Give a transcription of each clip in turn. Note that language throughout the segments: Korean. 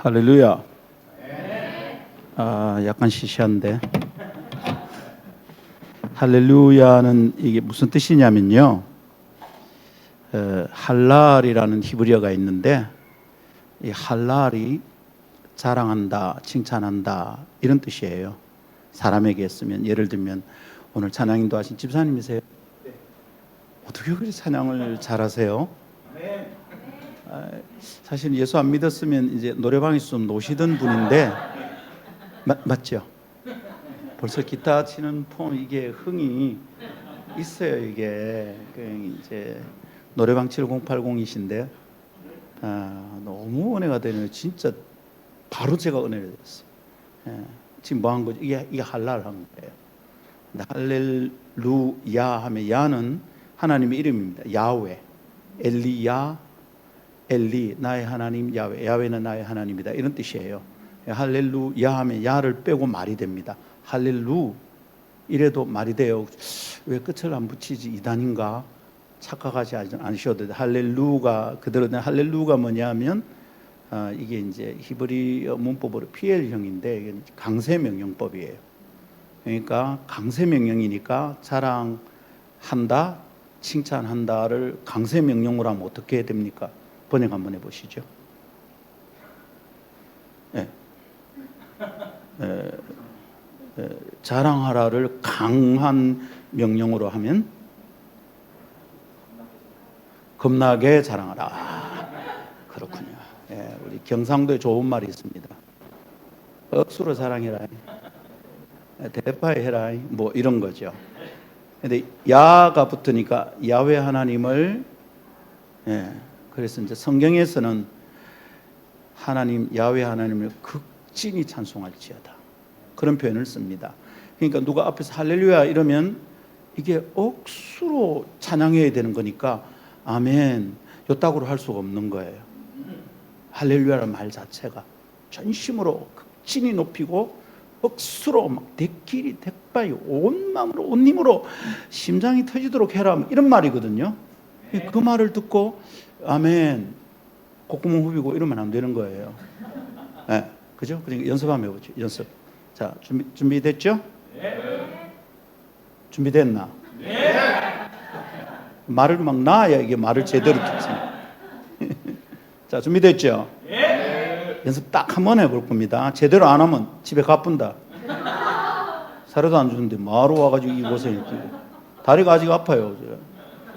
할렐루야. 약간 시시한데. 할렐루야는 이게 무슨 뜻이냐면요. 할랄이라는 히브리어가 있는데 이 할랄이 자랑한다, 칭찬한다 이런 뜻이에요. 사람에게 쓰면 예를 들면 오늘 찬양 인도하신 집사님이세요? 네. 어떻게 그렇게 찬양을 잘하세요? 네. 사실 예수 안 믿었으면 이제 노래방에서 좀 노시던 분인데 맞죠? 벌써 기타 치는 폼 이게 흥이 있어요. 이게 이제 노래방 7080이신데 너무 은혜가 되네요. 진짜 바로 제가 은혜를 됐어요. 지금 뭐 한 거죠? 이게 할랄 한 거예요. 할렐루야 하면 야는 하나님의 이름입니다. 야훼, 엘리야, 엘리 나의 하나님 야훼, 야훼는 나의 하나님이다 이런 뜻이에요. 할렐루야 하면 야를 빼고 말이 됩니다. 할렐루 이래도 말이 돼요. 왜 끝을 안 붙이지 이단인가 착각하지 않으셔도 돼요. 할렐루가 그대로 된 할렐루가 뭐냐면 이게 이제 히브리어 문법으로 PL형인데 이게 강세 명령법이에요. 그러니까 강세 명령이니까 자랑한다, 칭찬한다를 강세 명령으로 하면 어떻게 해야 됩니까? 번역 한번 해보시죠. 자랑하라를 강한 명령으로 하면 겁나게 자랑하라. 그렇군요. 우리 경상도에 좋은 말이 있습니다. 억수로 자랑해라. 대파에 해라. 뭐 이런 거죠. 근데 야가 붙으니까 야훼 하나님을 그래서 이제 성경에서는 하나님 야훼 하나님을 극진히 찬송할지어다 그런 표현을 씁니다. 그러니까 누가 앞에서 할렐루야 이러면 이게 억수로 찬양해야 되는 거니까 아멘 요따구로 할 수가 없는 거예요. 할렐루야라는 말 자체가 전심으로 극진히 높이고 억수로 막 대끼리 대바이 온 마음으로 온 힘으로 심장이 터지도록 해라 이런 말이거든요. 그 말을 듣고 아멘 콧구멍 후비고 이러면 안 되는 거예요. 그죠? 그러니까 연습 한번 해보죠. 연습. 자, 준비됐죠? 네. 준비됐나? 네. 말을 막 놔야 이게 말을 제대로 듣지. 자, 준비됐죠? 네. 연습 딱 한 번 해볼 겁니다. 제대로 안 하면 집에 가뿐다. 사료도 안 주는데 마루 와가지고 이 고생을 끼고 다리가 아직 아파요.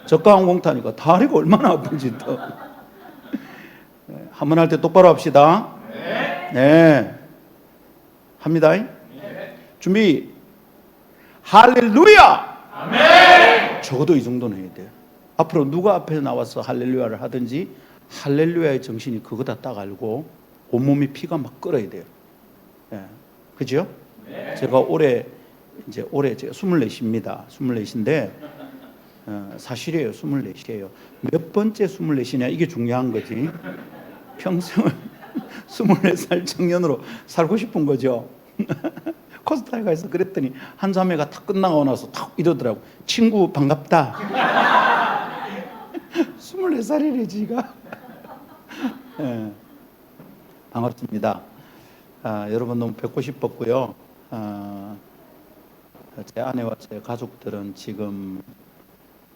저가 공타니까 다리가 얼마나 아픈지 또. 한 번 할 때 똑바로 합시다. 네. 합니다. 네. 준비. 할렐루야. 아멘. 적어도 이 정도는 해야 돼요. 앞으로 누가 앞에 나와서 할렐루야를 하든지 할렐루야의 정신이 그거다 딱 알고 온몸이 피가 막 끓어야 돼요. 네. 그죠? 네. 제가 올해 제가 24입니다. 24인데 사실이에요. 24이에요. 몇 번째 24이냐 이게 중요한 거지. 평생을 24살 청년으로 살고 싶은 거죠. 코스타에 가서 그랬더니 한 자매가 다 끝나고 나서 탁 이러더라고. 친구 반갑다. 24살이래 지가. 네. 반갑습니다. 여러분 너무 뵙고 싶었고요. 제 아내와 제 가족들은 지금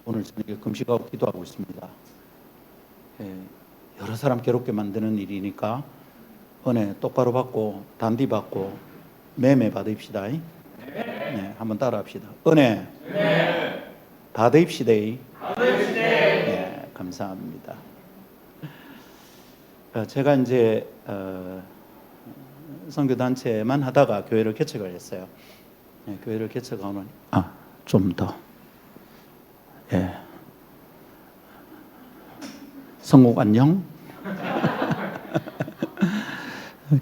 오늘 저녁에 금식하고 기도하고 있습니다. 여러 사람 괴롭게 만드는 일이니까 은혜 똑바로 받고 단디 받고 매매 받읍시다. 네, 한번 따라합시다. 은혜 받읍시다. 네, 감사합니다. 제가 이제 선교단체만 하다가 교회를 개척을 했어요. 네, 교회를 개척하면 좀 더 성국 안녕.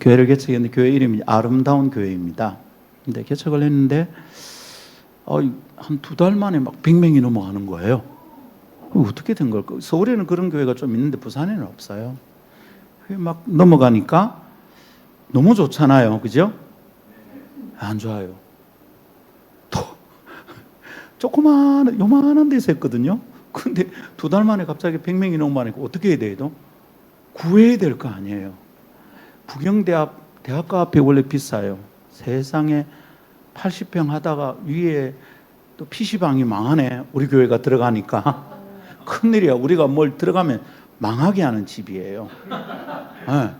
교회를 개척했는데 교회 이름이 아름다운 교회입니다. 근데 개척을 했는데 한 2달 만에 막 100명이 넘어가는 거예요. 어떻게 된 걸까? 서울에는 그런 교회가 좀 있는데 부산에는 없어요. 막 넘어가니까 너무 좋잖아요. 그죠? 안 좋아요. 또 요만한 데서 했거든요. 근데 2달 만에 갑자기 100명이 넘어가니까 어떻게 해야 돼요? 구해야 될 거 아니에요. 부경대학 대학가 앞에 원래 비싸요. 세상에 80평 하다가 위에 또 PC방이 망하네. 우리 교회가 들어가니까. 큰일이야. 우리가 뭘 들어가면 망하게 하는 집이에요. 네.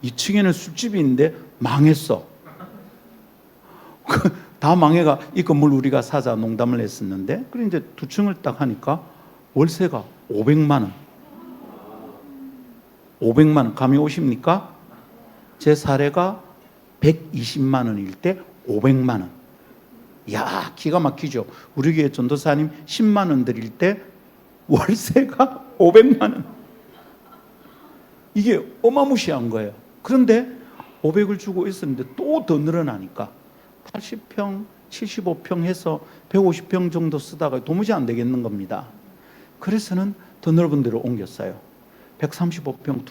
2층에는 술집이 있는데 망했어. 다 망해가 이 건물 우리가 사자 농담을 했었는데, 그래 이제 2층을 딱 하니까 월세가 500만 원. 500만 원 감이 오십니까? 제 사례가 120만 원일 때 500만 원. 야, 기가 막히죠. 우리 교회 전도사님 10만 원 드릴 때 월세가 500만 원. 이게 어마무시한 거예요. 그런데 500을 주고 있었는데 또 더 늘어나니까 80평, 75평 해서 150평 정도 쓰다가 도무지 안 되겠는 겁니다. 그래서는 더 넓은 데로 옮겼어요. 135평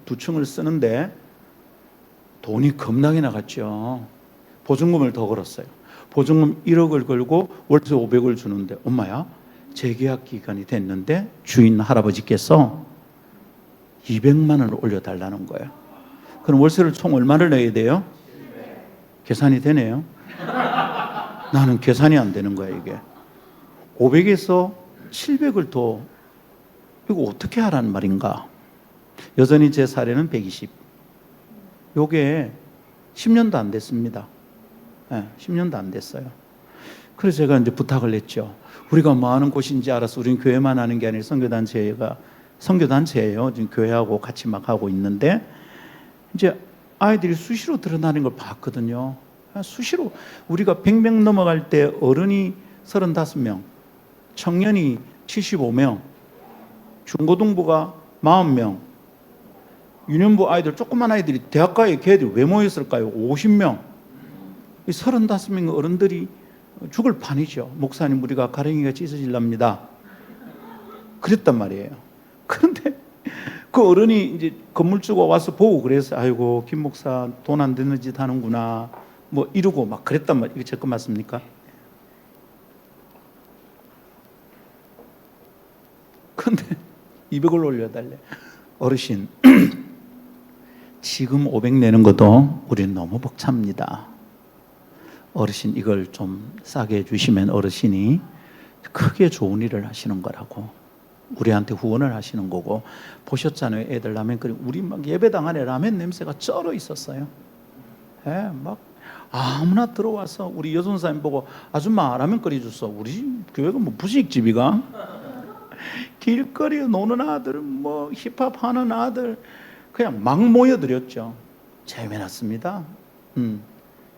두 층을 쓰는데 돈이 겁나게 나갔죠. 보증금을 더 걸었어요. 보증금 1억을 걸고 월세 500을 주는데, 엄마야, 재계약 기간이 됐는데 주인 할아버지께서 200만 원을 올려달라는 거예요. 그럼 월세를 총 얼마를 내야 돼요? 계산이 되네요. 나는 계산이 안 되는 거야, 이게. 500에서 700을 더, 이거 어떻게 하라는 말인가? 여전히 제 사례는 120. 요게 10년도 안 됐습니다. 네, 10년도 안 됐어요. 그래서 제가 이제 부탁을 했죠. 우리가 뭐 하는 곳인지 알아서, 우리는 교회만 하는 게 아니라 선교단체예요. 지금 교회하고 같이 막 하고 있는데, 이제 아이들이 수시로 드러나는 걸 봤거든요. 수시로 우리가 100명 넘어갈 때 어른이 35명, 청년이 75명, 중고등부가 40명, 유년부 아이들, 조그만 아이들이 대학가에 걔들이 왜 모였을까요? 50명. 이 35명 어른들이 죽을 판이죠. 목사님, 우리가 가랭이가 찢어질랍니다. 그랬단 말이에요. 그런데 그 어른이 이제 건물주가 와서 보고 그래서, 아이고, 김 목사 돈 안 되는 짓 하는구나, 뭐 이러고 막 그랬단 말이에요. 이거 제 거 맞습니까? 그런데 200을 올려달래. 어르신, 지금 500 내는 것도 우리는 너무 벅찹니다. 어르신, 이걸 좀 싸게 해주시면 어르신이 크게 좋은 일을 하시는 거라고, 우리한테 후원을 하시는 거고. 보셨잖아요. 애들 라면 끓이고, 우리 막 예배당 안에 라면 냄새가 쩔어 있었어요. 예, 막 아무나 들어와서 우리 여전사님 보고, 아줌마 라면 끓여줬어. 우리 교회가 뭐 부식집이가? 길거리에 노는 아들, 뭐 힙합 하는 아들, 그냥 막 모여드렸죠. 재미났습니다.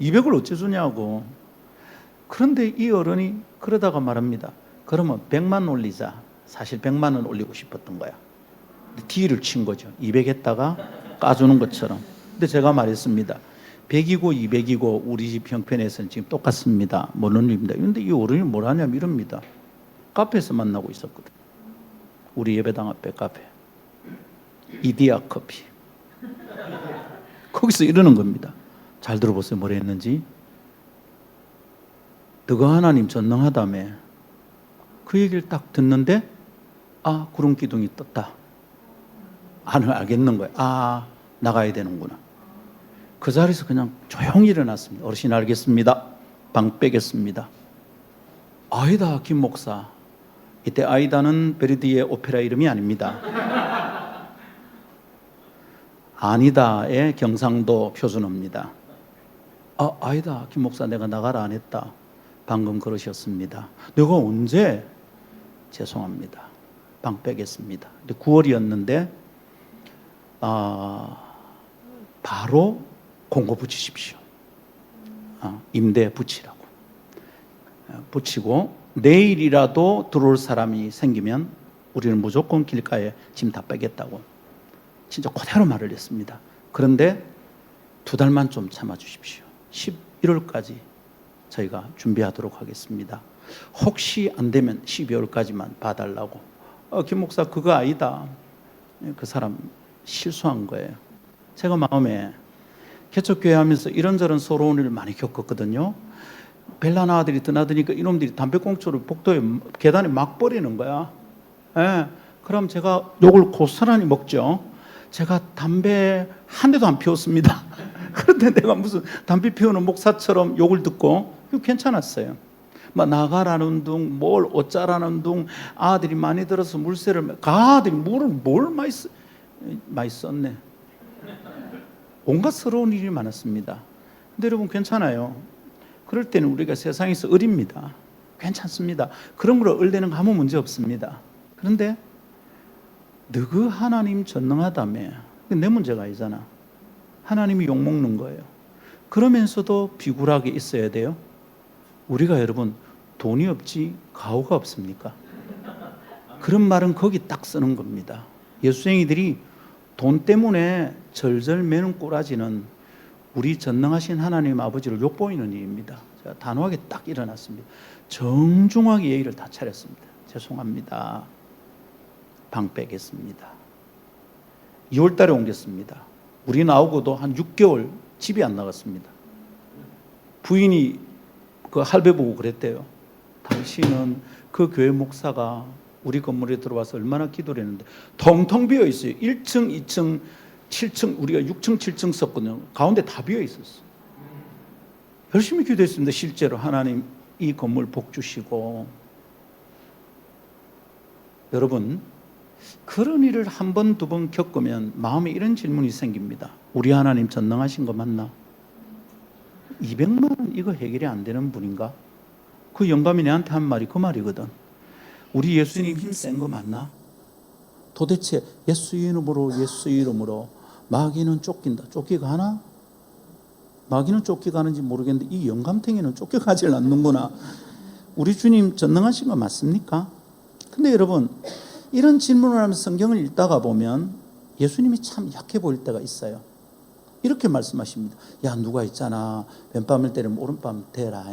200을 어째 주냐고. 그런데 이 어른이 그러다가 말합니다. 그러면 100만 올리자. 사실 100만 원 올리고 싶었던 거야. 딜을 친 거죠. 200 했다가 까주는 것처럼. 근데 제가 말했습니다. 100이고 200이고 우리 집 형편에서는 지금 똑같습니다. 모르는 일입니다. 그런데 이 어른이 뭘 하냐면 이럽니다. 카페에서 만나고 있었거든. 우리 예배당 앞에 카페. 이디야 커피. 거기서 이러는 겁니다. 잘 들어보세요. 뭐라 했는지. 너가 하나님 전능하다며. 그 얘기를 딱 듣는데, 아, 구름 기둥이 떴다. 알겠는 거예요. 아, 나가야 되는구나. 그 자리에서 그냥 조용히 일어났습니다. 어르신, 알겠습니다. 방 빼겠습니다. 아이다, 김 목사. 이때 아이다는 베르디의 오페라 이름이 아닙니다. 아니다의 경상도 표준어입니다. 아, 아니다, 김 목사, 내가 나가라 안 했다. 방금 그러셨습니다. 내가 언제? 죄송합니다. 방 빼겠습니다. 근데 9월이었는데 바로 공고 붙이십시오. 임대 붙이라고. 붙이고 내일이라도 들어올 사람이 생기면 우리는 무조건 길가에 짐 다 빼겠다고 진짜 그대로 말을 했습니다. 그런데 2달만 좀 참아주십시오. 11월까지 저희가 준비하도록 하겠습니다. 혹시 안 되면 12월까지만 봐달라고. 김 목사, 그거 아니다. 그 사람 실수한 거예요. 제가 마음에 개척교회 하면서 이런저런 서러운 일을 많이 겪었거든요. 벨라나 아들이 드나드니까 이놈들이 담배꽁초를 복도에 계단에 막 버리는 거야. 예. 그럼 제가 욕을 고스란히 먹죠. 제가 담배 한 대도 안 피웠습니다. 그런데 내가 무슨 담배 피우는 목사처럼 욕을 듣고 괜찮았어요. 막 나가라는 둥, 뭘 어쩌라는 둥, 아들이 많이 들어서 물세를, 아들이 뭘 많이 썼네. 온갖 서러운 일이 많았습니다. 근데 여러분 괜찮아요. 그럴 때는 우리가 세상에서 어립니다. 괜찮습니다. 그런 걸로 얼대는 거 아무 문제 없습니다. 그런데 너그 하나님 전능하다며, 내 문제가 아니잖아. 하나님이 욕먹는 거예요. 그러면서도 비굴하게 있어야 돼요. 우리가 여러분 돈이 없지 가오가 없습니까? 그런 말은 거기 딱 쓰는 겁니다. 예수쟁이들이 돈 때문에 절절 매는 꼬라지는 우리 전능하신 하나님 아버지를 욕보이는 일입니다. 제가 단호하게 딱 일어났습니다. 정중하게 예의를 다 차렸습니다. 죄송합니다. 방 빼겠습니다. 2월 달에 옮겼습니다. 우리 나오고도 한 6개월 집이 안 나갔습니다. 부인이 그 할배 보고 그랬대요. 당신은 그 교회 목사가 우리 건물에 들어와서 얼마나 기도를 했는데 텅텅 비어 있어요. 1층, 2층, 7층, 우리가 6층, 7층 썼거든요. 가운데 다 비어 있었어. 열심히 기도했습니다. 실제로 하나님 이 건물 복 주시고. 여러분, 그런 일을 한 번, 두 번 겪으면 마음에 이런 질문이 생깁니다. 우리 하나님 전능하신 거 맞나? 200만 원 이거 해결이 안 되는 분인가? 그 영감이 내한테 한 말이 그 말이거든. 우리 예수님 힘센 거 맞나? 도대체 예수 이름으로 예수 이름으로 마귀는 쫓긴다. 쫓기가나? 마귀는 쫓기가는지 모르겠는데 이 영감탱이는 쫓겨가질 않는구나. 우리 주님 전능하신 거 맞습니까? 근데 여러분, 이런 질문을 하면서 성경을 읽다가 보면 예수님이 참 약해 보일 때가 있어요. 이렇게 말씀하십니다. 야, 누가 있잖아. 왼밤을 때리면 오른밤 대라.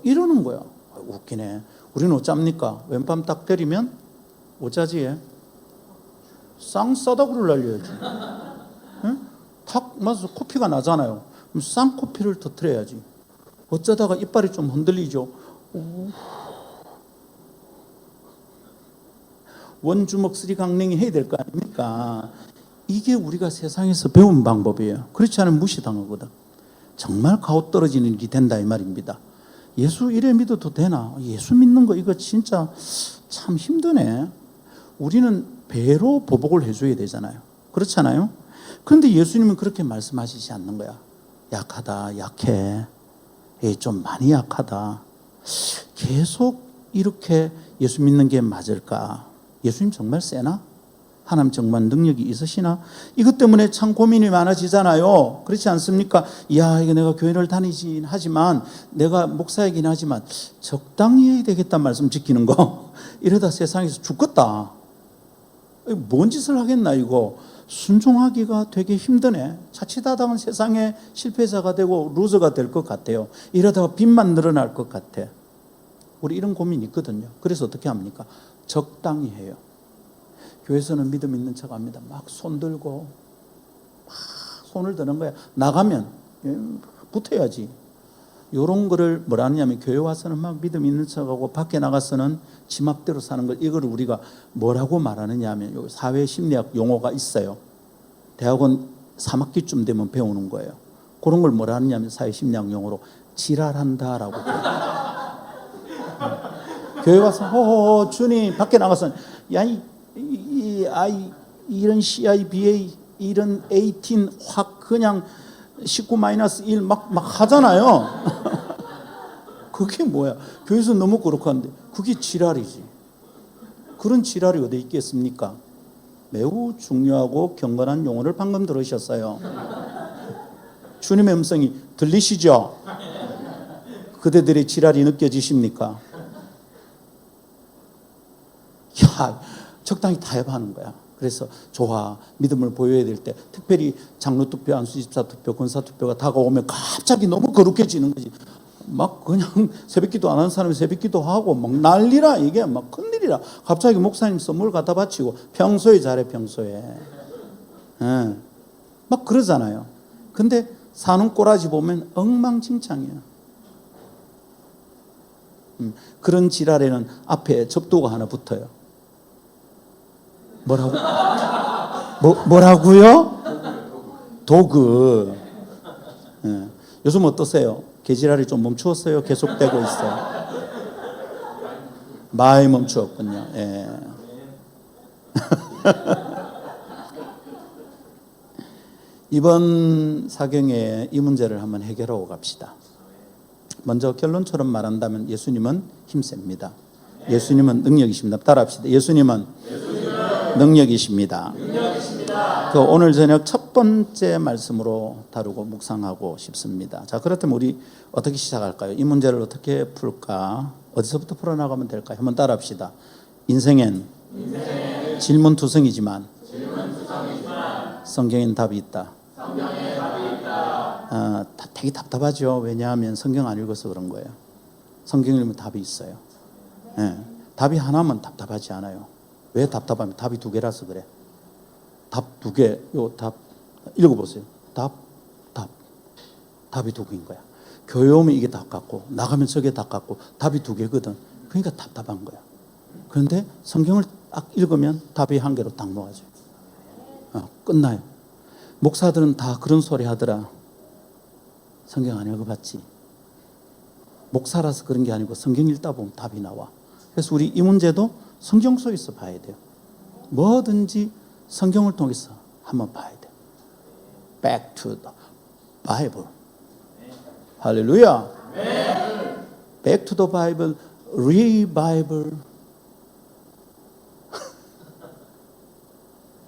이러는 거야. 웃기네. 우리는 어쩝니까? 왼밤 딱 때리면 어쩌지? 쌍싸다구를 날려야지. 응? 탁 맞아서 코피가 나잖아요. 그럼 쌍코피를 터뜨려야지. 어쩌다가 이빨이 좀 흔들리죠. 원주먹 쓰리강냉이 해야 될 거 아닙니까? 이게 우리가 세상에서 배운 방법이에요. 그렇지 않으면 무시당하거든. 정말 가오 떨어지는 일이 된다 이 말입니다. 예수 이래 믿어도 되나? 예수 믿는 거 이거 진짜 참 힘드네. 우리는 배로 보복을 해줘야 되잖아요. 그렇잖아요? 그런데 예수님은 그렇게 말씀하시지 않는 거야. 약하다, 약해. 좀 많이 약하다. 계속 이렇게 예수 믿는 게 맞을까? 예수님 정말 세나? 하나님 정말 능력이 있으시나? 이것 때문에 참 고민이 많아지잖아요. 그렇지 않습니까? 이야, 이거 내가 교회를 다니긴 하지만, 내가 목사이긴 하지만, 적당히 해야 되겠다는 말씀 지키는 거. 이러다 세상에서 죽겠다. 뭔 짓을 하겠나, 이거. 순종하기가 되게 힘드네. 자칫하다가 세상에 실패자가 되고 루저가 될 것 같아요. 이러다가 빚만 늘어날 것 같아. 우리 이런 고민이 있거든요. 그래서 어떻게 합니까? 적당히 해요. 교회에서는 믿음 있는 척 합니다. 막 손 들고 막 손을 드는 거야. 나가면 붙어야지. 이런 거를 뭐라 하냐면 교회 와서는 막 믿음 있는 척하고 밖에 나가서는 지 맘대로 사는 걸, 이걸 우리가 뭐라고 말하느냐 하면 여기 사회심리학 용어가 있어요. 대학원 3학기쯤 되면 배우는 거예요. 그런 걸 뭐라 하느냐 하면 사회심리학 용어로 지랄한다라고 교회 와서 주님, 밖에 나가서는 야, 이런 CIBA 이런 18 확 그냥 19-1 막 하잖아요. 그게 뭐야? 교회에서 너무 그렇고 하는데 그게 지랄이지. 그런 지랄이 어디 있겠습니까? 매우 중요하고 경건한 용어를 방금 들으셨어요. 주님의 음성이 들리시죠? 그대들의 지랄이 느껴지십니까? 야, 적당히 타협하는 거야. 그래서 좋아, 믿음을 보여야 될 때, 특별히 장로투표, 안수집사투표, 권사투표가 다가오면 갑자기 너무 거룩해지는 거지. 막 그냥 새벽기도 안 하는 사람이 새벽기도 하고 막 난리라. 이게 막 큰일이라. 갑자기 목사님 선물 갖다 바치고 평소에 잘해, 평소에. 예. 막 그러잖아요. 근데 사는 꼬라지 보면 엉망진창이야. 그런 지랄에는 앞에 접두가 하나 붙어요. 뭐라고? 뭐라고요? 도그. 예. 요즘 어떠세요? 계지랄이 좀 멈추었어요? 계속되고 있어요? 많이 멈추었군요. 예. 이번 사경에 이 문제를 한번 해결하고 갑시다. 먼저 결론처럼 말한다면 예수님은 힘셉니다. 예수님은 능력이십니다. 따라합시다. 예수님은 능력이십니다. 그 오늘 저녁 첫 번째 말씀으로 다루고 묵상하고 싶습니다. 자, 그렇다면 우리 어떻게 시작할까요? 이 문제를 어떻게 풀까? 어디서부터 풀어나가면 될까요? 한번 따라합시다. 인생엔 질문투성이지만 성경엔 답이 있다. 되게 답답하죠. 왜냐하면 성경 안 읽어서 그런 거예요. 성경 읽으면 답이 있어요. 네. 답이 하나면 답답하지 않아요. 왜 답답하면 답이 두 개라서 그래. 답 두 개, 요 답 읽어보세요. 답이 두 개인 거야. 교회 오면 이게 답 같고 나가면 저게 답 같고 답이 두 개거든. 그러니까 답답한 거야. 그런데 성경을 딱 읽으면 답이 한 개로 딱 모아져요. 끝나요. 목사들은 다 그런 소리 하더라. 성경 안 읽어봤지. 목사라서 그런 게 아니고 성경 읽다 보면 답이 나와. 그래서 우리 이 문제도 성경 속에서 봐야 돼요. 뭐든지 성경을 통해서 한번 봐야 돼요. Back to the Bible. 할렐루야. Back to the Bible, Re-Bible.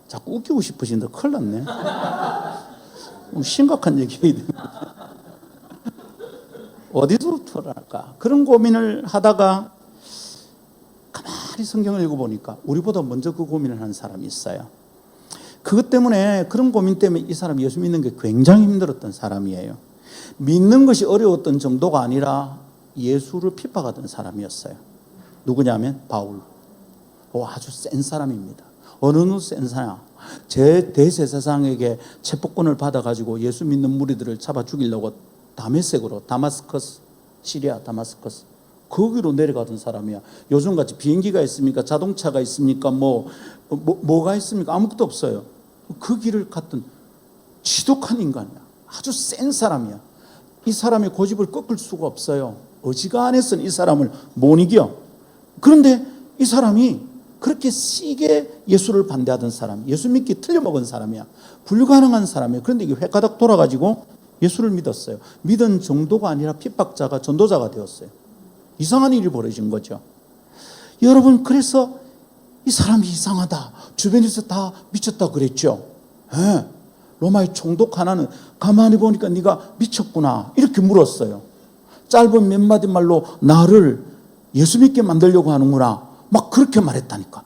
자꾸 웃기고 싶으신데 큰일 났네. 심각한 얘기해야 됩니다. 어디서부터 할까? 그런 고민을 하다가 가만히 성경을 읽어보니까 우리보다 먼저 그 고민을 하는 사람이 있어요. 그것 때문에, 그런 고민 때문에 이 사람이 예수 믿는 게 굉장히 힘들었던 사람이에요. 믿는 것이 어려웠던 정도가 아니라 예수를 핍박하던 사람이었어요. 누구냐면 바울. 아주 센 사람입니다. 어느 정도 센 사람. 제 대제사장에게 체포권을 받아가지고 예수 믿는 무리들을 잡아 죽이려고 다메섹으로, 다마스커스, 시리아 다마스커스, 거기로 내려가던 사람이야. 요즘같이 비행기가 있습니까? 자동차가 있습니까? 뭐가 있습니까? 아무것도 없어요. 그 길을 갔던 지독한 인간이야. 아주 센 사람이야. 이 사람의 고집을 꺾을 수가 없어요. 어지간해서는 이 사람을 못 이겨. 그런데 이 사람이 그렇게 세게 예수를 반대하던 사람, 예수 믿기 틀려먹은 사람이야. 불가능한 사람이야. 그런데 이게 획가닥 돌아가지고 예수를 믿었어요. 믿은 정도가 아니라 핍박자가 전도자가 되었어요. 이상한 일이 벌어진 거죠. 여러분, 그래서 이 사람이 이상하다, 주변에서 다 미쳤다 그랬죠. 네. 로마의 총독 하나는 가만히 보니까 네가 미쳤구나 이렇게 물었어요. 짧은 몇 마디 말로 나를 예수 믿게 만들려고 하는구나 막 그렇게 말했다니까.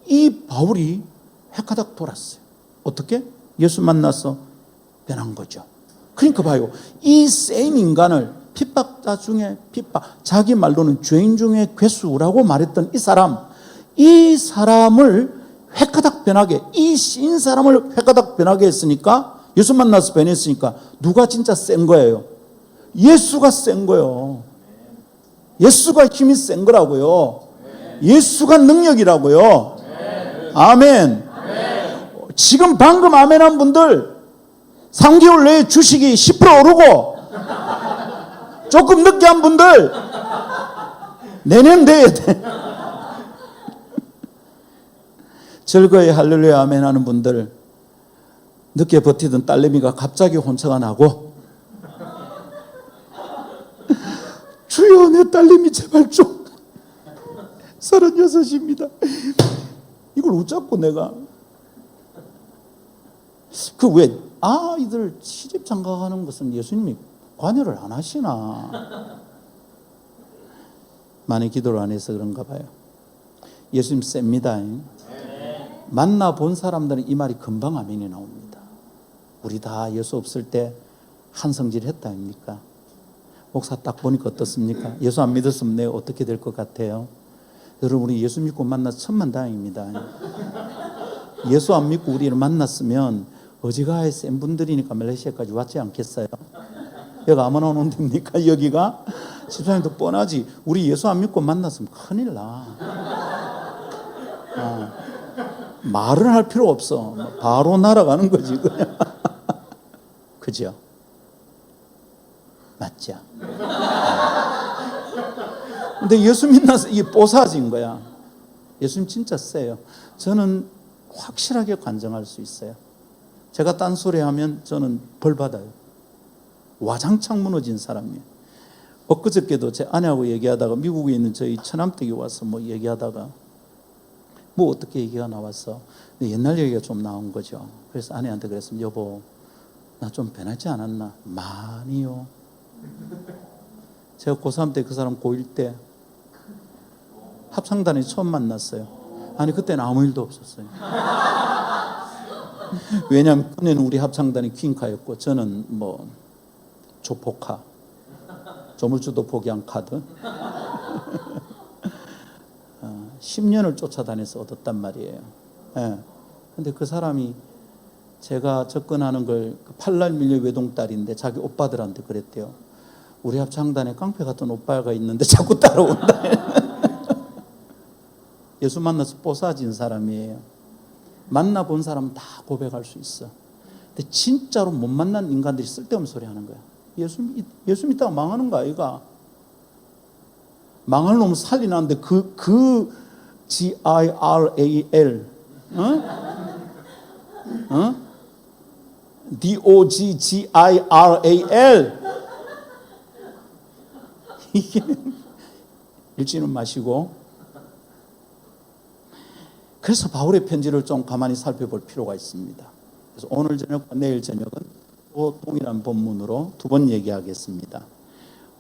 이 바울이 헷가닥 돌았어요. 어떻게? 예수 만나서 변한 거죠. 그러니까 봐요. 이 센 인간을 핍박자 중에 핍박, 자기 말로는 죄인 중에 괴수라고 말했던 이 사람을 획가닥 변하게, 이 신 사람을 획가닥 변하게 했으니까, 예수 만나서 변했으니까 누가 진짜 센 거예요? 예수가 센 거예요. 예수가 힘이 센 거라고요. 예수가 능력이라고요. 아멘. 지금 방금 아멘한 분들 3개월 내에 주식이 10% 오르고, 조금 늦게 한 분들 내년 돼야 돼. 즐거이 할렐루야 아멘 하는 분들, 늦게 버티던 딸내미가 갑자기 혼처가 나고, 주여 내 딸내미 제발 좀, 36입니다. 이걸 웃자고 내가 왜 아이들 시집 장가가는 것은 예수님이 관여를 안 하시나? 많이 기도를 안 해서 그런가 봐요. 예수님 셉니다. 만나본 사람들은 이 말이 금방 아멘이 나옵니다. 우리 다 예수 없을 때 한성질 했다 아닙니까? 목사 딱 보니까 어떻습니까? 예수 안 믿었으면 내가 어떻게 될 것 같아요? 여러분, 우리 예수 믿고 만나서 천만다행입니다. 예수 안 믿고 우리를 만났으면 어지간히 센 분들이니까 말레이시아까지 왔지 않겠어요? 여기 아무나 오는 데입니까? 여기가? 집사님도 뻔하지. 우리 예수 안 믿고 만났으면 큰일 나. 말을 할 필요 없어. 바로 날아가는 거지 그냥. 그죠? 맞죠? 근데 예수 믿나서 이게 뽀사진 거야. 예수님 진짜 세요. 저는 확실하게 관정할 수 있어요. 제가 딴소리 하면 저는 벌 받아요. 와장창 무너진 사람이에요. 엊그저께도 제 아내하고 얘기하다가 미국에 있는 저희 처남댁에 와서 뭐 얘기하다가 뭐 어떻게 얘기가 나왔어. 근데 옛날 얘기가 좀 나온 거죠. 그래서 아내한테 그랬습니다. 여보, 나 좀 변하지 않았나? 많이요. 제가 고3 때 그 사람 고1 때 합창단에 처음 만났어요. 아니 그때는 아무 일도 없었어요. 왜냐하면 그때는 우리 합창단이 퀸카였고 저는 뭐 조폭카, 조물주도 포기한 카드 10년을 쫓아다녀서 얻었단 말이에요. 근데 그 사람이 제가 접근하는 걸 팔날 밀려 외동딸인데 자기 오빠들한테 그랬대요. 우리 합창단에 깡패 같은 오빠가 있는데 자꾸 따라온다. 예수 만나서 뽀사진 사람이에요. 만나본 사람은 다 고백할 수 있어. 근데 진짜로 못 만난 인간들이 쓸데없는 소리 하는 거야. 예수 믿다가 망하는 거 아이가? 망할 놈 살리나는데 그 G-I-R-A-L D-O-G-G-I-R-A-L 이게 읽지는 마시고. 그래서 바울의 편지를 좀 가만히 살펴볼 필요가 있습니다. 그래서 오늘 저녁과 내일 저녁은 또 동일한 본문으로 두 번 얘기하겠습니다.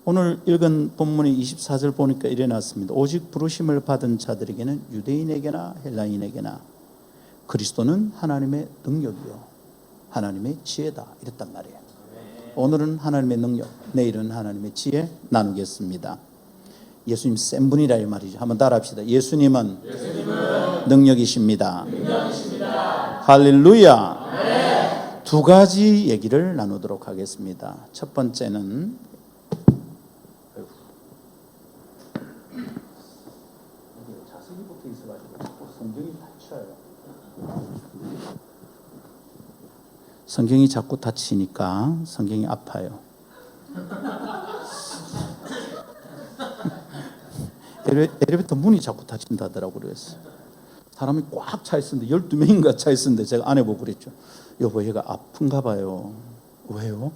오늘 읽은 본문의 24절 보니까 이래 놨습니다. 오직 부르심을 받은 자들에게는 유대인에게나 헬라인에게나 그리스도는 하나님의 능력이요 하나님의 지혜다 이랬단 말이에요. 오늘은 하나님의 능력, 내일은 하나님의 지혜 나누겠습니다. 예수님 센 분이라 이 말이죠. 한번 따라합시다. 예수님은 능력이십니다. 할렐루야. 네. 두 가지 얘기를 나누도록 하겠습니다. 첫 번째는 자석이 붙어 있어가지고 자꾸 성경이 닫혀요. 성경이 자꾸 닫히니까 성경이 아파요. 엘리베이터 문이 자꾸 닫힌다더라고요. 그래서 사람이 꽉 차 있었는데 12명인가 차 있었는데 제가 아내 보고 그랬죠. 여보 얘가 아픈가 봐요. 왜요?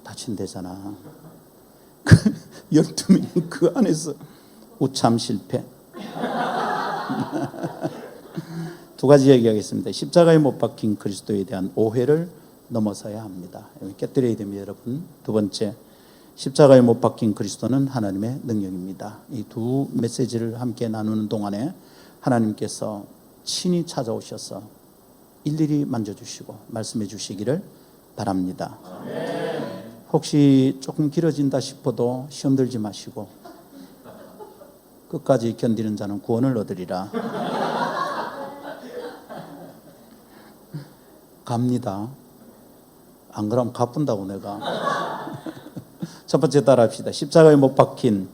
다친대잖아. 12명이 그 안에서 우참 실패. 두 가지 얘기하겠습니다. 십자가에 못 박힌 그리스도에 대한 오해를 넘어서야 합니다. 깨뜨려야 됩니다, 여러분. 두 번째, 십자가에 못 박힌 그리스도는 하나님의 능력입니다. 이 두 메시지를 함께 나누는 동안에 하나님께서 친히 찾아오셔서 일일이 만져주시고 말씀해 주시기를 바랍니다. 혹시 조금 길어진다 싶어도 시험 들지 마시고 끝까지 견디는 자는 구원을 얻으리라. 갑니다. 안 그러면 가뿐다고 내가. 첫 번째 따라합시다. 십자가에 못 박힌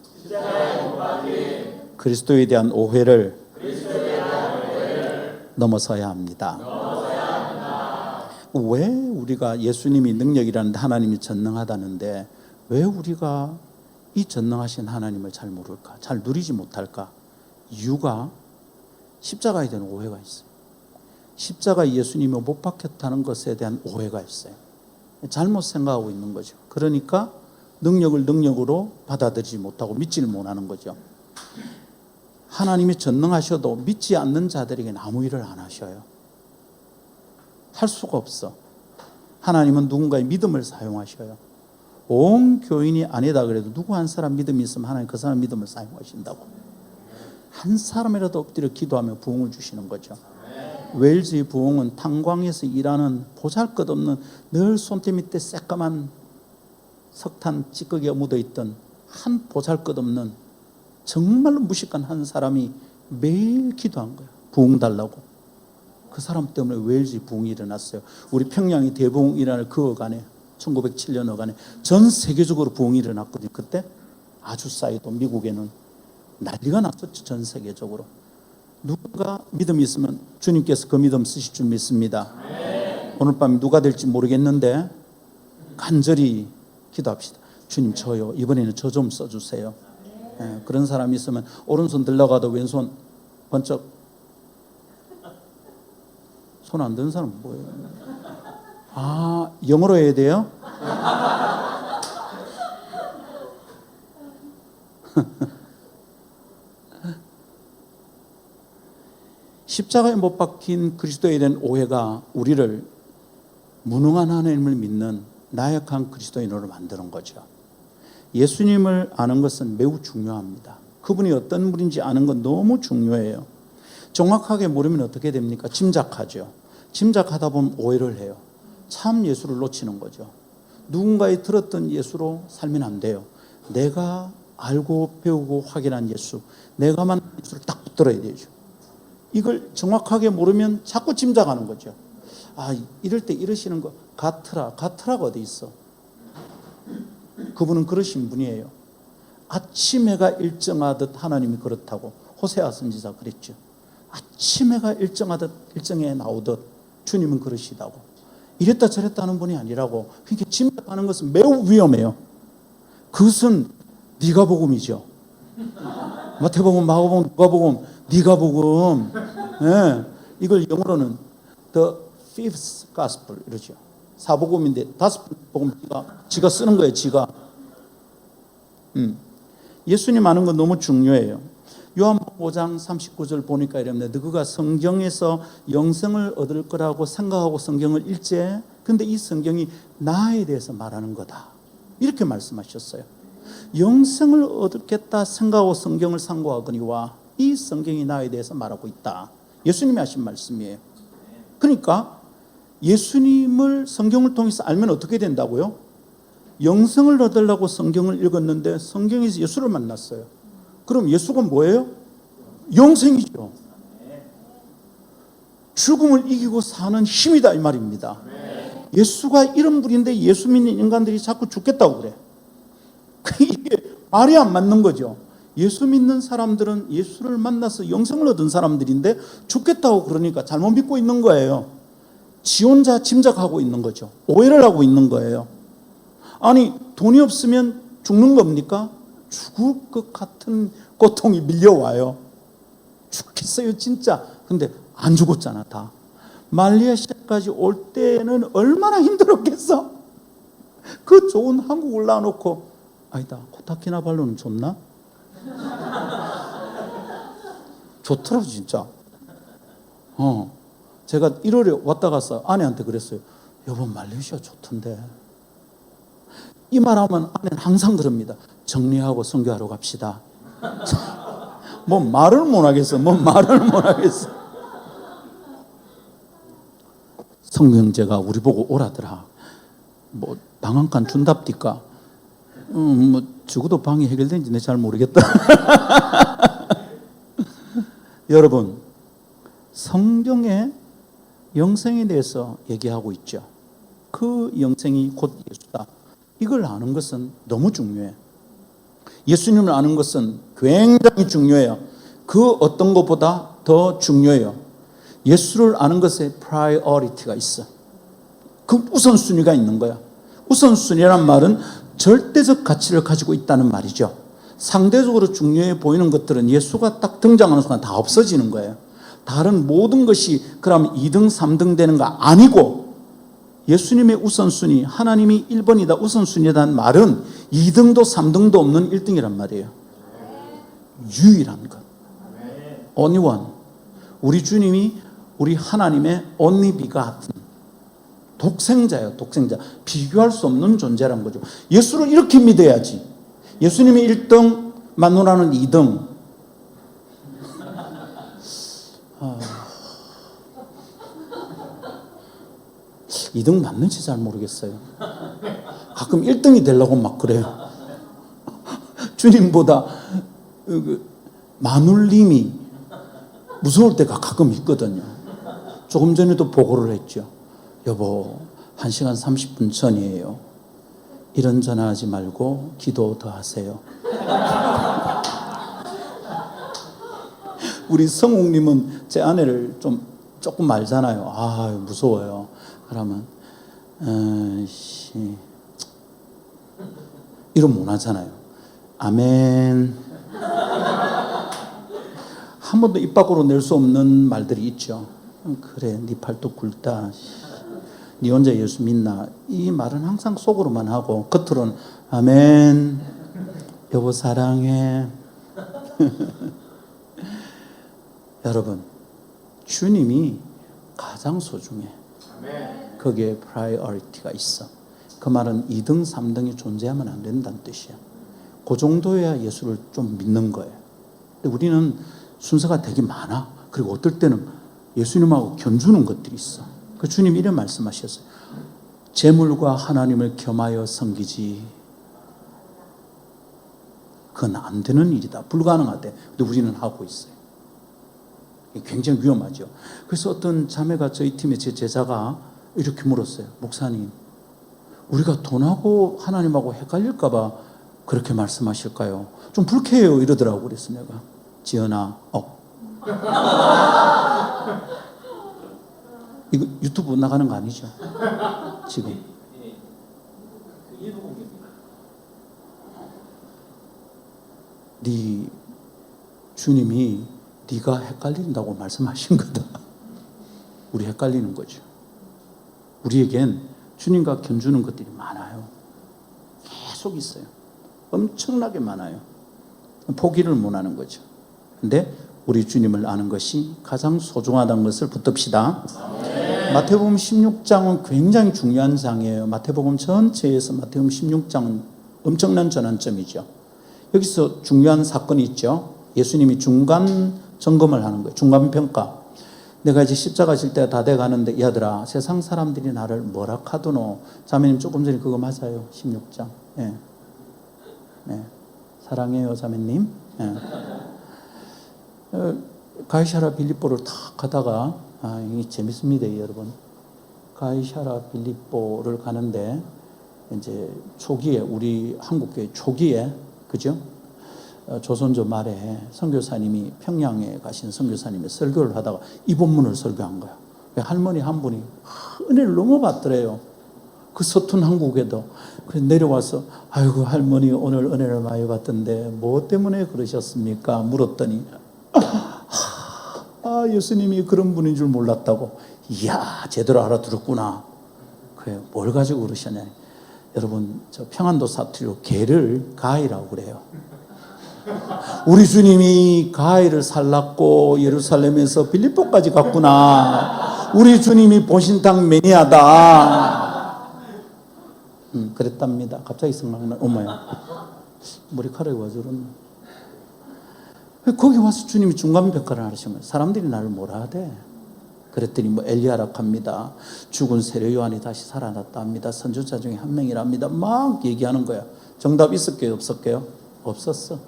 그리스도에 대한 오해를 넘어서야 합니다. 왜 우리가 예수님이 능력이라는데 하나님이 전능하다는데 왜 우리가 이 전능하신 하나님을 잘 모를까? 잘 누리지 못할까? 이유가 십자가에 대한 오해가 있어요. 십자가에 예수님이 못 박혔다는 것에 대한 오해가 있어요. 잘못 생각하고 있는 거죠. 그러니까 능력을 능력으로 받아들이지 못하고 믿지를 못하는 거죠. 하나님이 전능하셔도 믿지 않는 자들에게는 아무 일을 안 하셔요. 할 수가 없어. 하나님은 누군가의 믿음을 사용하셔요. 온 교인이 아니다 그래도 누구 한 사람 믿음이 있으면 하나님 그 사람 믿음을 사용하신다고. 한 사람이라도 엎드려 기도하며 부흥을 주시는 거죠. 웨일즈의 부흥은 탄광에서 일하는 보잘것없는 늘 손대 밑에 새까만 석탄 찌꺼기가 묻어있던 한 보잘것없는 정말로 무식한 한 사람이 매일 기도한 거예요. 부흥 달라고. 그 사람 때문에 웨일즈 부흥이 일어났어요. 우리 평양이 대부흥 일어날 그 어간에 1907년 어간에 전 세계적으로 부흥이 일어났거든요. 그때 아주 싸이도 미국에는 난리가 났었죠. 전 세계적으로. 누군가 믿음이 있으면 주님께서 그 믿음 쓰실 줄 믿습니다. 오늘 밤 누가 될지 모르겠는데 간절히 기도합시다. 주님 저요, 이번에는 저 좀 써주세요. 그런 사람이 있으면 오른손 들러가도 왼손 번쩍. 손 안 드는 사람은 뭐예요? 아, 영어로 해야 돼요? 십자가에 못 박힌 그리스도에 대한 오해가 우리를 무능한 하나님을 믿는 나약한 그리스도인으로 만드는 거죠. 예수님을 아는 것은 매우 중요합니다. 그분이 어떤 분인지 아는 건 너무 중요해요. 정확하게 모르면 어떻게 됩니까? 짐작하죠. 짐작하다 보면 오해를 해요. 참 예수를 놓치는 거죠. 누군가의 들었던 예수로 살면 안 돼요. 내가 알고 배우고 확인한 예수, 내가 만난 예수를 딱 붙들어야 되죠. 이걸 정확하게 모르면 자꾸 짐작하는 거죠. 아, 이럴 때 이러시는 거 가트라가 어디 있어? 그분은 그러신 분이에요. 아침 해가 일정하듯 하나님이 그렇다고 호세아 선지자 그랬죠. 아침 해가 일정해 나오듯 주님은 그러시다고. 이랬다 저랬다 하는 분이 아니라고. 그러니까 짐작하는 것은 매우 위험해요. 그것은 네가 복음이죠. 마태복음, 마가복음, 누가복음, 네가 복음. 네. 이걸 영어로는 the fifth gospel 이러죠. 사복음인데 다섯 복음 지가 쓰는 거예요. 지가. 예수님 아는 건 너무 중요해요. 요한복음 5장 39절 보니까 이랍니다. 너가 성경에서 영생을 얻을 거라고 생각하고 성경을 읽지. 근데 이 성경이 나에 대해서 말하는 거다. 이렇게 말씀하셨어요. 영생을 얻겠다 생각하고 성경을 상고하거니와 이 성경이 나에 대해서 말하고 있다. 예수님이 하신 말씀이에요. 그러니까 예수님을 성경을 통해서 알면 어떻게 된다고요? 영생을 얻으려고 성경을 읽었는데 성경에서 예수를 만났어요. 그럼 예수가 뭐예요? 영생이죠. 죽음을 이기고 사는 힘이다 이 말입니다. 예수가 이런 분인데 예수 믿는 인간들이 자꾸 죽겠다고 그래. 이게 말이 안 맞는 거죠. 예수 믿는 사람들은 예수를 만나서 영생을 얻은 사람들인데 죽겠다고 그러니까 잘못 믿고 있는 거예요. 지 혼자 짐작하고 있는 거죠. 오해를 하고 있는 거예요. 아니, 돈이 없으면 죽는 겁니까? 죽을 것 같은 고통이 밀려와요. 죽겠어요 진짜. 근데 안 죽었잖아 다. 말레이시아까지 올 때는 얼마나 힘들었겠어. 그 좋은 한국 올라놓고 아니다, 코타키나발루는 좋나? 좋더라고 진짜. 제가 1월에 왔다 갔어. 아내한테 그랬어요. 여보 말레이시아 좋던데. 이 말하면 아내는 항상 그럽니다. 정리하고 선교하러 갑시다. 뭐 말을 못 하겠어. 성경제가 우리 보고 오라더라. 뭐 방 한 칸 준답디까? 뭐 적어도 방이 해결된지 내 잘 모르겠다. 여러분, 성경에 영생에 대해서 얘기하고 있죠. 그 영생이 곧 예수다. 이걸 아는 것은 너무 중요해요. 예수님을 아는 것은 굉장히 중요해요. 그 어떤 것보다 더 중요해요. 예수를 아는 것에 프라이어리티가 있어. 그 우선순위가 있는 거야. 우선순위란 말은 절대적 가치를 가지고 있다는 말이죠. 상대적으로 중요해 보이는 것들은 예수가 딱 등장하는 순간 다 없어지는 거예요. 다른 모든 것이 그러면 2등, 3등 되는 거 아니고 예수님의 우선순위, 하나님이 1번이다, 우선순위라는 말은 2등도 3등도 없는 1등이란 말이에요. 유일한 것. Only one. 우리 주님이 우리 하나님의 only begotten. 독생자예요, 독생자. 비교할 수 없는 존재란 거죠. 예수를 이렇게 믿어야지. 예수님이 1등, 마누라는 2등. 2등 맞는지 잘 모르겠어요. 가끔 1등이 되려고 막 그래요. 주님보다 마눌님이 무서울 때가 가끔 있거든요. 조금 전에도 보고를 했죠. 여보, 1시간 30분 전이에요. 이런 전화하지 말고 기도 더 하세요. 우리 성욱님은 제 아내를 조금 말잖아요. 아, 무서워요. 그러면 이런 못 하잖아요. 아멘. 한 번도 입 밖으로 낼 수 없는 말들이 있죠. 그래, 네 팔뚝 굵다. 네 혼자 예수 믿나? 이 말은 항상 속으로만 하고 겉으로는 아멘. 여보 사랑해. 여러분, 주님이 가장 소중해. 거기에 프라이어리티가 있어. 그 말은 2등, 3등이 존재하면 안 된다는 뜻이야. 그 정도야 예수를 좀 믿는 거예요. 근데 우리는 순서가 되게 많아. 그리고 어떨 때는 예수님하고 견주는 것들이 있어. 그 주님 이런 말씀하셨어요. 재물과 하나님을 겸하여 섬기지. 그건 안 되는 일이다. 불가능하대. 근데 우리는 하고 있어요. 굉장히 위험하죠. 그래서 어떤 자매가 저희 팀의 제 제자가 이렇게 물었어요. 목사님, 우리가 돈하고 하나님하고 헷갈릴까 봐 그렇게 말씀하실까요? 좀 불쾌해요 이러더라고. 그래서 내가 지연아, 이거 유튜브 나가는 거 아니죠? 지금 네 주님이 네가 헷갈린다고 말씀하신 거다. 우리 헷갈리는 거죠. 우리에겐 주님과 견주는 것들이 많아요. 계속 있어요. 엄청나게 많아요. 포기를 못 하는 거죠. 근데 우리 주님을 아는 것이 가장 소중하다는 것을 붙듭시다. 마태복음 16장은 굉장히 중요한 장이에요. 마태복음 전체에서 마태복음 16장은 엄청난 전환점이죠. 여기서 중요한 사건이 있죠. 예수님이 중간 점검을 하는 거예요. 중간 평가. 내가 이제 십자가 질 때가 다 돼가는데 이 아들아, 세상 사람들이 나를 뭐라 카드노. 자매님 조금 전에 그거 맞아요. 16장. 예. 네. 사랑해요 자매님. 예. 가이사라 빌립보를 탁 가다가 이게 재밌습니다 여러분. 가이사라 빌립보를 가는데 이제 초기에 우리 한국교회 초기에 그죠? 조선조 말에 선교사님이 평양에 가신 선교사님이 설교를 하다가 이 본문을 설교한 거야. 할머니 한 분이 은혜를 너무 받더래요. 그 서툰 한국에도. 그래서 내려와서 아이고 할머니 오늘 은혜를 많이 받던데 뭐 때문에 그러셨습니까? 물었더니 예수님이 그런 분인 줄 몰랐다고. 이야 제대로 알아들었구나. 그래 뭘 가지고 그러셨냐. 여러분 저 평안도 사투리로 개를 가이라고 그래요. 우리 주님이 가이를 살랐고 예루살렘에서 빌립보까지 갔구나. 우리 주님이 보신탕 매니아다. 그랬답니다. 갑자기 생각나. 어머야 머리카락이 와 저러나. 거기 와서 주님이 중간평가를 하시는 거예요. 사람들이 나를 뭐라 하대. 그랬더니 뭐 엘리야라고 합니다. 죽은 세례 요한이 다시 살아났다 합니다. 선지자 중에 한 명이랍니다. 막 얘기하는 거야. 정답 있었게요 없었게요? 없었어.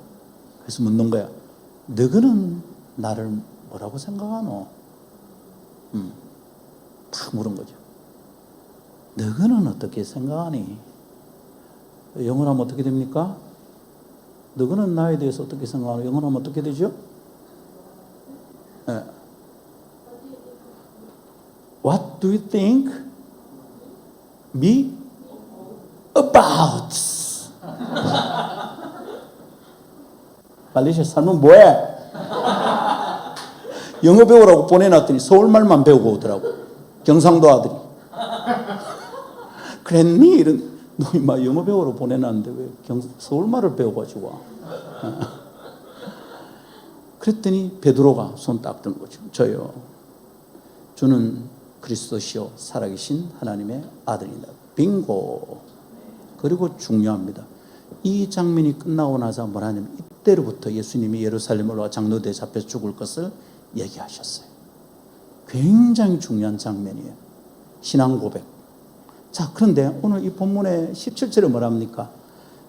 그래서 묻는 거야. 너희는 나를 뭐라고 생각하노? 탁 물은 거죠. 너희는 어떻게 생각하니? 영어로 하면 어떻게 됩니까? 너희는 나에 대해서 어떻게 생각하노? 영어로 하면 어떻게 되죠? 네. What do you think me about? 말레이시아 살면 뭐해? 영어 배우라고 보내놨더니 서울말만 배우고 오더라고. 경상도 아들이. 그랬니? 이런, 너 임마 영어 배우러 보내놨는데 왜 서울말을 배워가지고 와? 그랬더니 베드로가 손 딱 든 거죠. 저요. 주는 그리스도시요 살아계신 하나님의 아들이다. 빙고. 그리고 중요합니다. 이 장면이 끝나고 나서 뭐라 하냐면 이때로부터 예수님이 예루살렘으로 장로대에 잡혀서 죽을 것을 얘기하셨어요. 굉장히 중요한 장면이에요. 신앙 고백. 자, 그런데 오늘 이 본문의 17절에 뭐라 합니까?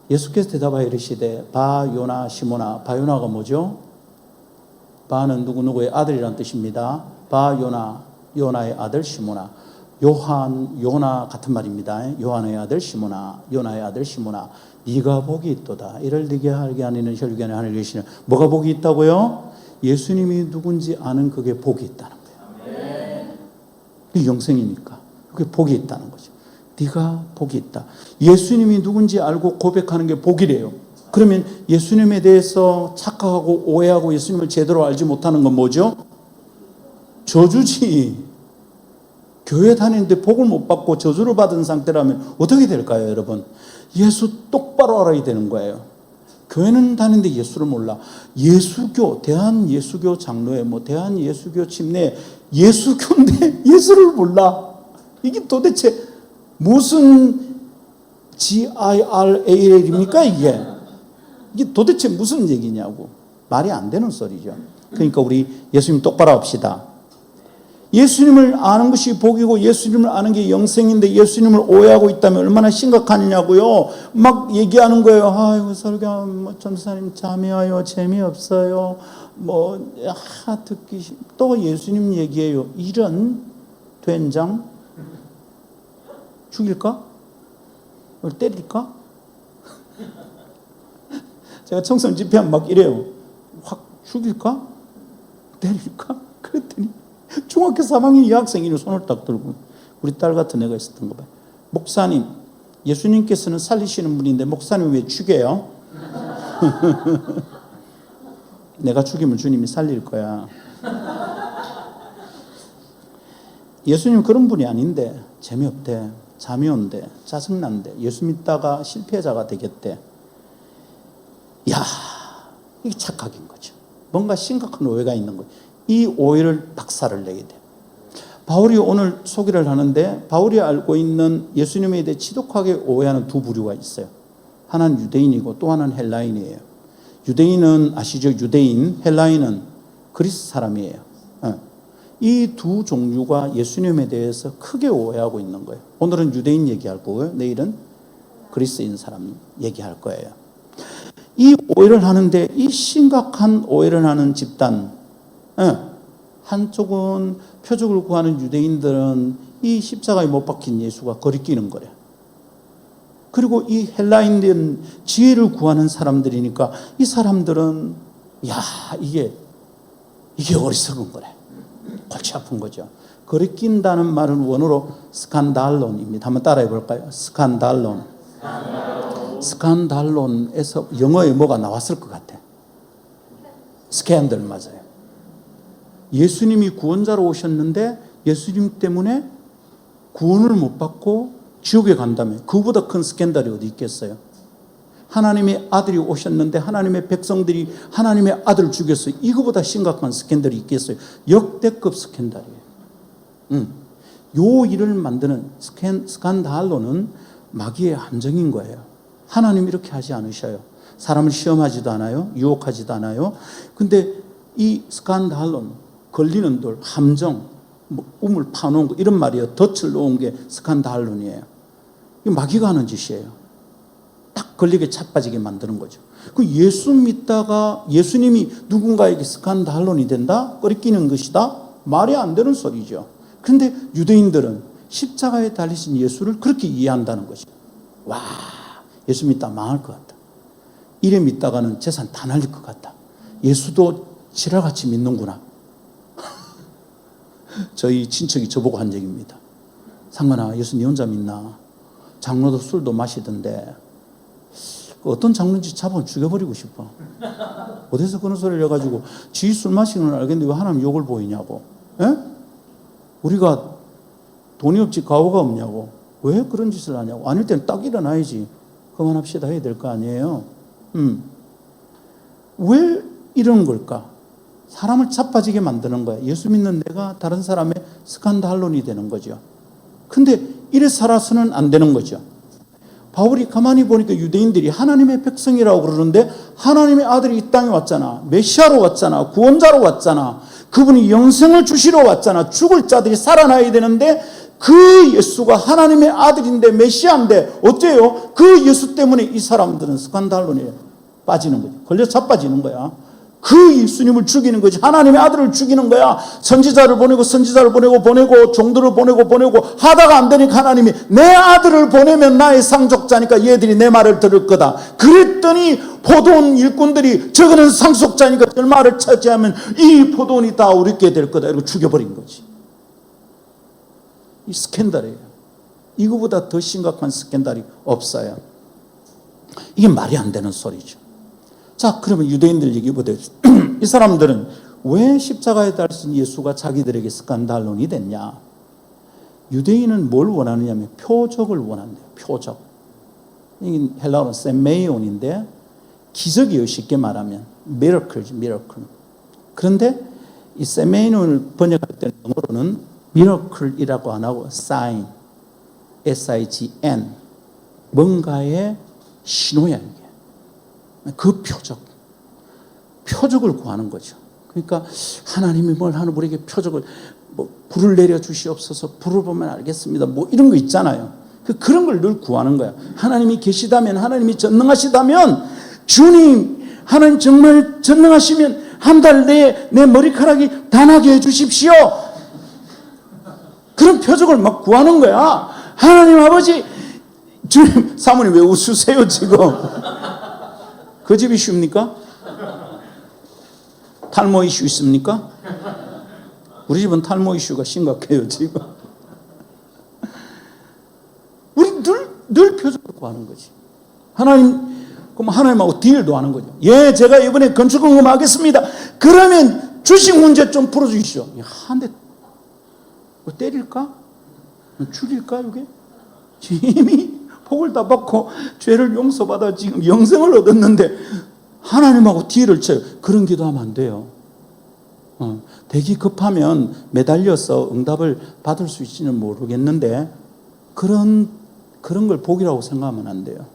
예수께서 대답하여 이르시되 바 요나 시모나. 바 요나가 뭐죠? 바는 누구누구의 아들이라는 뜻입니다. 바 요나, 요나의 아들 시모나. 요한, 요나 같은 말입니다. 요한의 아들 시모나, 요나의 아들 시모나. 네가 복이 있도다. 이를 네게 알게 하는 혈육의 하늘 계시는. 뭐가 복이 있다고요? 예수님이 누군지 아는 그게 복이 있다는 거예요. 그게 영생이니까. 그게 복이 있다는 거죠. 네가 복이 있다. 예수님이 누군지 알고 고백하는 게 복이래요. 그러면 예수님에 대해서 착각하고 오해하고 예수님을 제대로 알지 못하는 건 뭐죠? 저주지. 교회 다니는데 복을 못 받고 저주를 받은 상태라면 어떻게 될까요, 여러분? 예수 똑바로 알아야 되는 거예요. 교회는 다니는데 예수를 몰라. 예수교, 대한예수교 장로회, 대한예수교 침례, 예수교인데 예수를 몰라. 이게 도대체 무슨 GIRAL입니까, 이게? 이게 도대체 무슨 얘기냐고. 말이 안 되는 소리죠. 그러니까 우리 예수님 똑바로 합시다. 예수님을 아는 것이 복이고 예수님을 아는 게 영생인데 예수님을 오해하고 있다면 얼마나 심각하냐고요. 막 얘기하는 거예요. 아이고 설교 전도사님 잠이 와요. 재미없어요. 듣기 또 예수님 얘기해요. 이런 된장 죽일까? 때릴까? 제가 청소년 집회하면 막 이래요. 확 죽일까? 때릴까? 그랬더니 중학교 3학년 여학생이 손을 딱 들고 우리 딸 같은 애가 있었던 거 봐요. 목사님, 예수님께서는 살리시는 분인데 목사님 왜 죽여요? 내가 죽이면 주님이 살릴 거야. 예수님 그런 분이 아닌데 재미없대, 잠이 온대, 짜증난대, 예수 믿다가 실패자가 되겠대. 야, 이게 착각인 거죠. 뭔가 심각한 오해가 있는 거죠. 이 오해를 박살을 내게 돼. 바울이 오늘 소개를 하는데 바울이 알고 있는 예수님에 대해 지독하게 오해하는 두 부류가 있어요. 하나는 유대인이고 또 하나는 헬라인이에요. 유대인은 아시죠? 유대인, 헬라인은 그리스 사람이에요. 이 두 종류가 예수님에 대해서 크게 오해하고 있는 거예요. 오늘은 유대인 얘기할 거고요. 내일은 그리스인 사람 얘기할 거예요. 이 오해를 하는데 이 심각한 오해를 하는 집단, 한쪽은 표적을 구하는 유대인들은 이 십자가에 못 박힌 예수가 거리끼는 거래. 그리고 이 헬라인들은 지혜를 구하는 사람들이니까 이 사람들은 이게 어리석은 거래. 골치 아픈 거죠. 거리낀다는 말은 원어로 스칸달론입니다. 한번 따라해 볼까요? 스칸달론. 스칸달론에서 영어에 뭐가 나왔을 것 같아. 스캔들 맞아요. 예수님이 구원자로 오셨는데 예수님 때문에 구원을 못 받고 지옥에 간다면 그보다 큰 스캔들이 어디 있겠어요? 하나님의 아들이 오셨는데 하나님의 백성들이 하나님의 아들을 죽였어요. 이거보다 심각한 스캔들이 있겠어요? 역대급 스캔들이에요. 요 일을 만드는 스칸달로는 마귀의 함정인 거예요. 하나님 이렇게 하지 않으셔요. 사람을 시험하지도 않아요. 유혹하지도 않아요. 근데 이 스칸달론, 걸리는 돌, 함정, 우물 파놓은 거 이런 말이에요. 덫을 놓은 게 스칸달론이에요. 이 마귀가 하는 짓이에요. 딱 걸리게 차빠지게 만드는 거죠. 그 예수 믿다가 예수님이 누군가에게 스칸달론이 된다? 꺼리끼는 것이다? 말이 안 되는 소리죠. 그런데 유대인들은 십자가에 달리신 예수를 그렇게 이해한다는 거죠. 와, 예수 믿다 망할 것 같다. 이래 믿다가는 재산 다 날릴 것 같다. 예수도 지랄같이 믿는구나. 저희 친척이 저보고 한 얘기입니다. 상관아, 예수 네 혼자 믿나? 장로도 술도 마시던데 어떤 장로인지 잡아 죽여버리고 싶어. 어디서 그런 소리를 해가지고 지 술 마시는 걸 알겠는데 왜 하나님 욕을 보이냐고. 에? 우리가 돈이 없지 가오가 없냐고. 왜 그런 짓을 하냐고. 아닐 때는 딱 일어나야지. 그만합시다 해야 될 거 아니에요. 왜 이러는 걸까? 사람을 자빠지게 만드는 거야. 예수 믿는 내가 다른 사람의 스칸달론이 되는 거죠. 근데 이래 살아서는 안 되는 거죠. 바울이 가만히 보니까 유대인들이 하나님의 백성이라고 그러는데 하나님의 아들이 이 땅에 왔잖아. 메시아로 왔잖아. 구원자로 왔잖아. 그분이 영생을 주시러 왔잖아. 죽을 자들이 살아나야 되는데 그 예수가 하나님의 아들인데 메시아인데 어째요? 그 예수 때문에 이 사람들은 스칸달론에 빠지는 거죠. 걸려 자빠지는 거야. 그 예수님을 죽이는 거지. 하나님의 아들을 죽이는 거야. 선지자를 보내고 종들을 보내고 하다가 안 되니까 하나님이 내 아들을 보내면 나의 상속자니까 얘들이 내 말을 들을 거다. 그랬더니 포도원 일꾼들이 저거는 상속자니까 저 말을 차지하면 이 포도원이 다 우리께 될 거다. 이러고 죽여버린 거지. 이 스캔들이에요. 이거보다 더 심각한 스캔들이 없어요. 이게 말이 안 되는 소리죠. 자, 그러면 유대인들 얘기 보세요. 이 사람들은 왜 십자가에 달린 예수가 자기들에게 스칸달론이 됐냐? 유대인은 뭘 원하느냐면 표적을 원한대요. 표적. 이 헬라어는 세메이온인데 기적이에요. 쉽게 말하면 miracle지, miracle. 그런데 이 세메이온을 번역할 때는 영어로는 miracle이라고 안 하고 sign, S-I-G-N, 뭔가의 신호야 이게. 그 표적을 구하는 거죠. 그러니까 하나님이 뭘 하는 우리에게 표적을, 뭐 불을 내려 주시옵소서, 불을 보면 알겠습니다, 뭐 이런 거 있잖아요. 그런 걸 늘 구하는 거야. 하나님이 계시다면, 하나님이 전능하시다면, 주님 하나님 정말 전능하시면 한 달 내에 내 머리카락이 단하게 해주십시오. 그런 표적을 막 구하는 거야. 하나님 아버지, 주님, 사모님 왜 웃으세요 지금? 그 집 이슈입니까? 탈모 이슈 있습니까? 우리 집은 탈모 이슈가 심각해요 지금. 우리 늘 표적을 구하는 거지. 그럼 하나님하고 딜도 하는 거죠. 예, 제가 이번에 건축공금 하겠습니다. 그러면 주식 문제 좀 풀어주십시오. 한 대 뭐 때릴까? 죽일까 이게? 이미 복을 다 받고 죄를 용서받아 지금 영생을 얻었는데 하나님하고 딜을 쳐요. 그런 기도하면 안 돼요. 되게 급하면 매달려서 응답을 받을 수 있지는 모르겠는데 그런 걸 복이라고 생각하면 안 돼요.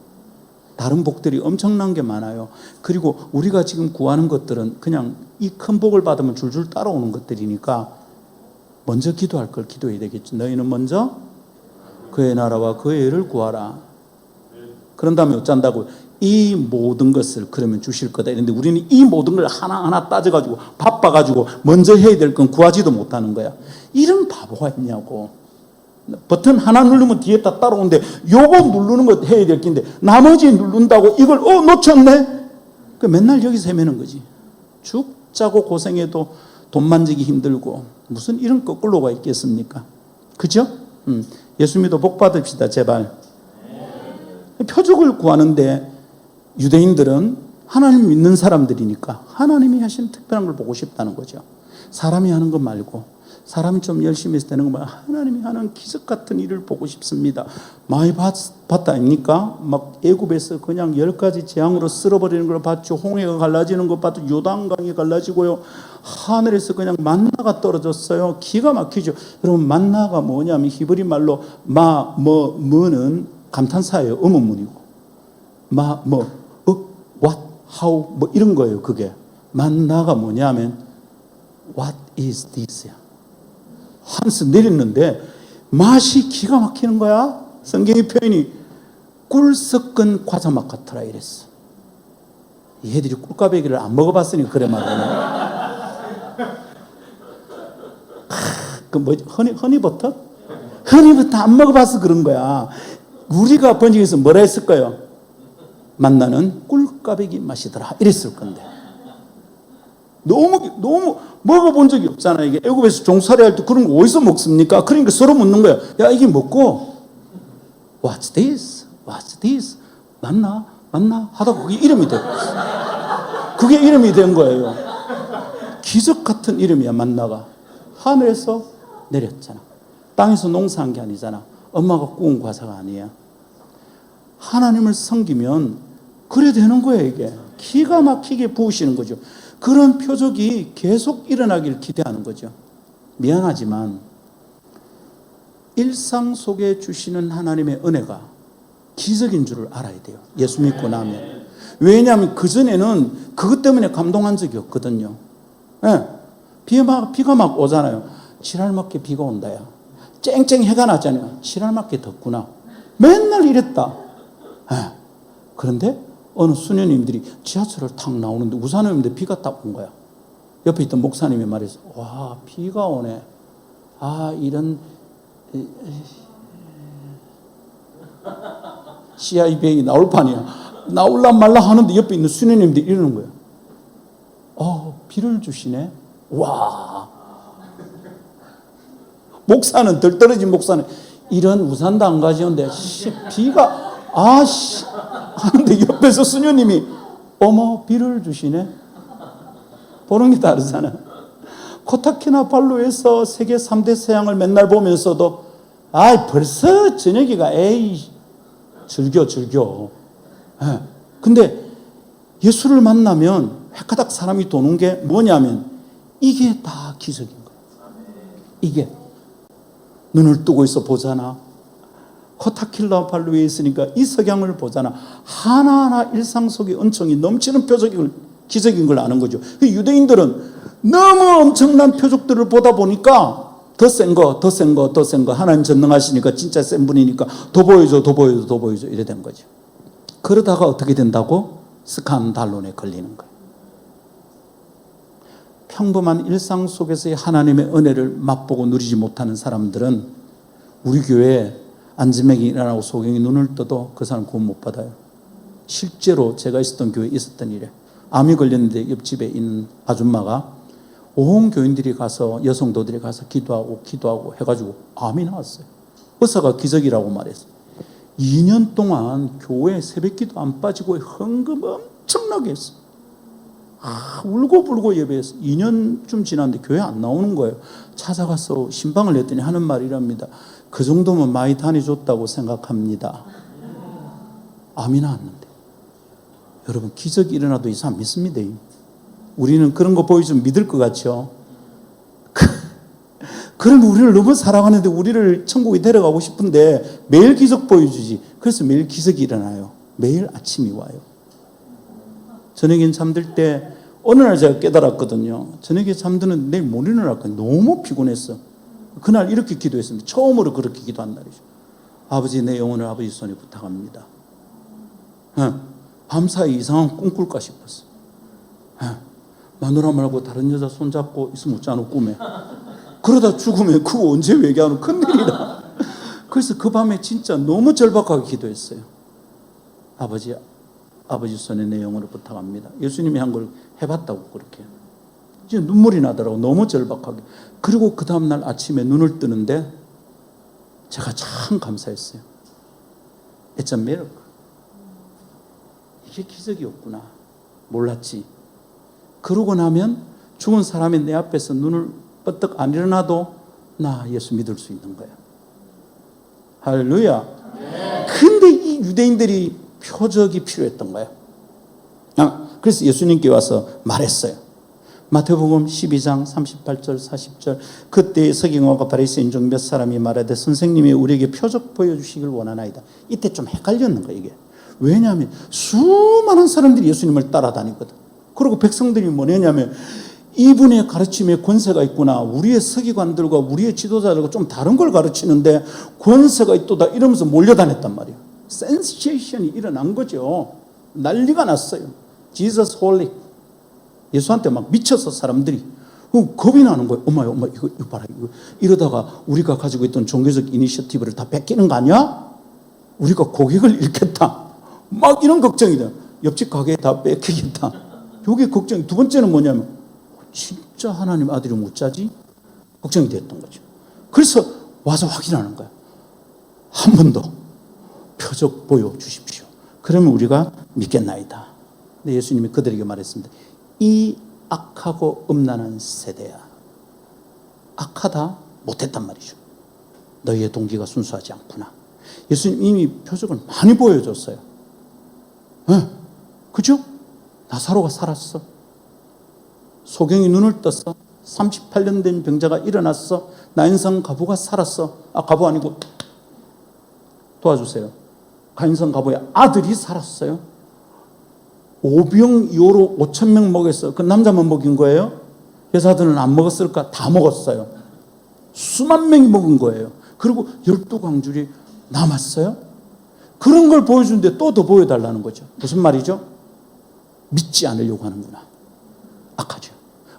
다른 복들이 엄청난 게 많아요. 그리고 우리가 지금 구하는 것들은 그냥 이 큰 복을 받으면 줄줄 따라오는 것들이니까 먼저 기도할 걸 기도해야 되겠죠. 너희는 먼저 그의 나라와 그의 의를 구하라. 그런 다음에 어쩐다고? 이 모든 것을 그러면 주실 거다. 이런데 우리는 이 모든 걸 하나하나 따져가지고 바빠가지고 먼저 해야 될 건 구하지도 못하는 거야. 이런 바보가 있냐고. 버튼 하나 누르면 뒤에 다 따라오는데 요거 누르는 거 해야 될 긴데 나머지 누른다고 이걸 놓쳤네? 그 맨날 여기서 헤매는 거지. 죽자고 고생해도 돈 만지기 힘들고 무슨 이런 거꾸로가 있겠습니까? 그죠? 예수 믿어 복 받읍시다 제발. 표적을 구하는데 유대인들은 하나님 믿는 사람들이니까 하나님이 하시는 특별한 걸 보고 싶다는 거죠. 사람이 하는 것 말고 사람이 좀 열심히 해서 되는 거 말고 하나님이 하는 기적 같은 일을 보고 싶습니다. 많이 봤다 아닙니까? 막 애굽에서 그냥 10가지 재앙으로 쓸어버리는 걸 봤죠. 홍해가 갈라지는 것 봤죠. 요단강이 갈라지고요. 하늘에서 그냥 만나가 떨어졌어요. 기가 막히죠. 여러분 만나가 뭐냐면 히브리 말로 뭐는 감탄사예요. 의문문이고 what, how 뭐 이런 거예요. 그게 만나가 뭐냐면 what is this? 한스 내렸는데 맛이 기가 막히는 거야. 성경의 표현이 꿀 섞은 과자맛 같더라 이랬어. 얘들이 꿀까베기를 안 먹어봤으니까 그래 말하네. 그 뭐 허니버터? 허니버터 안 먹어봐서 그런 거야. 우리가 번역해서 뭐라 했을까요? 만나는 꿀까베기 맛이더라 이랬을 건데 너무 먹어본 적이 없잖아. 이게 애굽에서 종살이 할 때 그런 거 어디서 먹습니까? 그러니까 서로 묻는 거야. 야 이게 먹고 What's this? What's this? 맞나 하다가 그게 이름이 돼. 그게 이름이 된 거예요. 기적 같은 이름이야. 만나가 하늘에서 내렸잖아. 땅에서 농사한 게 아니잖아. 엄마가 구운 과자가 아니야. 하나님을 섬기면 그래 되는 거야. 이게 기가 막히게 부으시는 거죠. 그런 표적이 계속 일어나길 기대하는 거죠. 미안하지만 일상 속에 주시는 하나님의 은혜가 기적인 줄을 알아야 돼요. 예수 믿고 나면. 왜냐하면 그전에는 그것 때문에 감동한 적이 없거든요. 네. 비가 막 오잖아요. 지랄맞게 비가 온다야. 쨍쨍 해가 났잖아요. 지랄맞게 덥구나. 맨날 이랬다. 네. 그런데 어느 수녀님들이 지하철을 탁 나오는데 우산을 없는데 비가 딱 온 거야. 옆에 있던 목사님이 말했어. 와, 비가 오네. 아, 이런 CI 비행이 나올 판이야. 나올라 말라 하는데 옆에 있는 수녀님들이 이러는 거예요. 비를 주시네. 와. 목사는 덜 떨어진 목사는 이런 우산도 안 가져온데 비가 하는데 옆에서 수녀님이 어머 비를 주시네. 보는 게 다르잖아. 코타키나발루에서 세계 3대 서양을 맨날 보면서도 벌써 저녁이가 즐겨. 근데 예수를 만나면 획가닥 사람이 도는 게 뭐냐면 이게 다 기적인 거예요. 이게 눈을 뜨고 있어 보잖아. 코타키나발루에 있으니까 이 석양을 보잖아. 하나하나 일상 속의 은총이 넘치는 기적인 걸 아는 거죠. 유대인들은 너무 엄청난 표적들을 보다 보니까 더 센 거 하나님 전능하시니까 진짜 센 분이니까 더 보여줘 이래 된 거죠. 그러다가 어떻게 된다고? 스칸달론에 걸리는 거예요. 평범한 일상 속에서의 하나님의 은혜를 맛보고 누리지 못하는 사람들은 우리 교회에 안지맥이 일어나고 소경이 눈을 떠도 그 사람 구원 못 받아요. 실제로 제가 있었던 교회에 있었던 일에 암이 걸렸는데 옆집에 있는 아줌마가 온 교인들이 가서 여성도들이 가서 기도하고 해가지고 암이 나왔어요. 의사가 기적이라고 말했어요. 2년 동안 교회 새벽기도 안 빠지고 헌금 엄청나게 했어요. 울고불고 예배했어. 2년쯤 지났는데 교회 안 나오는 거예요. 찾아가서 신방을 냈더니 하는 말이랍니다. 그 정도면 많이 다녀줬다고 생각합니다. 암이 나왔는데. 여러분 기적이 일어나도 이 사람 믿습니다. 우리는 그런 거 보여주면 믿을 것 같죠. 그럼 우리를 너무 사랑하는데 우리를 천국에 데려가고 싶은데 매일 기적 보여주지. 그래서 매일 기적이 일어나요. 매일 아침이 와요. 저녁엔 잠들 때 어느 날 제가 깨달았거든요. 저녁에 잠드는 내일 못 일어날거든요. 너무 피곤했어. 그날 이렇게 기도했습니다. 처음으로 그렇게 기도한 날이죠. 아버지 내 영혼을 아버지 손에 부탁합니다. 밤사이 이상한 꿈 꿀까 싶었어. 마누라 말고 다른 여자 손잡고 있으면 어쩌노 꿈에. 그러다 죽으면 그거 언제 외계하는 큰일이다. 그래서 그 밤에 진짜 너무 절박하게 기도했어요. 아버지 손에 내 영혼을 부탁합니다. 예수님이 한 걸 해봤다고 그렇게. 이제 눈물이 나더라고. 너무 절박하게. 그리고 그 다음날 아침에 눈을 뜨는데 제가 참 감사했어요. It's a miracle. 이게 기적이었구나. 몰랐지. 그러고 나면 죽은 사람이 내 앞에서 눈을 뻗떡 안 일어나도 나 예수 믿을 수 있는 거야. 할렐루야. 근데 이 유대인들이 표적이 필요했던 거야. 그래서 예수님께 와서 말했어요. 마태복음 12장 38절 40절 그때 서기관과 바리새인 중 몇 사람이 말하되 선생님이 우리에게 표적 보여주시길 원하나이다. 이때 좀 헷갈렸는 거야 이게. 왜냐하면 수많은 사람들이 예수님을 따라다니거든. 그리고 백성들이 뭐냐면 이분의 가르침에 권세가 있구나. 우리의 서기관들과 우리의 지도자들과 좀 다른 걸 가르치는데 권세가 있도다 이러면서 몰려다녔단 말이에요. 센세이션이 일어난 거죠. 난리가 났어요. Jesus Holy. 예수한테 막 미쳐서 사람들이 겁이 나는 거예요. 엄마 이거 봐라. 이러다가 우리가 가지고 있던 종교적 이니셔티브를 다 뺏기는 거 아니야? 우리가 고객을 잃겠다. 막 이런 걱정이 돼요. 옆집 가게에 다 뺏기겠다. 이게 걱정이. 두 번째는 뭐냐면 진짜 하나님 아들이 못 자지? 걱정이 됐던 거죠. 그래서 와서 확인하는 거야. 한 번 더 표적 보여주십시오. 그러면 우리가 믿겠나이다. 근데 예수님이 그들에게 말했습니다. 이 악하고 음란한 세대야. 악하다 못했단 말이죠. 너희의 동기가 순수하지 않구나. 예수님 이미 표적을 많이 보여줬어요. 그죠? 나사로가 살았어. 소경이 눈을 떴어. 38년 된 병자가 일어났어. 나인성 가부가 살았어. 가부 아니고 도와주세요. 가인성 가부의 아들이 살았어요. 오병이어로 5,000명 먹였어. 그 남자만 먹인 거예요? 여자들은 안 먹었을까? 다 먹었어요. 수만 명이 먹은 거예요. 그리고 12광줄이 남았어요. 그런 걸 보여주는데 또 더 보여달라는 거죠. 무슨 말이죠? 믿지 않으려고 하는구나. 악하죠.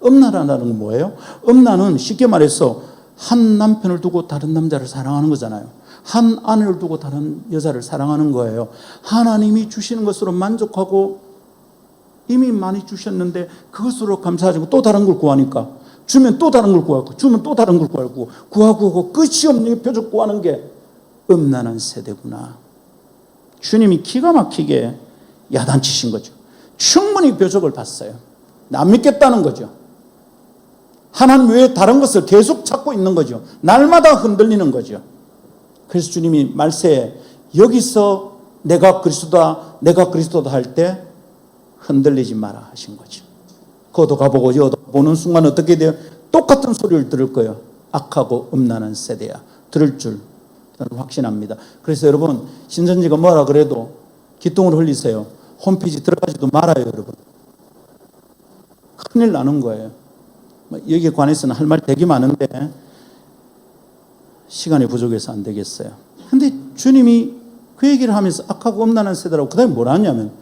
음란하다는 건 뭐예요? 음란은 쉽게 말해서 한 남편을 두고 다른 남자를 사랑하는 거잖아요. 한 아내를 두고 다른 여자를 사랑하는 거예요. 하나님이 주시는 것으로 만족하고 이미 많이 주셨는데 그것으로 감사하지 않고 또 다른 걸 구하니까 주면 또 다른 걸 구하고 주면 또 다른 걸 구하고 구하고 끝이 없는 표적 구하는 게 음란한 세대구나. 주님이 기가 막히게 야단치신 거죠. 충분히 표적을 봤어요. 안 믿겠다는 거죠. 하나님 외에 다른 것을 계속 찾고 있는 거죠. 날마다 흔들리는 거죠. 그래서 주님이 말세에 여기서 내가 그리스도다 할 때 흔들리지 마라 하신 거죠. 거도 가보고 여도 보는 순간 어떻게 돼요? 똑같은 소리를 들을 거예요. 악하고 음란한 세대야. 들을 줄 저는 확신합니다. 그래서 여러분 신천지가 뭐라 그래도 기똥을 흘리세요. 홈페이지 들어가지도 말아요, 여러분. 큰일 나는 거예요. 여기에 관해서는 할 말 되게 많은데 시간이 부족해서 안 되겠어요. 근데 주님이 그 얘기를 하면서 악하고 음란한 세대라고 그 다음에 뭐라 하냐면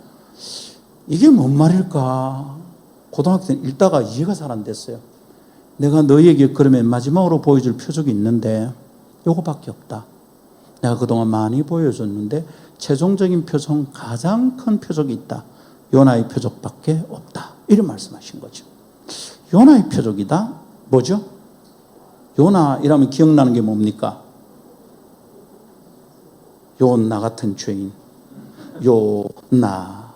이게 뭔 말일까? 고등학교 때 읽다가 이해가 잘 안 됐어요. 내가 너희에게 그러면 마지막으로 보여줄 표적이 있는데 요거밖에 없다. 내가 그동안 많이 보여줬는데 최종적인 표적, 가장 큰 표적이 있다. 요나의 표적밖에 없다. 이런 말씀하신 거죠. 요나의 표적이다? 뭐죠? 요나 이라면 기억나는 게 뭡니까? 요나 같은 죄인. 요나.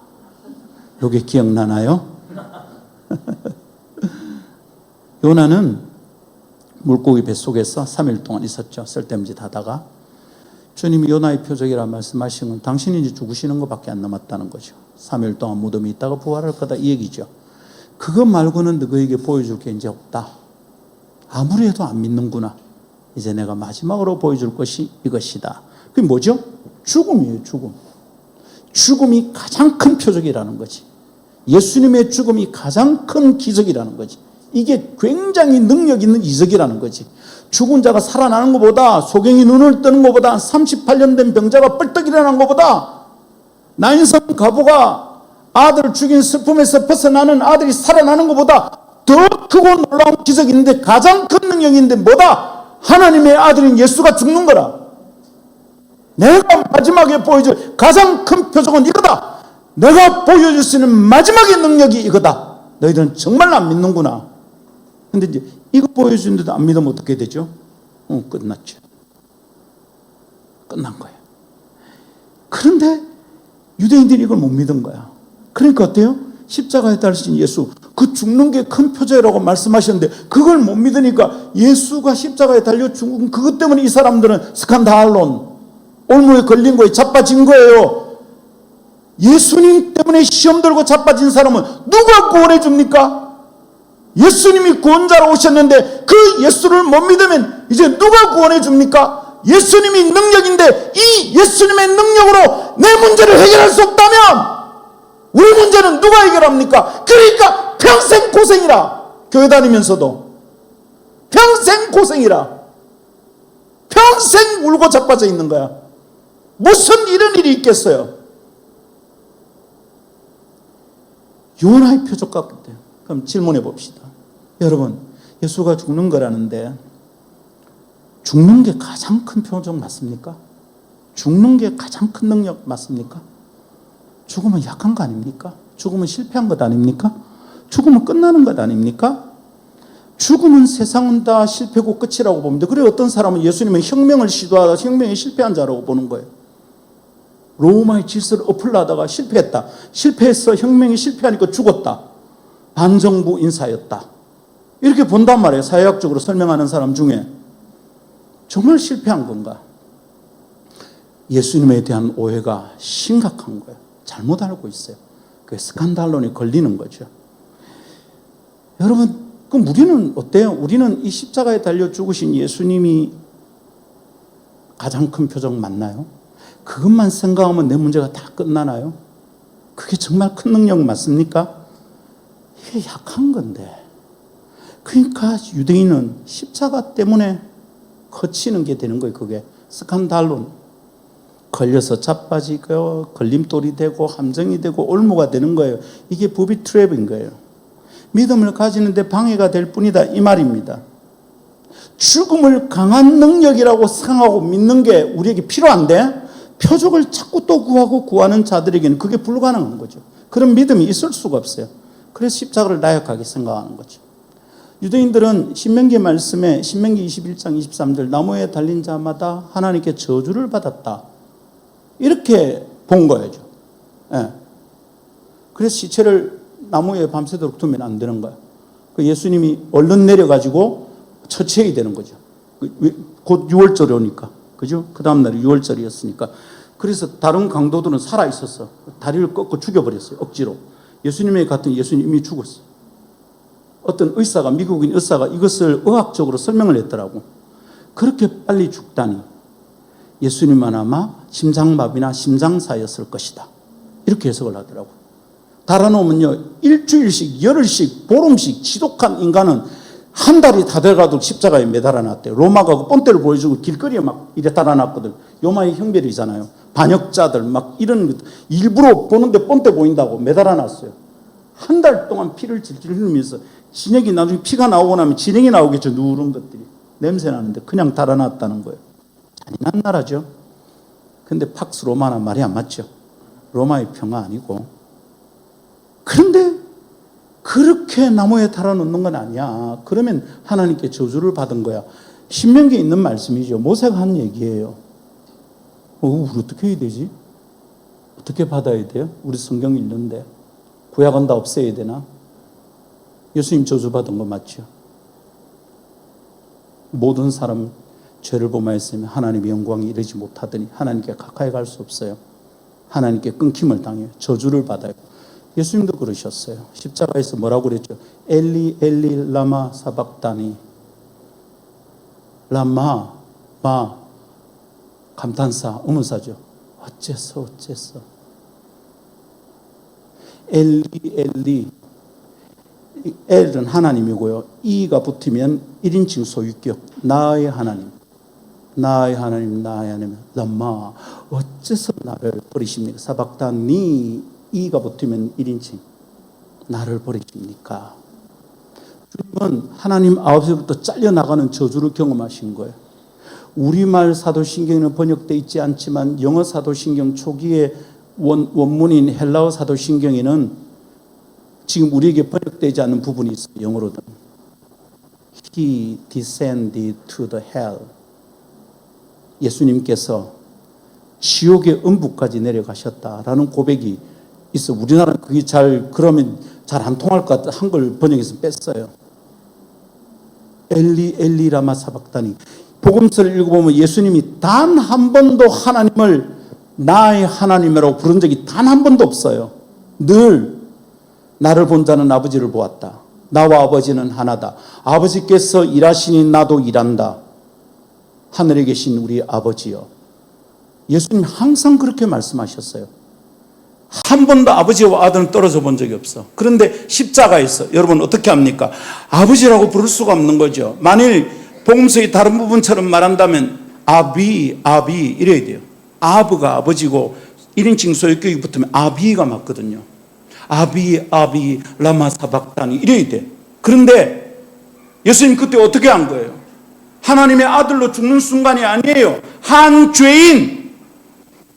요게 기억나나요? 요나는 물고기 뱃속에서 3일 동안 있었죠. 쓸데없는 짓 하다가. 주님이 요나의 표적이라 말씀하신 건 당신이 이제 죽으시는 것밖에 안 남았다는 거죠. 3일 동안 무덤에 있다가 부활할 거다 이 얘기죠. 그것 말고는 너희에게 보여줄 게 이제 없다. 아무리 해도 안 믿는구나. 이제 내가 마지막으로 보여줄 것이 이것이다. 그게 뭐죠? 죽음이에요, 죽음. 죽음이 가장 큰 표적이라는 거지. 예수님의 죽음이 가장 큰 기적이라는 거지. 이게 굉장히 능력 있는 이적이라는 거지. 죽은 자가 살아나는 것보다, 소경이 눈을 뜨는 것보다, 38년 된 병자가 뻘떡 일어나는 것보다, 나인성 가부가 아들을 죽인 슬픔에서 벗어나는 아들이 살아나는 것보다 더 크고 놀라운 기적이 있는데 가장 큰 능력인데 뭐다? 하나님의 아들인 예수가 죽는 거라. 내가 마지막에 보여줄 가장 큰 표적은 이거다. 내가 보여줄 수 있는 마지막의 능력이 이거다. 너희들은 정말 안 믿는구나. 근데 이제 이거 보여주는데도 안 믿으면 어떻게 되죠? 끝났죠. 끝난 거예요. 그런데 유대인들이 이걸 못 믿은 거야. 그러니까 어때요? 십자가에 달리신 예수, 그 죽는 게 큰 표적이라고 말씀하셨는데 그걸 못 믿으니까 예수가 십자가에 달려 죽은 그것 때문에 이 사람들은 스칸달론, 올무에 걸린 거예요. 자빠진 거예요. 예수님 때문에 시험 들고 자빠진 사람은 누가 구원해 줍니까? 예수님이 구원자로 오셨는데 그 예수를 못 믿으면 이제 누가 구원해 줍니까? 예수님이 능력인데 이 예수님의 능력으로 내 문제를 해결할 수 없다면 우리 문제는 누가 해결합니까? 그러니까 평생 고생이라. 교회 다니면서도 평생 고생이라. 평생 울고 자빠져 있는 거야. 무슨 이런 일이 있겠어요? 요나의 표적 같거든요. 그럼 질문해 봅시다. 여러분, 예수가 죽는 거라는데 죽는 게 가장 큰 표적 맞습니까? 죽는 게 가장 큰 능력 맞습니까? 죽으면 약한 거 아닙니까? 죽으면 실패한 것 아닙니까? 죽으면 끝나는 것 아닙니까? 죽으면 세상은 다 실패고 끝이라고 봅니다. 그래 어떤 사람은 예수님은 혁명을 시도하다 혁명에 실패한 자라고 보는 거예요. 로마의 질서를 엎으려다가 실패했다. 실패해서 혁명이 실패하니까 죽었다. 반정부 인사였다. 이렇게 본단 말이에요. 사회학적으로 설명하는 사람 중에. 정말 실패한 건가? 예수님에 대한 오해가 심각한 거예요. 잘못 알고 있어요. 그 스칸달론이 걸리는 거죠. 여러분, 그럼 우리는 어때요? 우리는 이 십자가에 달려 죽으신 예수님이 가장 큰 표적 맞나요? 그것만 생각하면 내 문제가 다 끝나나요? 그게 정말 큰 능력 맞습니까? 이게 약한 건데. 그러니까 유대인은 십자가 때문에 거치는 게 되는 거예요. 그게 스칸달론. 걸려서 자빠지고 걸림돌이 되고 함정이 되고 올무가 되는 거예요. 이게 부비 트랩인 거예요. 믿음을 가지는데 방해가 될 뿐이다 이 말입니다. 죽음을 강한 능력이라고 생각하고 믿는 게 우리에게 필요한데 표적을 자꾸 또 구하고 구하는 자들에게는 그게 불가능한 거죠. 그런 믿음이 있을 수가 없어요. 그래서 십자가를 나약하게 생각하는 거죠. 유대인들은 신명기 말씀에 신명기 21장 23절 나무에 달린 자마다 하나님께 저주를 받았다. 이렇게 본 거예요. 예. 그래서 시체를 나무에 밤새도록 두면 안 되는 거야. 그 예수님이 얼른 내려가지고 처치해야 되는 거죠. 곧 6월절이 오니까. 그죠? 그 다음날이 6월절이었으니까. 그래서 다른 강도들은 살아있었어. 다리를 꺾고 죽여버렸어요. 억지로. 예수님의 같은 예수님 이미 죽었어. 어떤 의사가, 미국인 의사가 이것을 의학적으로 설명을 했더라고. 그렇게 빨리 죽다니. 예수님은 아마 심장마비나 심장사였을 것이다. 이렇게 해석을 하더라고. 달아놓으면요, 일주일씩, 열흘씩, 보름씩 지독한 인간은 한 달이 다 돼가도 십자가에 매달아 놨대요. 로마가 그 본때를 보여주고 길거리에 막 이래 달아놨거든. 요마의 형별이잖아요. 반역자들 막 이런 일부러 보는데 본때 보인다고 매달아 놨어요. 한 달 동안 피를 질질 흘리면서 진액이 나중에 피가 나오고 나면 진액이 나오겠죠. 누런 것들이. 냄새 나는데 그냥 달아놨다는 거예요. 잔인한 나라죠. 근데 팍스 로마나 말이 안 맞죠. 로마의 평화 아니고. 그런데 그렇게 나무에 달아놓는 건 아니야. 그러면 하나님께 저주를 받은 거야. 신명기에 있는 말씀이죠. 모세가 한 얘기예요. 우리 어떻게 해야 되지? 어떻게 받아야 돼요? 우리 성경 읽는데. 구약은 다 없애야 되나? 예수님 저주받은 거 맞죠? 모든 사람 죄를 범하였으면 하나님의 영광이 이르지 못하더니 하나님께 가까이 갈 수 없어요. 하나님께 끊김을 당해요. 저주를 받아요. 예수님도 그러셨어요. 십자가에서 뭐라고 그랬죠? 엘리 엘리 라마 사박다니. 라마 마 감탄사 의문사죠. 어째서 엘리 엘리. 엘은 하나님이고요. 이가 붙으면 1인칭 소유격. 나의 하나님. 나의 하나님, 나의 하나님. 라마 어째서 나를 버리십니까? 사박다니. 이가 붙으면 1인칭. 나를 버리십니까? 주님은 하나님 아버지로부터 잘려나가는 저주를 경험하신 거예요. 우리말 사도신경에는 번역되어 있지 않지만 영어 사도신경 초기에 원문인 헬라어 사도신경에는 지금 우리에게 번역되지 않는 부분이 있어요. 영어로는. He descended to the hell. 예수님께서 지옥의 음부까지 내려가셨다라는 고백이 있어. 우리나라는 그게 그러면 잘 안 통할 것 같아. 한글 번역에서 뺐어요. 엘리 엘리 라마 사박다니. 복음서를 읽어보면 예수님이 단 한 번도 하나님을 나의 하나님이라고 부른 적이 단 한 번도 없어요. 늘 나를 본 자는 아버지를 보았다. 나와 아버지는 하나다. 아버지께서 일하시니 나도 일한다. 하늘에 계신 우리 아버지요. 예수님 항상 그렇게 말씀하셨어요. 한 번도 아버지와 아들은 떨어져 본 적이 없어. 그런데 십자가에서 여러분 어떻게 합니까? 아버지라고 부를 수가 없는 거죠. 만일 복음서의 다른 부분처럼 말한다면 아비 이래야 돼요. 아브가 아버지고 1인칭 소유격이 붙으면 아비가 맞거든요. 아비 라마 사박다니 이래야 돼. 그런데 예수님 그때 어떻게 한 거예요? 하나님의 아들로 죽는 순간이 아니에요. 한 죄인,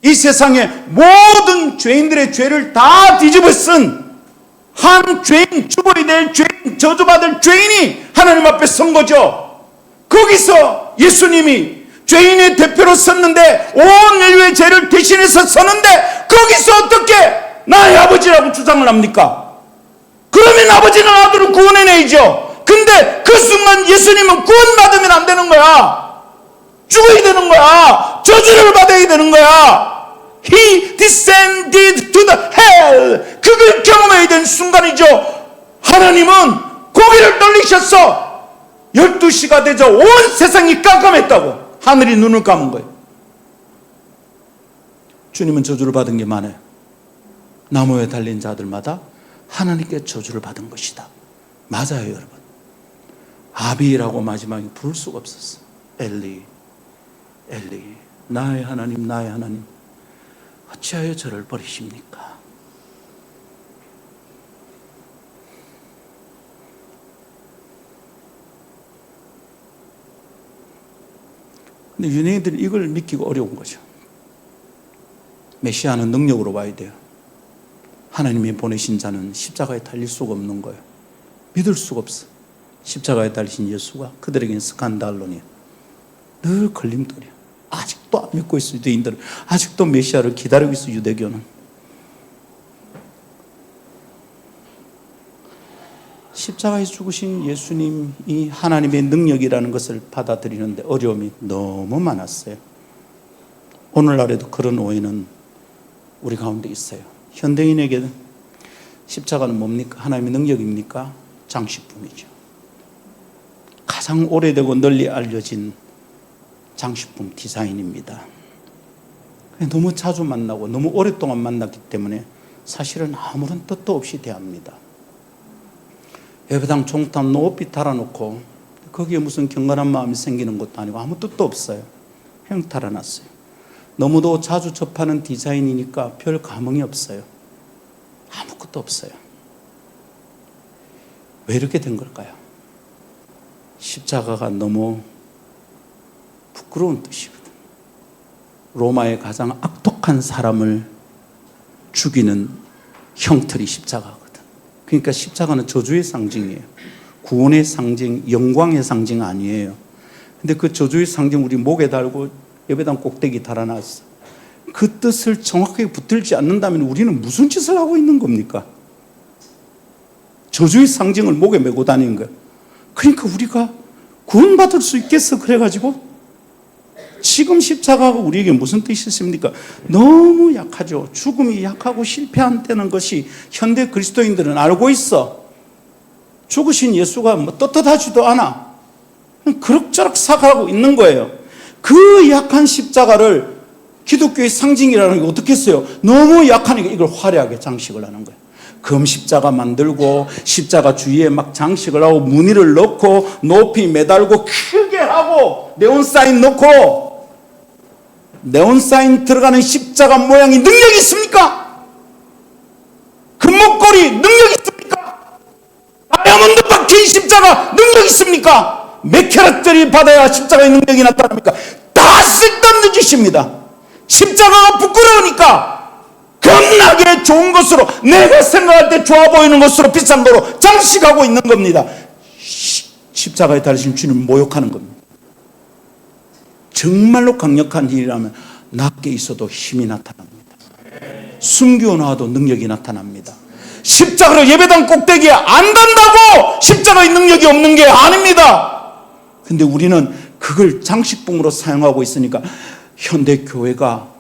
이 세상의 모든 죄인들의 죄를 다 뒤집어 쓴 한 죄인, 죽어야 될 죄인, 저주받을 죄인이 하나님 앞에 선 거죠. 거기서 예수님이 죄인의 대표로 섰는데 온 인류의 죄를 대신해서 서는데 거기서 어떻게 나의 아버지라고 주장을 합니까? 그러면 아버지는 아들을 구원해내야죠. 근데 그 순간 예수님은 구원받으면 안 되는 거야. 죽어야 되는 거야. 저주를 받아야 되는 거야. He descended to the hell. 그걸 경험해야 되는 순간이죠. 하나님은 고개를 돌리셨어. 12시가 되자 온 세상이 깜깜했다고. 하늘이 눈을 감은 거예요. 주님은 저주를 받은 게 많아요. 나무에 달린 자들마다 하나님께 저주를 받은 것이다. 맞아요, 여러분. 아비라고 마지막에 부를 수가 없었어. 엘리 나의 하나님, 나의 하나님. 어찌하여 저를 버리십니까? 근데 유대인들은 이걸 믿기가 어려운 거죠. 메시아는 능력으로 봐야 돼요. 하나님이 보내신 자는 십자가에 달릴 수가 없는 거예요. 믿을 수가 없어. 십자가에 달리신 예수가 그들에게는 스칸달론이에요. 늘 걸림돌이야. 아직도 안 믿고 있어. 유대인들은 아직도 메시아를 기다리고 있어. 유대교는. 십자가에 죽으신 예수님이 하나님의 능력이라는 것을 받아들이는데 어려움이 너무 많았어요. 오늘날에도 그런 오해는 우리 가운데 있어요. 현대인에게는 십자가는 뭡니까? 하나님의 능력입니까? 장식품이죠. 가장 오래되고 널리 알려진 장식품 디자인입니다. 너무 자주 만나고 너무 오랫동안 만났기 때문에 사실은 아무런 뜻도 없이 대합니다. 예배당 종탑 높이 달아놓고 거기에 무슨 경건한 마음이 생기는 것도 아니고 아무 뜻도 없어요. 그냥 달아놨어요. 너무도 자주 접하는 디자인이니까 별 감흥이 없어요. 아무것도 없어요. 왜 이렇게 된 걸까요? 십자가가 너무 부끄러운 뜻이거든. 로마의 가장 악독한 사람을 죽이는 형틀이 십자가거든. 그러니까 십자가는 저주의 상징이에요. 구원의 상징, 영광의 상징 아니에요. 근데 그 저주의 상징 우리 목에 달고 예배당 꼭대기 달아놨어. 그 뜻을 정확하게 붙들지 않는다면 우리는 무슨 짓을 하고 있는 겁니까? 저주의 상징을 목에 메고 다니는 거예요. 그러니까 우리가 구원받을 수 있겠어. 그래가지고 지금 십자가가 우리에게 무슨 뜻이 있습니까? 너무 약하죠. 죽음이 약하고 실패한다는 것이 현대 그리스도인들은 알고 있어. 죽으신 예수가 뭐 떳떳하지도 않아. 그럭저럭 사가고 있는 거예요. 그 약한 십자가를 기독교의 상징이라는 게 어떻게 했어요? 너무 약하니까 이걸 화려하게 장식을 하는 거예요. 금 십자가 만들고 십자가 주위에 막 장식을 하고 무늬를 넣고 높이 매달고 크게 하고 네온사인 넣고, 네온사인 들어가는 십자가 모양이 능력이 있습니까? 금목걸이 능력이 있습니까? 다이아몬드 박힌 십자가 능력이 있습니까? 몇 캐럿들이 받아야 십자가의 능력이 나타납니까? 다 쓸데없는 짓입니다. 십자가가 부끄러우니까 겁나게 좋은 것으로, 내가 생각할 때 좋아 보이는 것으로, 비싼 거로 장식하고 있는 겁니다. 십자가에 달리신 주님을 모욕하는 겁니다. 정말로 강력한 일이라면 낮게 있어도 힘이 나타납니다. 숨겨놔도 능력이 나타납니다. 십자가를 예배당 꼭대기에 안 단다고 십자가의 능력이 없는 게 아닙니다. 근데 우리는 그걸 장식품으로 사용하고 있으니까 현대 교회가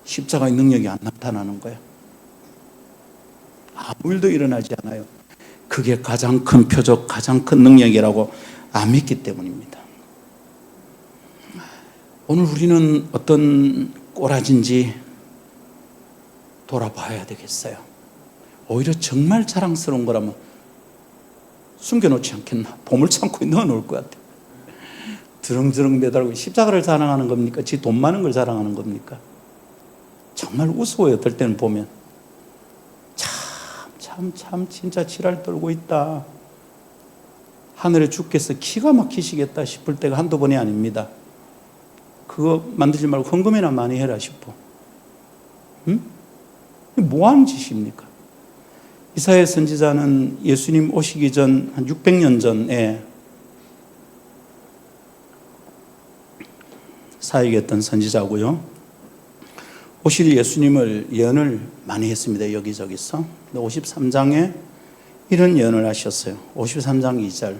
십자가의 능력이 안 나타나는 거예요. 아무 일도 일어나지 않아요. 그게 가장 큰 표적, 가장 큰 능력이라고 안 믿기 때문입니다. 오늘 우리는 어떤 꼬라진지 돌아봐야 되겠어요. 오히려 정말 자랑스러운 거라면 숨겨놓지 않겠나? 보물창고에 넣어놓을 것 같아요. 드렁드렁 매달고 십자가를 자랑하는 겁니까? 지 돈 많은 걸 자랑하는 겁니까? 정말 우스워요. 어떨 때는 보면 참 진짜 지랄 떨고 있다. 하늘의 주께서 기가 막히시겠다 싶을 때가 한두 번이 아닙니다. 그거 만들지 말고 헌금이나 많이 해라 싶어. 응? 뭐하는 짓입니까? 이사야 선지자는 예수님 오시기 전 한 600년 전에 사역했던 선지자고요. 오실 예수님을 예언을 많이 했습니다. 여기저기서. 53장에 이런 예언을 하셨어요. 53장 2절.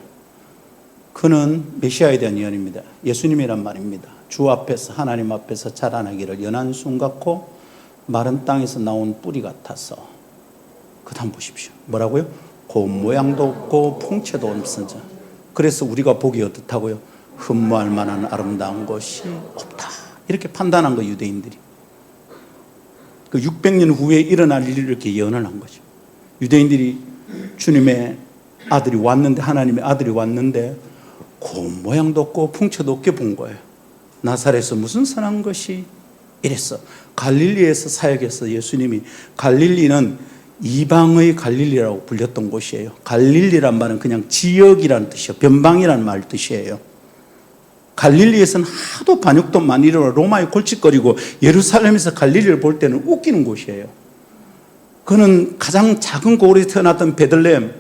그는 메시아에 대한 예언입니다. 예수님이란 말입니다. 주 앞에서, 하나님 앞에서 자라나기를 연한 순 같고 마른 땅에서 나온 뿌리 같아서. 그 다음 보십시오. 뭐라고요? 고운 모양도 없고 풍채도 없은 자. 그래서 우리가 보기 어떻다고요? 흠모할 만한 아름다운 것이 없다. 이렇게 판단한 거 유대인들이. 그 600년 후에 일어날 일을 이렇게 예언을 한 거죠. 유대인들이 주님의 아들이 왔는데, 하나님의 아들이 왔는데 고운 모양도 없고 풍채도 없게 본 거예요. 나사렛에서 무슨 선한 것이 이랬어. 갈릴리에서 사역해서 예수님이, 갈릴리는 이방의 갈릴리라고 불렸던 곳이에요. 갈릴리란 말은 그냥 지역이라는 뜻이에요. 변방이라는 말 뜻이에요. 갈릴리에서는 하도 반역도 많이 일어나고 로마에 골칫거리고, 예루살렘에서 갈릴리를 볼 때는 웃기는 곳이에요. 그는 가장 작은 고을에 태어났던 베들레헴,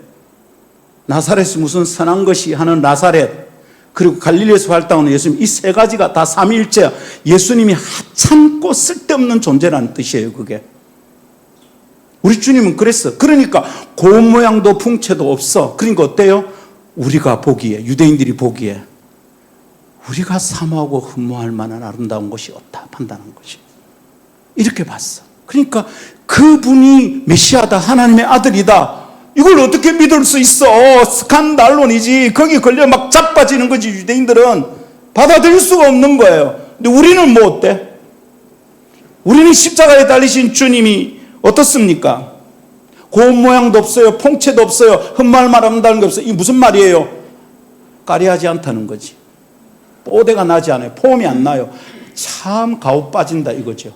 나사렛이 무슨 선한 것이 하는 나사렛, 그리고 갈릴리에서 활동하는 예수님, 이 세 가지가 다 삼위일체, 예수님이 하찮고 쓸데없는 존재라는 뜻이에요. 그게 우리 주님은 그랬어. 그러니까 고운 모양도 풍채도 없어. 그러니까 어때요? 우리가 보기에, 유대인들이 보기에 우리가 사모하고 흠모할 만한 아름다운 것이 없다 판단한 것이, 이렇게 봤어. 그러니까 그분이 메시아다, 하나님의 아들이다, 이걸 어떻게 믿을 수 있어? 스칸달론이지. 거기 걸려 막 자빠지는 거지. 유대인들은 받아들일 수가 없는 거예요. 근데 우리는 뭐 어때? 우리는 십자가에 달리신 주님이 어떻습니까? 고운 모양도 없어요, 풍채도 없어요, 흠모할 말 없다는 게 없어요. 이게 무슨 말이에요? 까리하지 않다는 거지. 뽀대가 나지 않아요. 폼이 안 나요. 참 가오 빠진다 이거죠.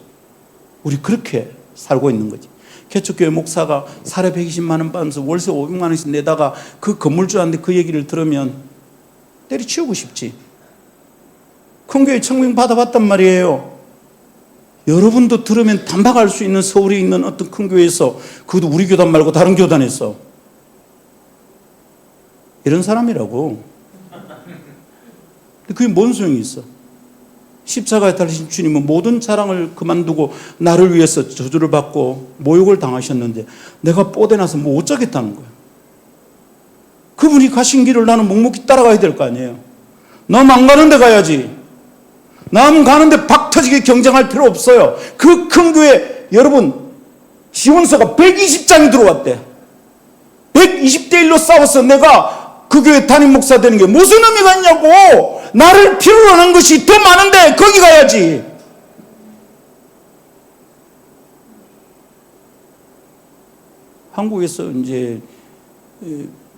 우리 그렇게 살고 있는 거지. 개척교회 목사가 사례 120만 원 받으면서 월세 500만 원씩 내다가 그 건물주한테 그 얘기를 들으면 때려치우고 싶지. 큰 교회 청빙 받아봤단 말이에요. 여러분도 들으면 단박할 수 있는 서울에 있는 어떤 큰 교회에서, 그것도 우리 교단 말고 다른 교단에서, 이런 사람이라고. 근데 그게 뭔 소용이 있어? 십자가에 달리신 주님은 모든 자랑을 그만두고 나를 위해서 저주를 받고 모욕을 당하셨는데 내가 뽀대나서 뭐 어쩌겠다는 거야. 그분이 가신 길을 나는 묵묵히 따라가야 될 거 아니에요. 남 안 가는 데 가야지. 남 가는데 박 터지게 경쟁할 필요 없어요. 그 큰 교회, 여러분, 지원서가 120장이 들어왔대. 120대 1로 싸워서 내가 그 교회 담임 목사 되는 게 무슨 의미가 있냐고. 나를 필요로 하는 것이 더 많은데 거기 가야지. 한국에서 이제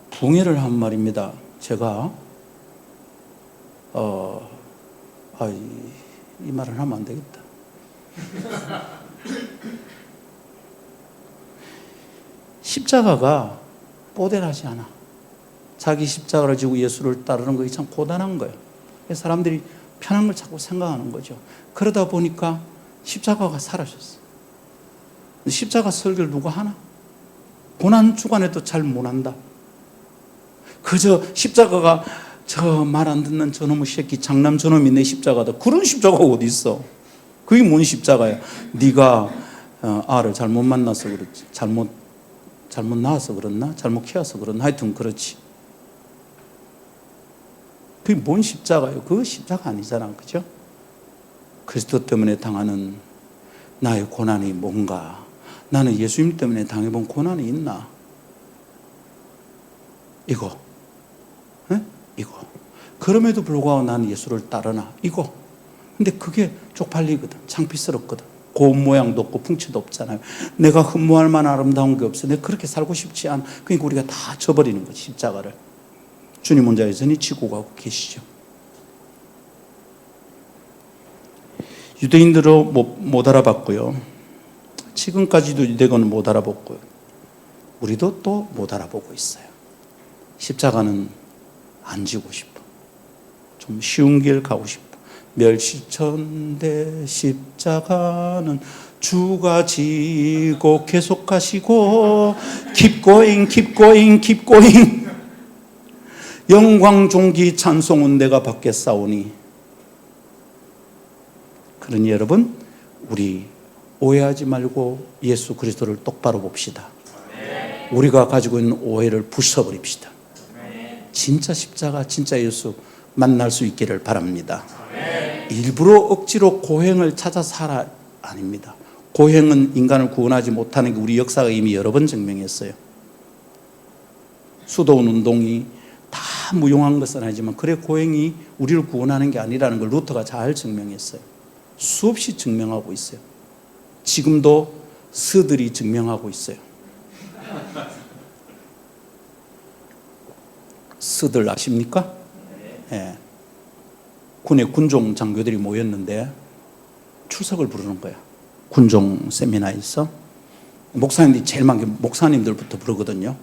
붕해를 한 말입니다. 제가 이 말을 하면 안 되겠다. 십자가가 뽀대나지 않아. 자기 십자가를 지고 예수를 따르는 것이 참 고단한 거예요. 사람들이 편한 걸 자꾸 생각하는 거죠. 그러다 보니까 십자가가 사라졌어. 십자가 설교를 누가 하나? 고난 주간에도 잘 못한다. 그저 십자가가 저 말 안 듣는 저놈의 새끼, 장남 저놈이 내 십자가다. 그런 십자가가 어디 있어? 그게 뭔 십자가야? 네가 아를 잘못 만나서 그렇지, 잘못 낳아서 그렇나? 잘못 키워서 그렇나? 하여튼 그렇지. 그게 뭔 십자가예요? 그거 십자가 아니잖아. 그죠? 그리스도 때문에 당하는 나의 고난이 뭔가? 나는 예수님 때문에 당해본 고난이 있나? 이거. 에? 이거. 그럼에도 불구하고 나는 예수를 따르나? 이거. 근데 그게 쪽팔리거든. 창피스럽거든. 고운 모양도 없고 풍채도 없잖아요. 내가 흠모할 만한 아름다운 게 없어. 내가 그렇게 살고 싶지 않아. 그러니까 우리가 다 져버리는 거지, 십자가를. 주님 혼자 여전히 지고 가고 계시죠. 유대인들은 못 알아봤고요. 지금까지도 유대인은 못 알아봤고요. 우리도 또 못 알아보고 있어요. 십자가는 안 지고 싶어. 좀 쉬운 길 가고 싶어. 멸시천대 십자가는 주가 지고 계속 가시고 keep going, keep going, keep going. 영광 존귀 찬송은 내가 받겠사오니. 그러니 여러분, 우리 오해하지 말고 예수 그리스도를 똑바로 봅시다. 우리가 가지고 있는 오해를 부숴버립시다. 진짜 십자가, 진짜 예수 만날 수 있기를 바랍니다. 일부러 억지로 고행을 찾아 살아 아닙니다. 고행은 인간을 구원하지 못하는 게 우리 역사가 이미 여러 번 증명했어요. 수도원 운동이 다 무용한 것은 아니지만 그래 고행이 우리를 구원하는 게 아니라는 걸 루터가 잘 증명했어요. 수없이 증명하고 있어요. 지금도 스들이 증명하고 있어요. 스들 아십니까? 네. 군의 군종 장교들이 모였는데 출석을 부르는 거야. 군종 세미나에서 목사님들이 제일 많게 목사님들부터 부르거든요.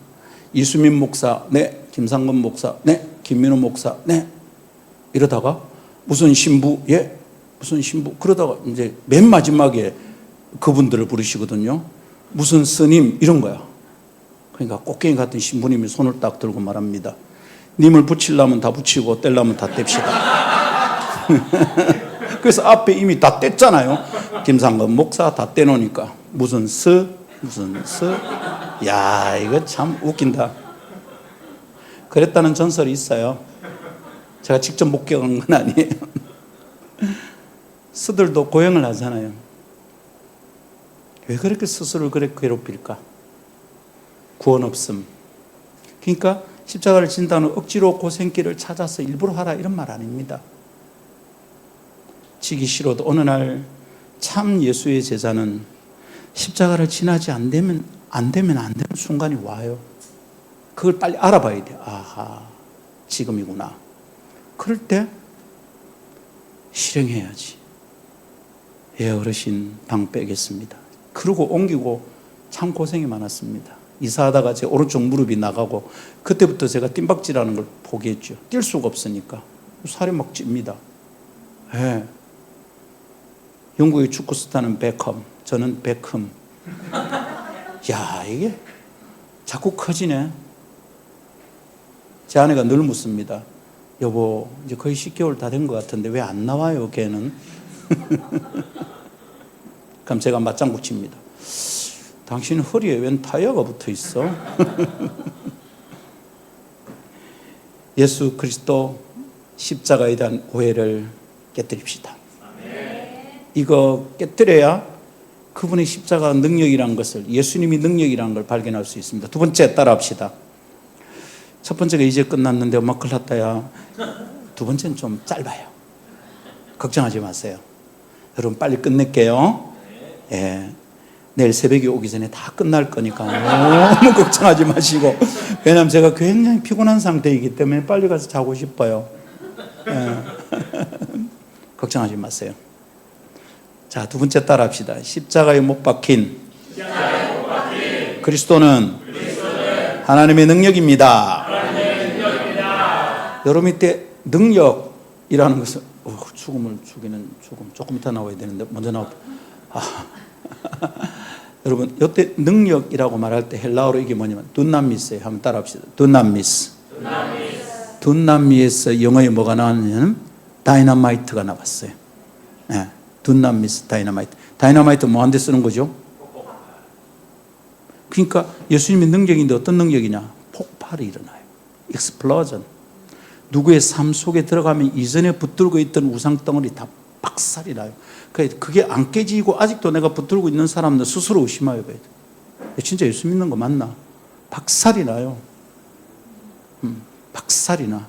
이수민 목사, 네. 김상건 목사, 네. 김민호 목사, 네. 이러다가 무슨 신부, 예. 무슨 신부. 그러다가 이제 맨 마지막에 그분들을 부르시거든요. 무슨 스님 이런 거야. 그러니까 꽃갱이 같은 신부님이 손을 딱 들고 말합니다. 님을 붙이려면 다 붙이고 떼려면 다 뗍시다. 그래서 앞에 이미 다 뗐잖아요. 김상건 목사 다 떼놓으니까 무슨 스 무슨 스. 야, 이거 참 웃긴다. 그랬다는 전설이 있어요. 제가 직접 목격한 건 아니에요. 스들도 고행을 하잖아요. 왜 그렇게 스스로를 그렇게 괴롭힐까? 구원 없음. 그러니까 십자가를 진다는 억지로 고생길을 찾아서 일부러 하라 이런 말 아닙니다. 지기 싫어도 어느 날 참 예수의 제자는 십자가를 지나지 안 되는 순간이 와요. 그걸 빨리 알아봐야 돼요. 아하, 지금이구나. 그럴 때 실행해야지. 예, 어르신 방 빼겠습니다. 그러고 옮기고 참 고생이 많았습니다. 이사하다가 제 오른쪽 무릎이 나가고 그때부터 제가 뜀박질하는 걸 포기했죠. 뛸 수가 없으니까. 살이 막 찝니다. 예. 영국의 축구 스타는 베컴, 저는 베컴. 야, 이게 자꾸 커지네. 제 아내가 늘 묻습니다. 여보, 이제 거의 10개월 다 된 것 같은데 왜 안 나와요, 걔는? 그럼 제가 맞장구 칩니다. 당신 허리에 웬 타이어가 붙어 있어? 예수 그리스도 십자가에 대한 오해를 깨뜨립시다. 이거 깨뜨려야 그분의 십자가 능력이라는 것을, 예수님이 능력이라는 걸 발견할 수 있습니다. 두 번째 따라합시다. 첫 번째가 이제 끝났는데 엄마 큰일 났다 야. 두 번째는 좀 짧아요. 걱정하지 마세요. 여러분 빨리 끝낼게요. 예. 내일 새벽에 오기 전에 다 끝날 거니까 너무 걱정하지 마시고. 왜냐하면 제가 굉장히 피곤한 상태이기 때문에 빨리 가서 자고 싶어요. 예. 걱정하지 마세요. 자, 두 번째 따라합시다. 십자가에 못 박힌 그리스도는 하나님의 능력입니다. 여러분 이때 능력이라는 것은 죽음을 죽이는 죽음 조금 이따 나와야 되는데 먼저 나와. 여러분 이때 능력이라고 말할 때 헬라어로 이게 뭐냐면 둔나미스예요. 한번 따라합시다. 둔나미스. 둔나미에서 영어에 뭐가 나왔냐면 다이너마이트가 나왔어요. 네. 둔나미스 다이너마이트. 다이너마이트 뭐 한 데 쓰는 거죠? 그러니까 예수님의 능력인데 어떤 능력이냐? 폭발이 일어나요. 익스플로전. 누구의 삶 속에 들어가면 이전에 붙들고 있던 우상덩어리 다 박살이 나요. 그게 안 깨지고 아직도 내가 붙들고 있는 사람들 스스로 의심해야 돼요. 진짜 예수 믿는 거 맞나? 박살이 나요. 박살이 나.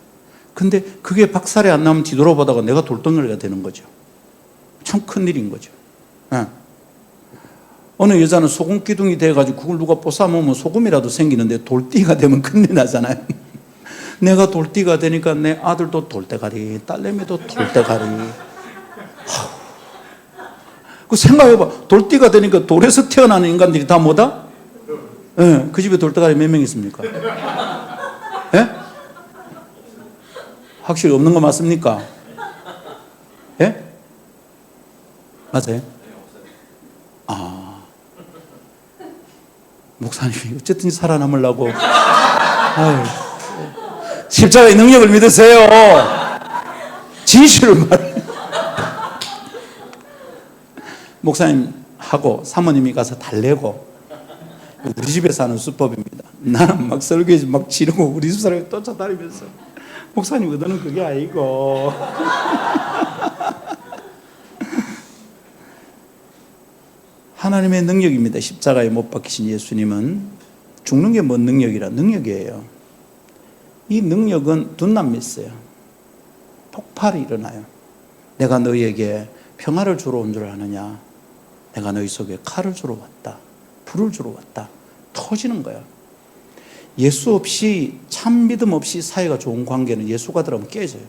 근데 그게 박살이 안 나면 뒤돌아보다가 내가 돌덩어리가 되는 거죠. 참 큰일인 거죠. 네. 어느 여자는 소금 기둥이 돼가지고 그걸 누가 뽀싸먹으면 소금이라도 생기는데 돌띠가 되면 큰일 나잖아요. 내가 돌띠가 되니까 내 아들도 돌대가리, 딸내미도 돌대가리. 그 생각해봐. 돌띠가 되니까 돌에서 태어나는 인간들이 다 뭐다? 네. 그 집에 돌대가리 몇 명 있습니까? 네? 확실히 없는 거 맞습니까? 예? 네? 맞아요? 목사님이 어쨌든 살아남으려고. 아유, 십자가의 능력을 믿으세요. 진실을 말해. 목사님하고 사모님이 가서 달래고, 우리 집에서 하는 수법입니다. 나는 막 설교지 막 지르고 우리 집 사람이 쫓아다니면서 목사님 의도는 그게 아니고. 하나님의 능력입니다. 십자가에 못 박히신 예수님은 죽는 게 뭔 능력이라? 능력이에요. 이 능력은 둔나미스예요. 폭발이 일어나요. 내가 너희에게 평화를 주러 온 줄 아느냐? 내가 너희 속에 칼을 주러 왔다. 불을 주러 왔다. 터지는 거야. 예수 없이, 참 믿음 없이 사이가 좋은 관계는 예수가 들어가면 깨져요.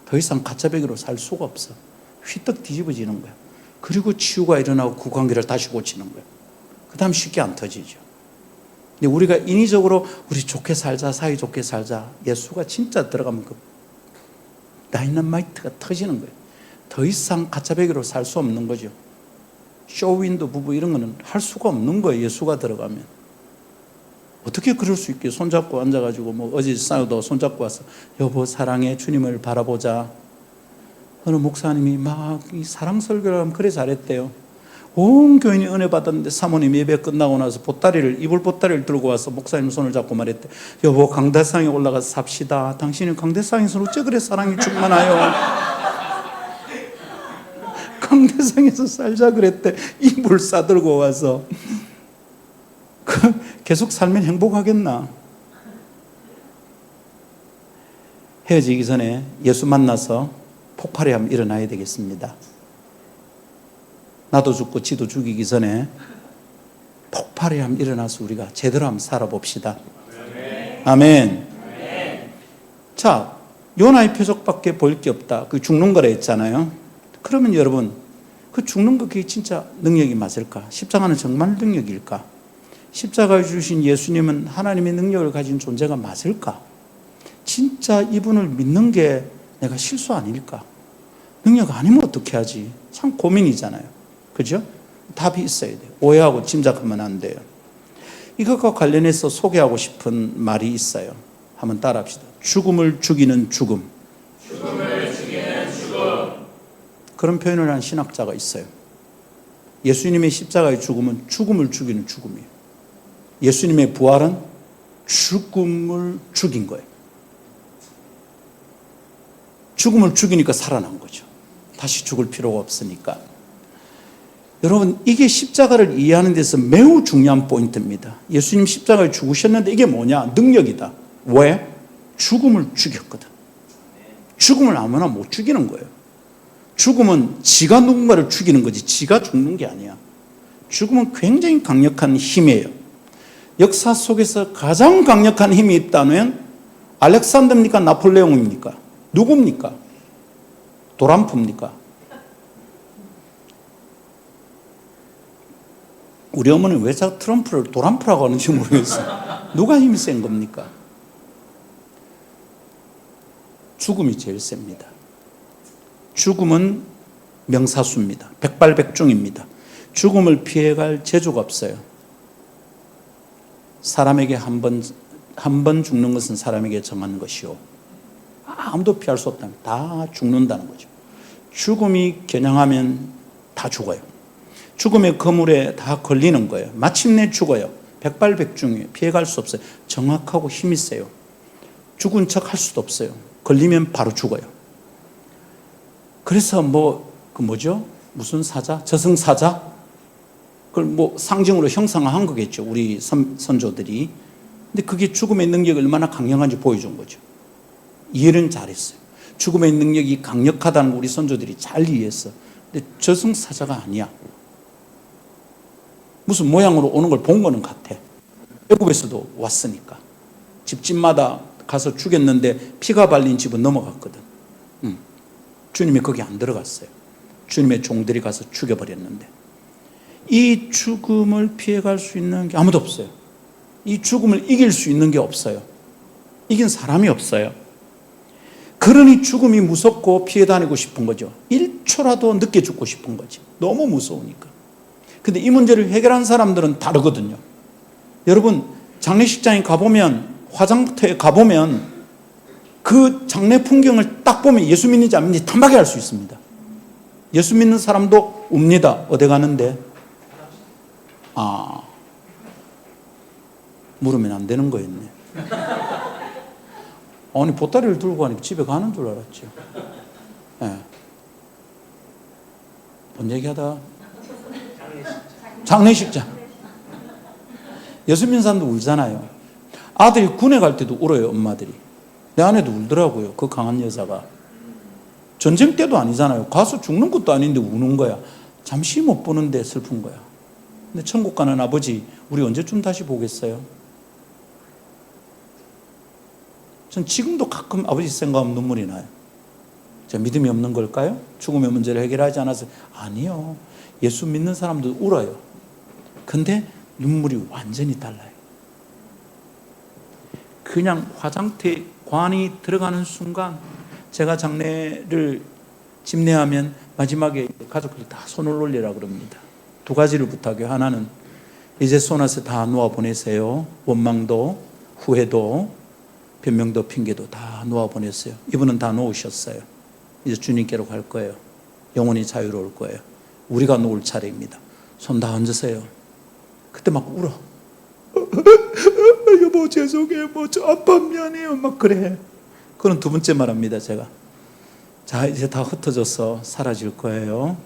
더 이상 가짜배기로 살 수가 없어. 휘떡 뒤집어지는 거야. 그리고 치유가 일어나고 그 관계를 다시 고치는 거예요. 그 다음 쉽게 안 터지죠. 근데 우리가 인위적으로 우리 좋게 살자, 사이좋게 살자, 예수가 진짜 들어가면 그 다이너마이트가 터지는 거예요. 더 이상 가짜배기로 살 수 없는 거죠. 쇼윈도 부부 이런 거는 할 수가 없는 거예요. 예수가 들어가면. 어떻게 그럴 수 있게 손잡고 앉아가지고 뭐 어제 싸우다 손잡고 와서 여보 사랑해 주님을 바라보자. 어느 목사님이 막 이 사랑 설교를 하면 그래 잘했대요. 온 교인이 은혜 받았는데 사모님 예배 끝나고 나서 이불 보따리를 들고 와서 목사님 손을 잡고 말했대. 여보 강대상에 올라가서 삽시다. 당신은 강대상에서 어째 그래 사랑이 충만하여. 강대상에서 살자 그랬대. 이불 싸들고 와서. 계속 살면 행복하겠나? 헤어지기 전에 예수 만나서 폭발이 한번 일어나야 되겠습니다. 나도 죽고 지도 죽이기 전에 폭발이 한번 일어나서 우리가 제대로 한번 살아봅시다. 아멘. 자, 요나의 표적밖에 볼 게 없다. 그 죽는 거라 했잖아요. 그러면 여러분, 그 죽는 거 그게 진짜 능력이 맞을까? 십자가는 정말 능력일까? 십자가에 주신 예수님은 하나님의 능력을 가진 존재가 맞을까? 진짜 이분을 믿는 게 내가 실수 아닐까? 능력 아니면 어떻게 하지? 참 고민이잖아요. 그죠? 답이 있어야 돼요. 오해하고 짐작하면 안 돼요. 이것과 관련해서 소개하고 싶은 말이 있어요. 한번 따라합시다. 죽음을 죽이는 죽음. 죽음을 죽이는 죽음. 그런 표현을 한 신학자가 있어요. 예수님의 십자가의 죽음은 죽음을 죽이는 죽음이에요. 예수님의 부활은 죽음을 죽인 거예요. 죽음을 죽이니까 살아난 거죠. 다시 죽을 필요가 없으니까. 여러분, 이게 십자가를 이해하는 데서 매우 중요한 포인트입니다. 예수님 십자가에 죽으셨는데 이게 뭐냐? 능력이다. 왜? 죽음을 죽였거든. 죽음을 아무나 못 죽이는 거예요. 죽음은 지가 누군가를 죽이는 거지 지가 죽는 게 아니야. 죽음은 굉장히 강력한 힘이에요. 역사 속에서 가장 강력한 힘이 있다면 알렉산더입니까? 나폴레옹입니까? 누굽니까? 도란프입니까? 우리 어머니는 왜 자꾸 트럼프를 도란프라고 하는지 모르겠어요. 누가 힘이 센 겁니까? 죽음이 제일 셉니다. 죽음은 명사수입니다. 백발백중입니다. 죽음을 피해갈 재주가 없어요. 사람에게 한 번 죽는 것은 사람에게 정한 것이요. 아무도 피할 수 없다면 다 죽는다는 거죠. 죽음이 겨냥하면 다 죽어요. 죽음의 거물에 다 걸리는 거예요. 마침내 죽어요. 백발백중이에요. 피해갈 수 없어요. 정확하고 힘이 세요. 죽은 척 할 수도 없어요. 걸리면 바로 죽어요. 그래서 뭐죠? 무슨 사자? 저승사자? 그걸 상징으로 형상화한 거겠죠. 우리 선조들이. 근데 그게 죽음의 능력이 얼마나 강력한지 보여준 거죠. 이해는 잘했어요. 죽음의 능력이 강력하다는 걸 우리 선조들이 잘 이해했어. 근데 저승사자가 아니야. 무슨 모양으로 오는 걸 본 거는 같아. 애굽에서도 왔으니까. 집집마다 가서 죽였는데 피가 발린 집은 넘어갔거든. 주님이 거기 안 들어갔어요. 주님의 종들이 가서 죽여버렸는데 이 죽음을 피해갈 수 있는 게 아무도 없어요. 이 죽음을 이길 수 있는 게 없어요. 이긴 사람이 없어요. 그러니 죽음이 무섭고 피해 다니고 싶은 거죠. 1초라도 늦게 죽고 싶은 거지. 너무 무서우니까. 근데 이 문제를 해결한 사람들은 다르거든요. 여러분, 장례식장에 가보면, 화장터에 가보면 그 장례 풍경을 딱 보면 예수 믿는지 안 믿는지 단박에 알 수 있습니다. 예수 믿는 사람도 웁니다. 어디 가는데? 물으면 안 되는 거였네. 아니, 보따리를 들고 가니까 집에 가는 줄 알았죠. 네. 뭔 얘기하다? 장례식장. 예수 믿는 사람도 울잖아요. 아들이 군에 갈 때도 울어요, 엄마들이. 내 아내도 울더라고요, 그 강한 여자가. 전쟁 때도 아니잖아요. 가서 죽는 것도 아닌데 우는 거야. 잠시 못 보는데 슬픈 거야. 근데 천국 가는 아버지, 우리 언제쯤 다시 보겠어요? 전 지금도 가끔 아버지 생각하면 눈물이 나요. 제가 믿음이 없는 걸까요? 죽음의 문제를 해결하지 않아서. 아니요. 예수 믿는 사람도 울어요. 근데 눈물이 완전히 달라요. 그냥 화장터에 관이 들어가는 순간, 제가 장례를 집례하면 마지막에 가족들이 다 손을 올리라 그럽니다. 두 가지를 부탁해요. 하나는 이제 손아서 다 놓아 보내세요. 원망도 후회도 변명도 핑계도 다 놓아 보냈어요. 이분은 다 놓으셨어요. 이제 주님께로 갈 거예요. 영원히 자유로울 거예요. 우리가 놓을 차례입니다. 손 다 얹으세요. 그때 막 울어. 여보 죄송해요. 저 아빠 미안해요. 막 그래. 그건 두 번째 말합니다. 제가 자 이제 다 흩어져서 사라질 거예요.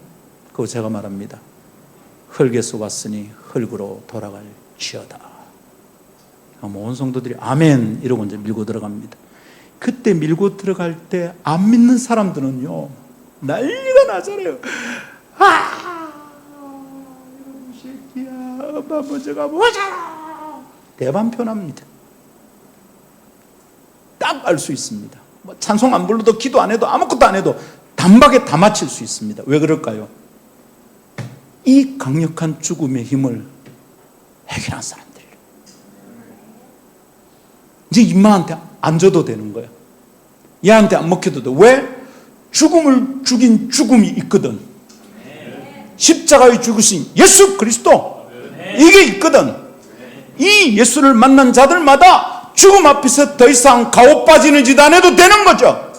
그거 제가 말합니다. 흙에서 왔으니 흙으로 돌아갈지어다. 온 성도들이 아멘 이러고 이제 밀고 들어갑니다. 그때 밀고 들어갈 때 안 믿는 사람들은요 난리가 나잖아요. 이놈 새끼야, 엄마 먼저가 뭐잖아. 대반편합니다. 딱 알 수 있습니다. 찬송 안 불러도 기도 안 해도 아무것도 안 해도 단박에 다 맞힐 수 있습니다. 왜 그럴까요? 이 강력한 죽음의 힘을 해결한 사람들. 이제 임마한테 안 줘도 되는 거야. 얘한테 안 먹혀도 돼. 왜? 죽음을 죽인 죽음이 있거든. 십자가에 죽으신 예수 그리스도, 이게 있거든. 이 예수를 만난 자들마다 죽음 앞에서 더 이상 가오 빠지는 짓 안 해도 되는 거죠.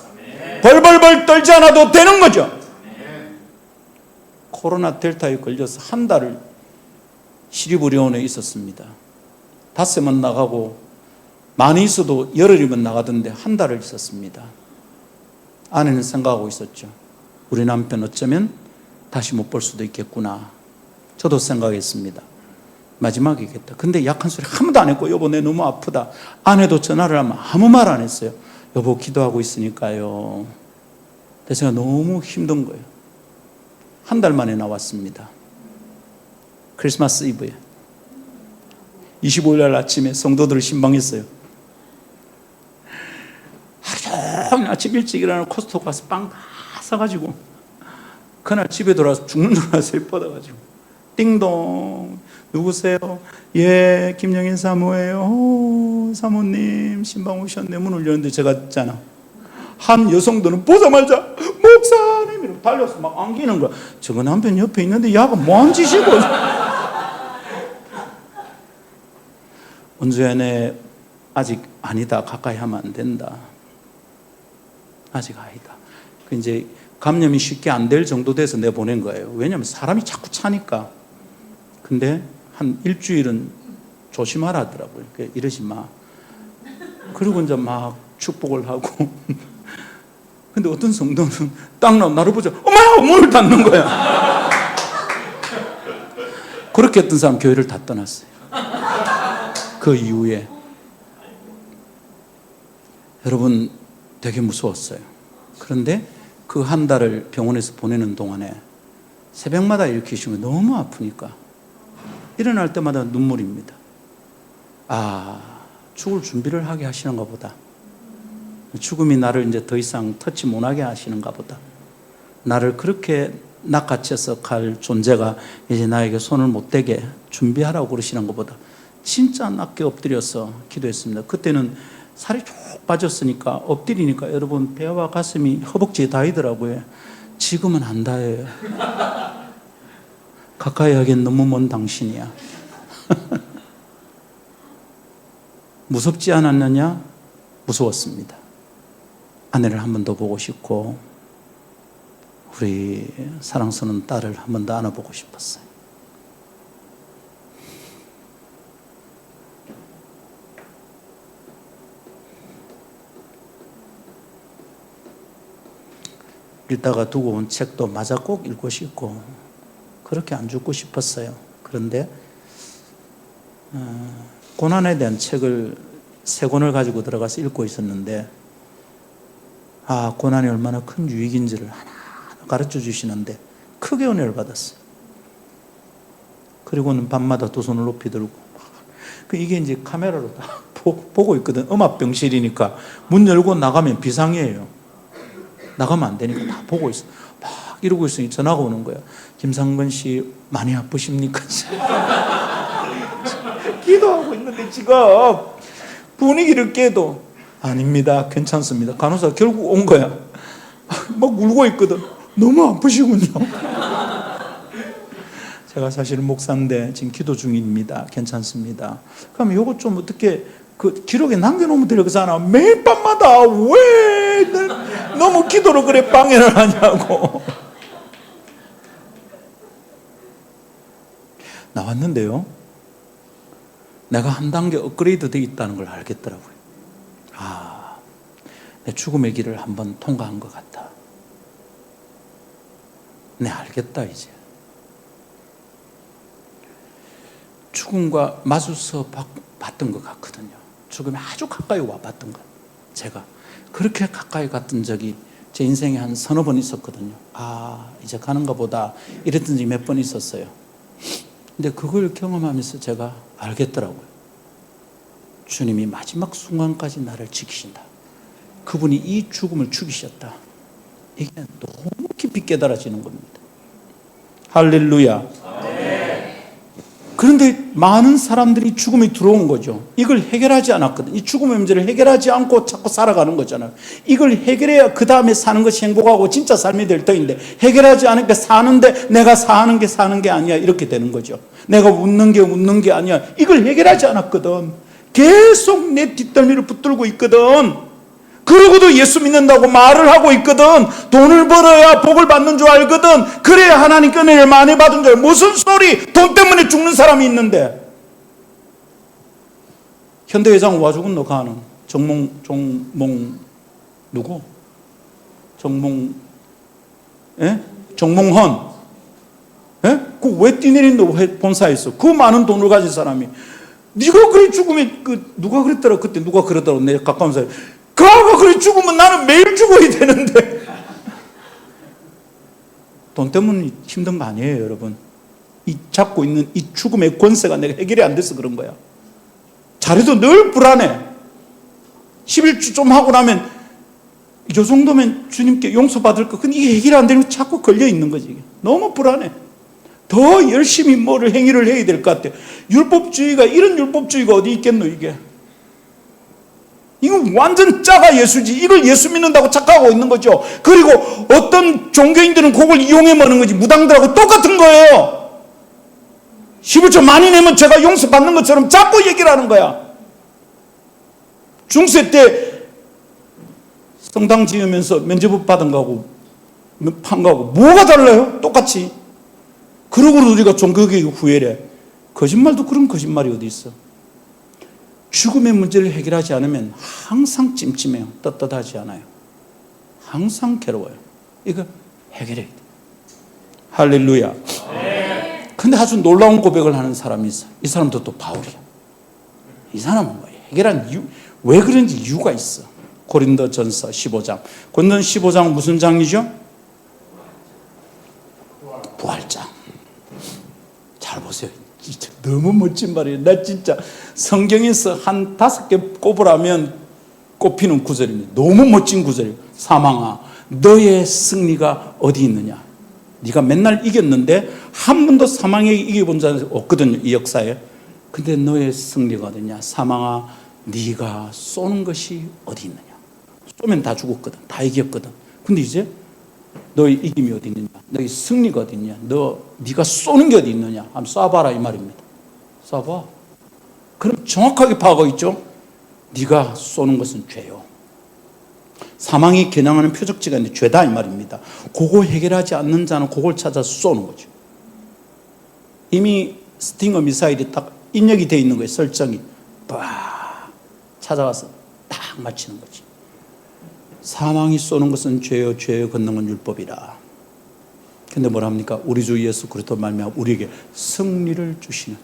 벌벌벌 떨지 않아도 되는 거죠. 코로나 델타에 걸려서 한 달을 시립의료원에 있었습니다. 닷새만 나가고 많이 있어도 열흘이면 나가던데 한 달을 있었습니다. 아내는 생각하고 있었죠. 우리 남편 어쩌면 다시 못 볼 수도 있겠구나. 저도 생각했습니다. 마지막이겠다. 근데 약한 소리 한 번도 안 했고, 여보 내 너무 아프다. 아내도 전화를 하면 아무 말 안 했어요. 여보 기도하고 있으니까요. 근데 제가 너무 힘든 거예요. 한 달 만에 나왔습니다. 크리스마스 이브에 25일 날 아침에 성도들을 신방했어요. 하루 종일 아침 일찍 일어나서 코스트코 가서 빵 다 사가지고 그날 집에 돌아와서 죽는 줄 알아서 뻗어가지고 띵동 누구세요? 예 김영인 사모예요. 사모님 신방 오셨네. 문을 열었는데 제가 있잖아. 한 여성들은 보자마자 목사님 이러고 달려서 막 안기는 거야. 저거 남편 옆에 있는데 야가 뭐한 짓이고. 은주연에 아직 아니다. 가까이 하면 안 된다. 아직 아니다. 그 이제 감염이 쉽게 안 될 정도 돼서 내보낸 거예요. 왜냐하면 사람이 자꾸 차니까. 근데 한 일주일은 조심하라 하더라고요. 이러지 마. 그리고 이제 막 축복을 하고. 근데 어떤 성도는 딱 나를 보자. 엄마야! 문을 닫는 거야. 그렇게 했던 사람 교회를 다 떠났어요. 그 이후에. 여러분 되게 무서웠어요. 그런데 그 한 달을 병원에서 보내는 동안에 새벽마다 이렇게 쉬면 너무 아프니까 일어날 때마다 눈물입니다. 아, 죽을 준비를 하게 하시는가 보다. 죽음이 나를 이제 더 이상 터치 못하게 하시는가 보다. 나를 그렇게 낚아채서 갈 존재가 이제 나에게 손을 못 대게 준비하라고 그러시는 것보다 진짜 낮게 엎드려서 기도했습니다. 그때는 살이 쭉 빠졌으니까 엎드리니까 여러분 배와 가슴이 허벅지에 닿이더라고요. 지금은 안 닿아요. 가까이 하기엔 너무 먼 당신이야. 무섭지 않았느냐? 무서웠습니다. 아내를 한 번 더 보고 싶고 우리 사랑스러운 딸을 한 번 더 안아보고 싶었어요. 읽다가 두고 온 책도 마저 꼭 읽고 싶고 그렇게 안 죽고 싶었어요. 그런데 고난에 대한 책을 3권을 가지고 들어가서 읽고 있었는데 고난이 얼마나 큰 유익인지를 하나하나 가르쳐 주시는데 크게 은혜를 받았어요. 그리고는 밤마다 두 손을 높이 들고 이게 이제 카메라로 다 보고 있거든. 음압병실이니까 문 열고 나가면 비상이에요. 나가면 안 되니까 다 보고 있어. 막 이러고 있으니 전화가 오는 거야. 김상근 씨 많이 아프십니까? 기도하고 있는데 지금 분위기를 깨도 아닙니다, 괜찮습니다. 간호사가 결국 온 거야. 막 울고 있거든. 너무 아프시군요. 제가 사실은 목사인데 지금 기도 중입니다. 괜찮습니다. 그럼 요거 좀 어떻게 그 기록에 남겨놓으면 되잖아. 매일 밤마다 왜 너무 기도로 그래 방해를 하냐고. 나왔는데요, 내가 한 단계 업그레이드 되어 있다는 걸 알겠더라고요. 아, 내 죽음의 길을 한번 통과한 것 같다. 내 알겠다 이제. 죽음과 마주서 봤던 것 같거든요. 죽음에 아주 가까이 와봤던 것. 제가 그렇게 가까이 갔던 적이 제 인생에 한 서너 번 있었거든요. 아, 이제 가는가 보다 이랬던 적이 몇 번 있었어요. 근데 그걸 경험하면서 제가 알겠더라고요. 주님이 마지막 순간까지 나를 지키신다. 그분이 이 죽음을 죽이셨다. 이게 너무 깊이 깨달아지는 겁니다. 할렐루야. 그런데 많은 사람들이 죽음이 들어온 거죠. 이걸 해결하지 않았거든. 이 죽음의 문제를 해결하지 않고 자꾸 살아가는 거잖아요. 이걸 해결해야 그 다음에 사는 것이 행복하고 진짜 삶이 될 터인데, 해결하지 않으니까 사는데 내가 사는 게 아니야, 이렇게 되는 거죠. 내가 웃는 게 아니야. 이걸 해결하지 않았거든. 계속 내 뒷덜미를 붙들고 있거든. 그러고도 예수 믿는다고 말을 하고 있거든. 돈을 벌어야 복을 받는 줄 알거든. 그래야 하나님께 은혜를 많이 받은 줄. 무슨 소리? 돈 때문에 죽는 사람이 있는데. 현대회장 와 죽은 너 가는 정몽 누구? 정몽헌. 예? 그 왜 뛰내린다고 본사에 있어? 그 많은 돈을 가진 사람이. 네가 그래 죽으면 누가 그랬더라 그때 누가 그러더라고 내 가까운 사람이. 그가 그래 죽으면 나는 매일 죽어야 되는데. 돈 때문에 힘든 거 아니에요, 여러분. 이 잡고 있는 이 죽음의 권세가 내가 해결이 안 돼서 그런 거야. 잘해도 늘 불안해. 11주 좀 하고 나면 이 정도면 주님께 용서받을 거. 근데 이게 해결이 안 되면 자꾸 걸려 있는 거지. 너무 불안해. 더 열심히 뭐를 행위를 해야 될 것 같아. 율법주의가, 이런 율법주의가 어디 있겠노, 이게. 이건 완전 짜가 예수지. 이걸 예수 믿는다고 착각하고 있는 거죠. 그리고 어떤 종교인들은 그걸 이용해 먹는 거지. 무당들하고 똑같은 거예요. 11조 많이 내면 제가 용서받는 것처럼 자꾸 얘기를 하는 거야. 중세 때 성당 지으면서 면제부 받은 거하고 판 거하고 뭐가 달라요? 똑같이. 그러고 우리가 종교개혁 후회래. 거짓말도 그런 거짓말이 어디 있어. 죽음의 문제를 해결하지 않으면 항상 찜찜해요. 떳떳하지 않아요. 항상 괴로워요. 이거 해결해야 돼. 할렐루야. 근데 아주 놀라운 고백을 하는 사람이 있어. 이 사람도 또 바울이야. 이 사람은 뭐예요? 해결한 이유, 왜 그런지 이유가 있어. 고린도전서 15장. 고린도 15장은 무슨 장이죠? 부활장. 잘 보세요. 진짜 너무 멋진 말이에요. 나 진짜 성경에서 한 5개 꼽으라면 꼽히는 구절입니다. 너무 멋진 구절이에요. 사망아, 너의 승리가 어디 있느냐? 네가 맨날 이겼는데 한 번도 사망에 이겨본 자는 없거든요, 이 역사에. 근데 너의 승리가 어디냐? 사망아, 네가 쏘는 것이 어디 있느냐? 쏘면 다 죽었거든, 다 이겼거든. 근데 이제 너의 이김이 어디 있느냐? 너의 승리가 어디 있느냐? 네가 쏘는 게 어디 있느냐? 한번 쏴봐라 이 말입니다. 쏴봐. 그럼 정확하게 파악하고 있죠? 네가 쏘는 것은 죄요. 사망이 겨냥하는 표적지가 있는데 죄다 이 말입니다. 그거 해결하지 않는 자는 그걸 찾아서 쏘는 거죠. 이미 스팅어 미사일이 딱 입력이 되어 있는 거예요. 설정이 빡 찾아와서 딱 맞히는 거지. 사망이 쏘는 것은 죄요, 죄의 권능은 율법이라. 근데 뭐라 합니까? 우리 주 예수 그리스도 말미암아 우리에게 승리를 주시는.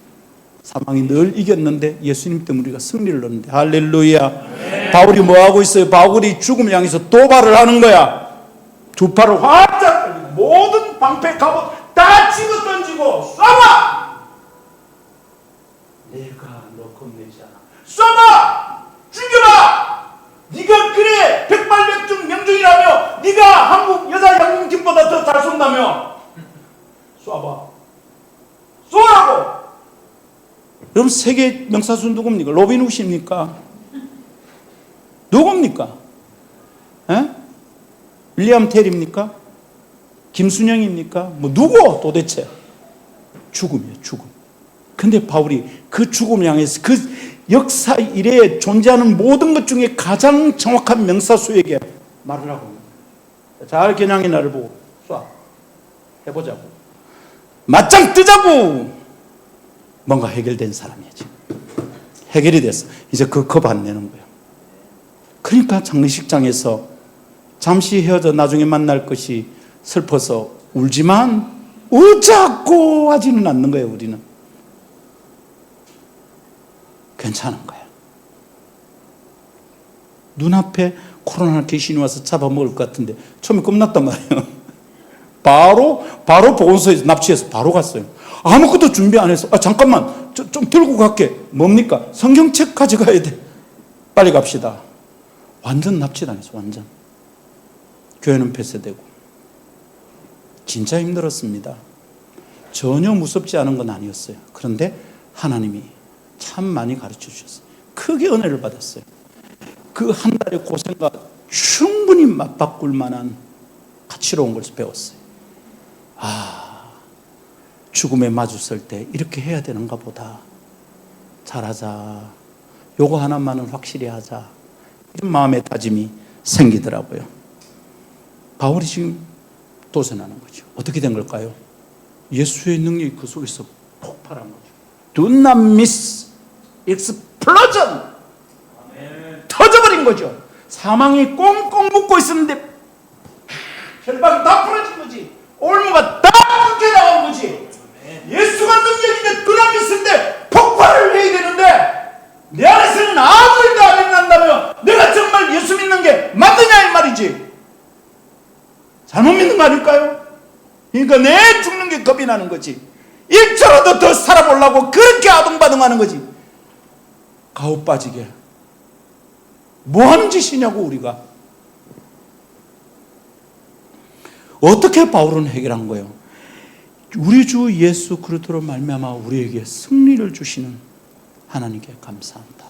사망이 늘 이겼는데 예수님 때문에 우리가 승리를 얻는데. 할렐루야. 네. 바울이 뭐 하고 있어요? 바울이 죽음을 향해서 도발을 하는 거야. 두 팔을 활짝 벌리고 모든 방패 갑옷 다 집어 던지고 쏴봐. 내가 너 겁내지 않아. 쏴봐. 죽여봐. 네가 그래 백발백중 명중이라며 네가 한국 여자 양궁팀보다 더 잘 쏜다며 여러분 세계 명사수 누굽니까? 로빈 훗입니까? 누굽니까? 에? 윌리엄 텔입니까? 김순영입니까? 뭐 누구 도대체? 죽음이에요, 죽음. 근데 바울이 그 죽음을 향해서 그 역사 이래에 존재하는 모든 것 중에 가장 정확한 명사수에게 말을 하고 있는 거예요. 잘 겨냥이 나를 보고 쏴. 해보자고. 맞짱 뜨자고. 뭔가 해결된 사람이지. 해결이 됐어. 이제 그 겁 안 내는 거예요. 그러니까 장례식장에서 잠시 헤어져 나중에 만날 것이 슬퍼서 울지만 어쩌고 하지는 않는 거예요, 우리는. 괜찮은 거예요. 눈앞에 코로나 귀신이 와서 잡아먹을 것 같은데 처음에 겁났단 말이에요. 바로 보건소에서 납치해서 바로 갔어요. 아무것도 준비 안 해서 잠깐만 좀 들고 갈게. 뭡니까? 성경책 가져가야 돼. 빨리 갑시다. 완전 납치당했어. 완전. 교회는 폐쇄되고. 진짜 힘들었습니다. 전혀 무섭지 않은 건 아니었어요. 그런데 하나님이 참 많이 가르쳐 주셨어요. 크게 은혜를 받았어요. 그 한 달의 고생과 충분히 맞바꿀 만한 가치로운 것을 배웠어요. 죽음에 마주설 때 이렇게 해야 되는가 보다. 잘하자. 요거 하나만은 확실히 하자. 이런 마음의 다짐이 생기더라고요. 바울이 지금 도전하는 거죠. 어떻게 된 걸까요? 예수의 능력이 그 속에서 폭발한 거죠. Do not miss explosion. 터져버린 거죠. 사망이 꽁꽁 묶고 있었는데 혈박이 다 풀어진 거지. 올무가 다 끊겨 나온 거지. 예수가 능력인데 두나미스인데 폭발을 해야 되는데 내 안에서는 아무 일도 안 일어난다면 내가 정말 예수 믿는 게 맞느냐 이 말이지. 잘못 믿는 거 아닐까요? 그러니까 내 죽는 게 겁이 나는 거지. 1초라도 더 살아보려고 그렇게 아둥바둥하는 거지. 가오 빠지게. 뭐 하는 짓이냐고 우리가. 어떻게 바울은 해결한 거예요? 우리 주 예수 그리스도로 말미암아 우리에게 승리를 주시는 하나님께 감사합니다.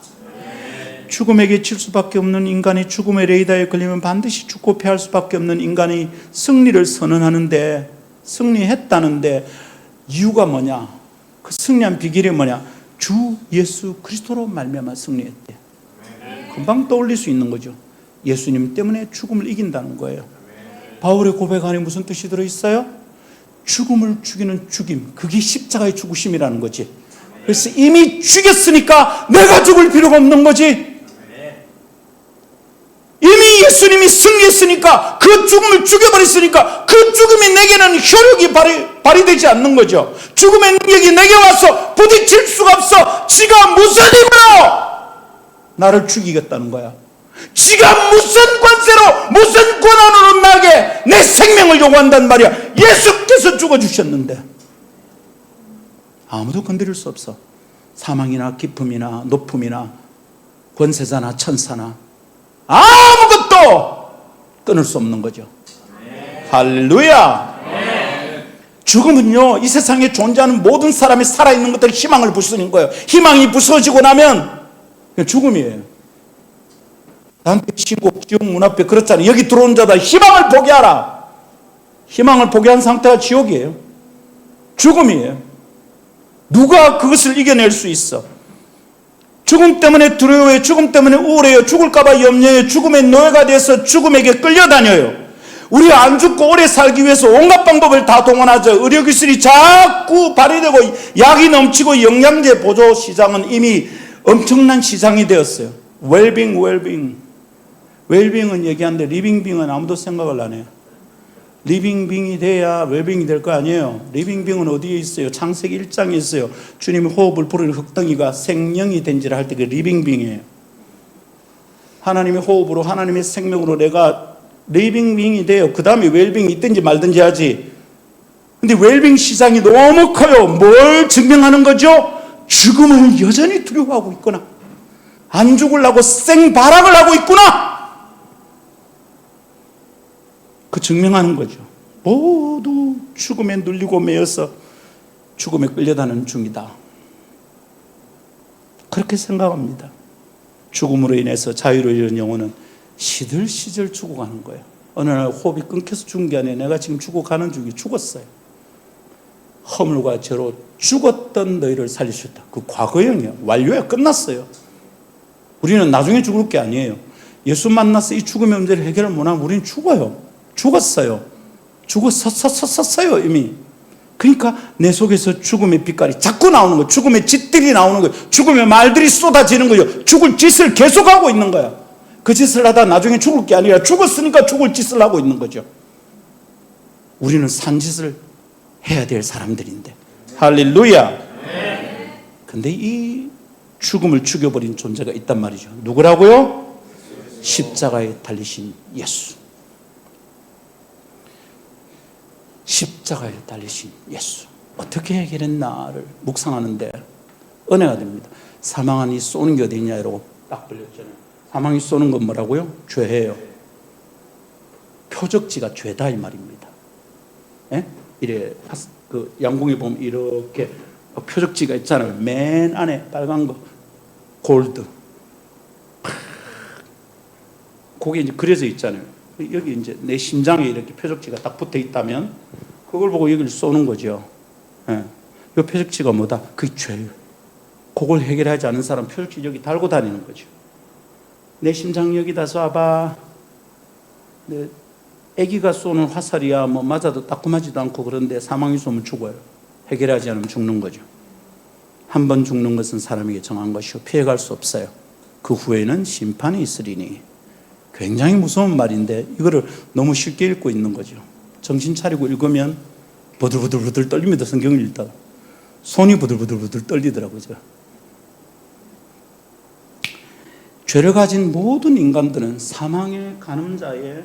죽음에게 질 수밖에 없는 인간이 죽음의 레이더에 걸리면 반드시 죽고 패할 수밖에 없는 인간이 승리를 선언하는데, 승리했다는데 이유가 뭐냐? 그 승리한 비결이 뭐냐? 주 예수 그리스도로 말미암아 승리했대. 금방 떠올릴 수 있는 거죠. 예수님 때문에 죽음을 이긴다는 거예요. 바울의 고백 안에 무슨 뜻이 들어있어요? 죽음을 죽이는 죽임, 그게 십자가의 죽으심이라는 거지. 그래서 이미 죽였으니까 내가 죽을 필요가 없는 거지. 이미 예수님이 승리했으니까, 그 죽음을 죽여버렸으니까 그 죽음이 내게는 효력이 발휘되지 않는 거죠. 죽음의 능력이 내게 와서 부딪힐 수가 없어. 지가 무슨 힘으로 나를 죽이겠다는 거야. 지가 무슨 관세로, 무슨 권한으로 나에게 내 생명을 요구한단 말이야. 예수께서 죽어주셨는데 아무도 건드릴 수 없어. 사망이나 기쁨이나 높음이나 권세자나 천사나 아무것도 끊을 수 없는 거죠. 할렐루야. 죽음은요, 이 세상에 존재하는 모든 사람이 살아있는 것들 희망을 부수는 거예요. 희망이 부서지고 나면 죽음이에요. 나한테 지옥 문 앞에 그렇잖아요. 여기 들어온 자다 희망을 포기하라. 희망을 포기한 상태가 지옥이에요. 죽음이에요. 누가 그것을 이겨낼 수 있어? 죽음 때문에 두려워해요. 죽음 때문에 우울해요. 죽을까봐 염려해요. 죽음의 노예가 돼서 죽음에게 끌려다녀요. 우리 안 죽고 오래 살기 위해서 온갖 방법을 다 동원하죠. 의료기술이 자꾸 발휘되고 약이 넘치고 영양제 보조 시장은 이미 엄청난 시장이 되었어요. 웰빙은 얘기하는데 리빙빙은 아무도 생각을 안 해요. 리빙빙이 돼야 웰빙이 될 거 아니에요. 리빙빙은 어디에 있어요? 창세기 1장에 있어요. 주님이 호흡을 부르는 흙덩이가 생명이 된지라 할 때 그 리빙빙이에요. 하나님의 호흡으로, 하나님의 생명으로 내가 리빙빙이 돼요. 그 다음에 웰빙이 있든지 말든지 하지. 근데 웰빙 시장이 너무 커요. 뭘 증명하는 거죠? 죽음을 여전히 두려워하고 있구나. 안 죽으려고 생발악을 하고 있구나. 그 증명하는 거죠. 모두 죽음에 눌리고 매여서 죽음에 끌려다니는 중이다. 그렇게 생각합니다. 죽음으로 인해서 자유를 잃은 영혼은 시들시들 죽어가는 거예요. 어느 날 호흡이 끊겨서 죽은 게 아니라 내가 지금 죽어가는 중에 죽었어요. 허물과 죄로 죽었던 너희를 살리셨다. 그 과거형이에요. 완료야. 끝났어요. 우리는 나중에 죽을 게 아니에요. 예수 만나서 이 죽음의 문제를 해결을 못하면 우리는 죽어요. 죽었어요. 죽었었어요 이미. 그러니까 내 속에서 죽음의 빛깔이 자꾸 나오는 거예요. 죽음의 짓들이 나오는 거예요. 죽음의 말들이 쏟아지는 거예요. 죽을 짓을 계속하고 있는 거야. 그 짓을 하다 나중에 죽을 게 아니라 죽었으니까 죽을 짓을 하고 있는 거죠. 우리는 산 짓을 해야 될 사람들인데. 할렐루야. 근데 이 죽음을 죽여버린 존재가 있단 말이죠. 누구라고요? 십자가에 달리신 예수. 십자가에 달리신 예수. 어떻게 해결했나를 묵상하는데 은혜가 됩니다. 사망하니 쏘는 게 어디 있냐 이러고 딱 걸렸잖아요. 사망이 쏘는 건 뭐라고요? 죄예요. 표적지가 죄다 이 말입니다. 예? 이래 그 양궁에 보면 이렇게 표적지가 있잖아요. 맨 안에 빨간 거 골드. 그게 이제 그려져 있잖아요. 여기 이제 내 심장에 이렇게 표적지가 딱 붙어 있다면 그걸 보고 여기를 쏘는 거죠. 예. 이 표적지가 뭐다? 그게 죄예요. 그걸 해결하지 않은 사람 표적지 여기 달고 다니는 거죠. 내 심장 여기다 쏴봐. 내 아기가 쏘는 화살이야 뭐 맞아도 따끔하지도 않고 그런데 사망이 쏘면 죽어요. 해결하지 않으면 죽는 거죠. 한 번 죽는 것은 사람에게 정한 것이요 피해갈 수 없어요. 그 후에는 심판이 있으리니. 굉장히 무서운 말인데 이거를 너무 쉽게 읽고 있는 거죠. 정신 차리고 읽으면 버들버들 떨립니다. 성경을 읽다가 손이 부들부들 떨리더라고요. 죄를 가진 모든 인간들은 사망의 가늠자에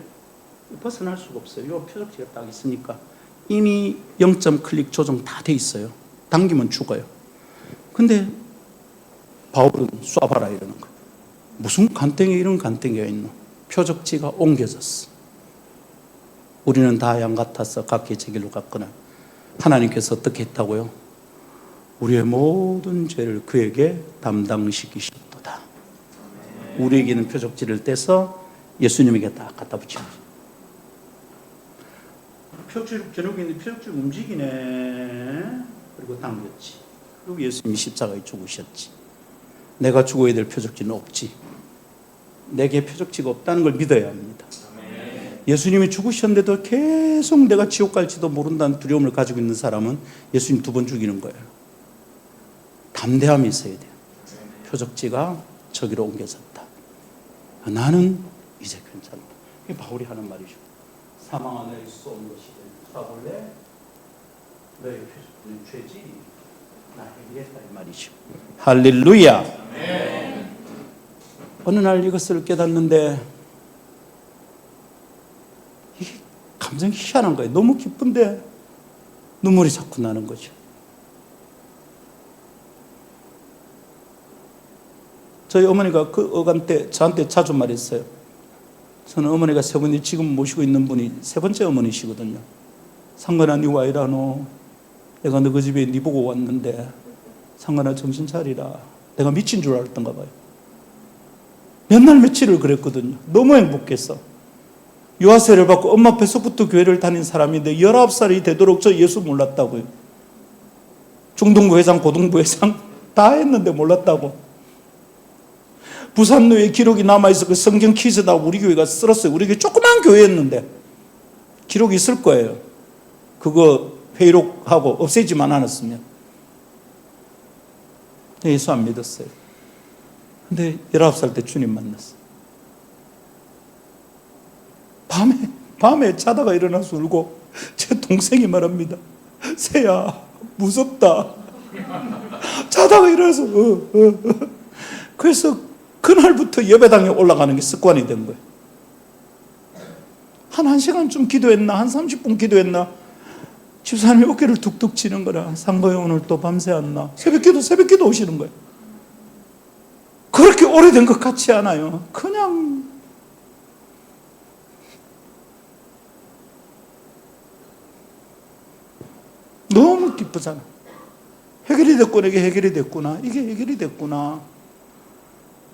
벗어날 수가 없어요. 이 표적지가 딱 있으니까 이미 0점 클릭 조정 다 돼 있어요. 당기면 죽어요. 근데 바울은 쏴봐라 이러는 거예요. 무슨 간땡이에 이런 간땡이가 있노? 표적지가 옮겨졌어. 우리는 다 양 같아서 각기 제 길로 갔거나 하나님께서 어떻게 했다고요? 우리의 모든 죄를 그에게 담당시키셨도다. 우리에게 있는 표적지를 떼서 예수님에게 딱 갖다 붙인 거죠. 표적지 저녁에 있는 표적지 움직이네. 그리고 당겼지. 그리고 예수님이 십자가에 죽으셨지. 내가 죽어야 될 표적지는 없지. 내게 표적지가 없다는 걸 믿어야 합니다. 예수님이 죽으셨는데도 계속 내가 지옥 갈지도 모른다는 두려움을 가지고 있는 사람은 예수님 2번 죽이는 거예요. 담대함이 있어야 돼요. 표적지가 저기로 옮겨졌다. 나는 이제 괜찮다. 이게 바울이 하는 말이죠. 사망 안에 쏜 것이든 쏴볼래? 너의 표적지는 죄지. 나 해결했다 이 말이죠. 할렐루야. 어느 날 이것을 깨닫는데 이게 감정이 희한한 거예요. 너무 기쁜데 눈물이 자꾸 나는 거죠. 저희 어머니가 그 어간 때 저한테 자주 말했어요. 저는 어머니가 세 분이 지금 모시고 있는 분이 세 번째 어머니시거든요. 상관아 니 와 이라노. 내가 너 그 집에 니 보고 왔는데 상관아 정신 차리라. 내가 미친 줄 알았던가 봐요. 몇 날 며칠을 그랬거든요. 너무 행복했어. 유아세를 받고 엄마 뱃속부터 교회를 다닌 사람인데 19살이 되도록 저 예수 몰랐다고요. 중등부 회장, 고등부 회장 다 했는데 몰랐다고. 부산로에 기록이 남아있어. 그 성경 퀴즈다 우리 교회가 쓸었어요. 우리 교회 조그만 교회였는데 기록이 있을 거예요. 그거 회의록하고 없애지만 않았으면. 예수 안 믿었어요. 근데 19살 때 주님 만났어. 밤에 자다가 일어나서 울고 제 동생이 말합니다. 새야 무섭다. 자다가 일어나서 그래서 그날부터 예배당에 올라가는 게 습관이 된 거예요. 한 1시간쯤 기도했나 한 30분 기도했나 집사람이 어깨를 툭툭 치는 거라. 상거에 오늘 또 밤새 왔나. 새벽기도 오시는 거예요. 그렇게 오래된 것 같지 않아요. 그냥 너무 기쁘잖아. 해결이 됐구나. 이게 해결이 됐구나. 이게 해결이 됐구나.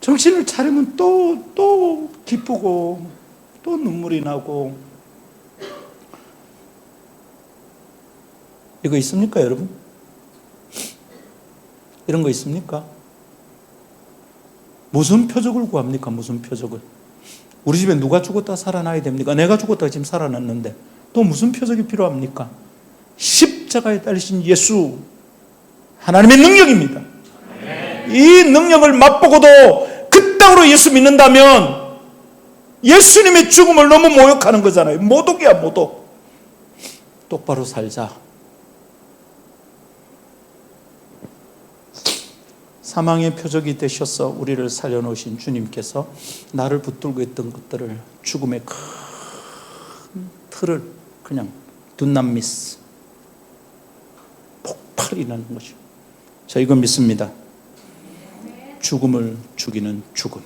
정신을 차리면 또 기쁘고 또 눈물이 나고. 이거 있습니까, 여러분? 이런 거 있습니까? 무슨 표적을 구합니까? 무슨 표적을? 우리 집에 누가 죽었다 살아나야 됩니까? 내가 죽었다 지금 살아났는데 또 무슨 표적이 필요합니까? 십자가에 달리신 예수, 하나님의 능력입니다. 이 능력을 맛보고도 그땅으로 예수 믿는다면 예수님의 죽음을 너무 모욕하는 거잖아요. 모독이야, 모독. 똑바로 살자. 사망의 표적이 되셔서 우리를 살려놓으신 주님께서 나를 붙들고 있던 것들을 죽음의 큰 틀을 그냥 둔남미스 폭발이 나는 거죠. 저 이거 믿습니다. 죽음을 죽이는 죽음.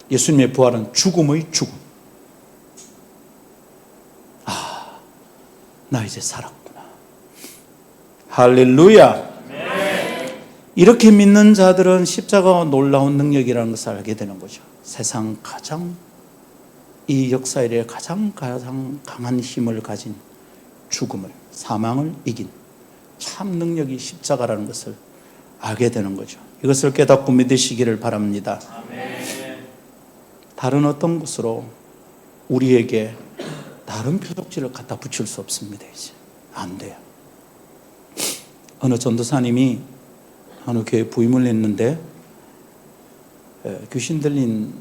예수님의 부활은 죽음의 죽음. 아, 나 이제 살았구나. 할렐루야. 이렇게 믿는 자들은 십자가와 놀라운 능력이라는 것을 알게 되는 거죠. 세상 가장, 이 역사 이래 가장 강한 힘을 가진 죽음을, 사망을 이긴 참 능력이 십자가라는 것을 알게 되는 거죠. 이것을 깨닫고 믿으시기를 바랍니다. 다른 어떤 것으로 우리에게 다른 표적지를 갖다 붙일 수 없습니다. 이제 안 돼요. 어느 전도사님이 어느 교회 부임을 했는데 귀신 들린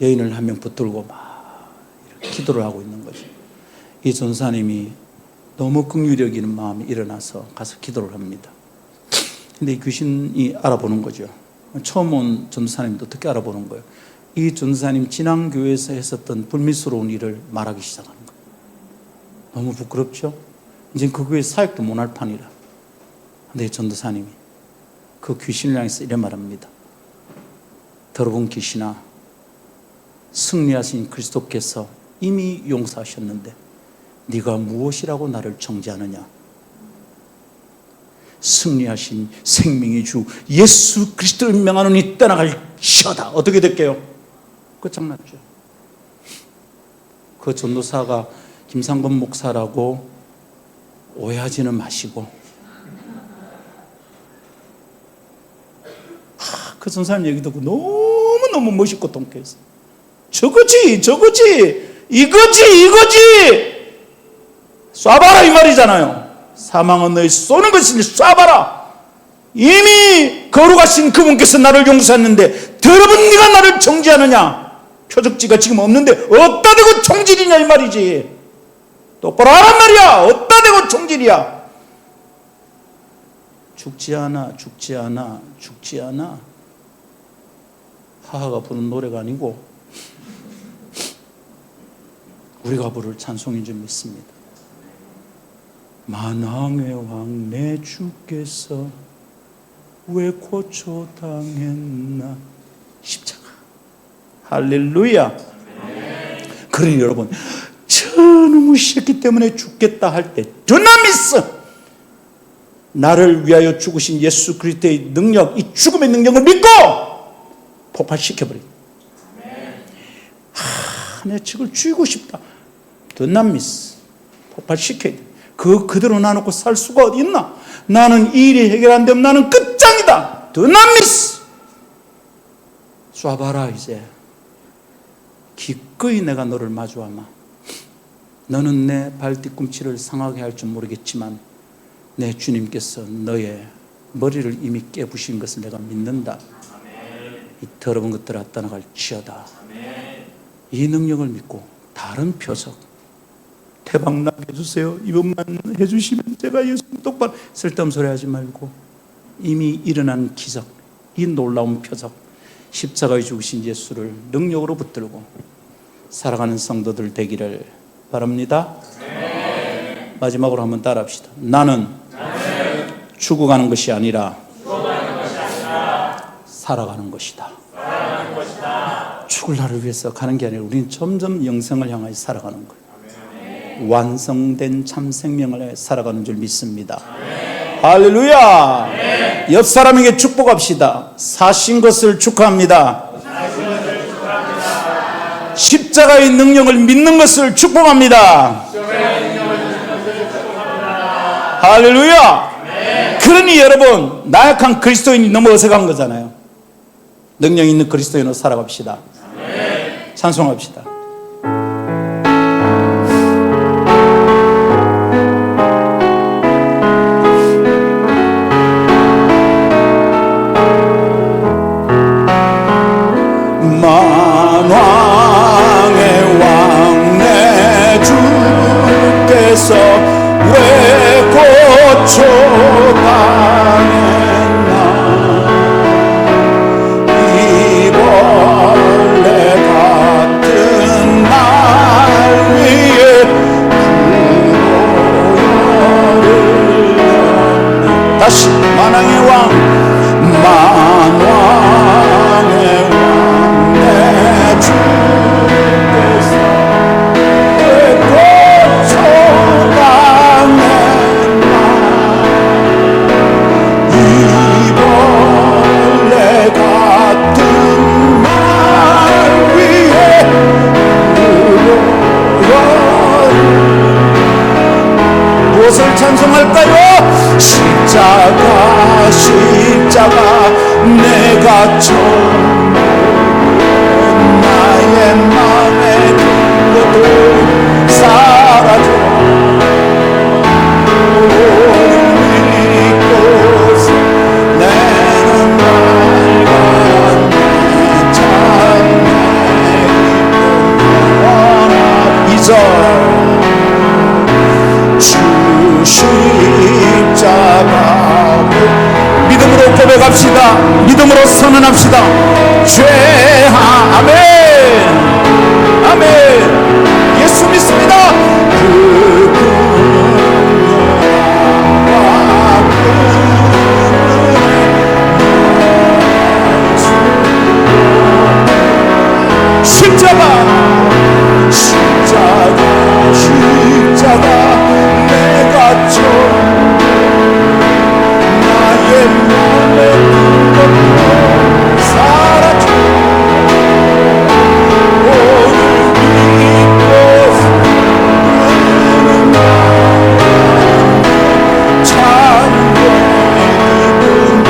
여인을 한 명 붙들고 막 이렇게 기도를 하고 있는 거죠. 이 전사님이 너무 긍휼히 여기는 마음이 일어나서 가서 기도를 합니다. 근데 이 귀신이 알아보는 거죠. 처음 온 전사님도 어떻게 알아보는 거예요? 이 전사님 지난 교회에서 했었던 불미스러운 일을 말하기 시작하는 거예요. 너무 부끄럽죠? 이제 그 교회 사역도 못 할 판이라. 근데 이 전도사님이 그 귀신을 향해서 이래 말합니다. 더러운 귀신아, 승리하신 그리스도께서 이미 용서하셨는데 네가 무엇이라고 나를 정죄하느냐? 승리하신 생명의 주 예수 그리스도를 명하노니 떠나갈지어다. 어떻게 될게요? 끝장났죠. 그 전도사가 김상건 목사라고 오해하지는 마시고, 그 전사님 얘기 듣고 너무너무 멋있고 통쾌했어. 저거지 이거지 쏴봐라 이 말이잖아요. 사망은 너희 쏘는 것이니 쏴봐라. 이미 거룩하신 그분께서 나를 용서했는데 더러분 네가 나를 정죄하느냐? 표적지가 지금 없는데 어디다 대고 총질이냐 이 말이지. 똑바로 하란 말이야. 어디다 대고 총질이야. 죽지 않아. 하하가 부른 노래가 아니고 우리가 부를 찬송인 줄 믿습니다. 만왕의 왕 내 주께서 왜 고초당했나. 십자가. 할렐루야. 그러니 여러분, 저놈의 새끼 때문에 죽겠다 할 때 드나미스, 나를 위하여 죽으신 예수 그리스도의 능력, 이 죽음의 능력을 믿고 폭발시켜버려. 내 책을 죽이고 싶다. 드나미스. 폭발시켜야 돼. 그대로 놔놓고 살 수가 어디 있나? 나는 이 일이 해결 안 되면 나는 끝장이다. 드나미스. 쏴봐라. 이제 기꺼이 내가 너를 마주하마. 너는 내 발뒤꿈치를 상하게 할 줄 모르겠지만 내 주님께서 너의 머리를 이미 깨부신 것을 내가 믿는다. 이 더러운 것들아 떠나갈지어다. 이 능력을 믿고 다른 표적 대박나게 해주세요. 이것만 해주시면 제가 예수 똑바로 쓸데없는 소리 하지 말고 이미 일어난 기적, 이 놀라운 표적, 십자가에 죽으신 예수를 능력으로 붙들고 살아가는 성도들 되기를 바랍니다. 마지막으로 한번 따라합시다. 나는 죽어가는 것이 아니라 살아가는 것이다. 죽을 날을 위해서 가는 게 아니라 우리는 점점 영생을 향하여 살아가는 거예요. 완성된 참 생명을 살아가는 줄 믿습니다. 할렐루야. 옆 사람에게 축복합시다. 사신 것을 축하합니다. 십자가의 능력을 믿는 것을 축복합니다. 할렐루야. 그러니 여러분, 나약한 그리스도인이 너무 어색한 거잖아요. 능력 있는 그리스도인으로 살아갑시다. 찬송합시다. 만왕의 왕 내 주께서 왜 고쳐당했나. 이 벌레 같은 날 위에 구로열을 다시 만왕의 왕 주께서 왜 고쳐당했나. 이벌레 같은 날 위에 무엇을 찬송할까요? 십자가 십자가 내가 처음 나의 맘에 든 것도 사라져. 오늘 믿고서 내는 날간 찬양의 영원한 이절 주 십자가 믿음으로 고백합시다. 믿음으로 선언합시다. 죄하 아멘 아멘. 예수 믿습니다. 십자가 십자가 십자가 내가 져 나의 맘에 든 것도 사라져. 오늘 믿고서 나는 찬양의 기분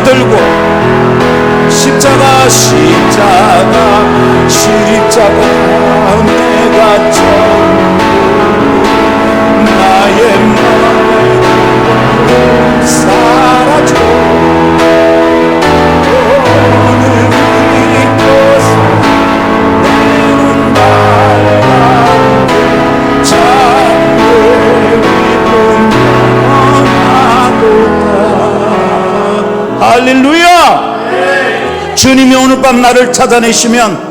영원하도록 십자가 내가 전부 나의 맘에 사라져. 오늘 믿고서 내는 날가운데 참내 기쁨 영원하도다. 할렐루야. 주님이 오늘 밤 나를 찾아내시면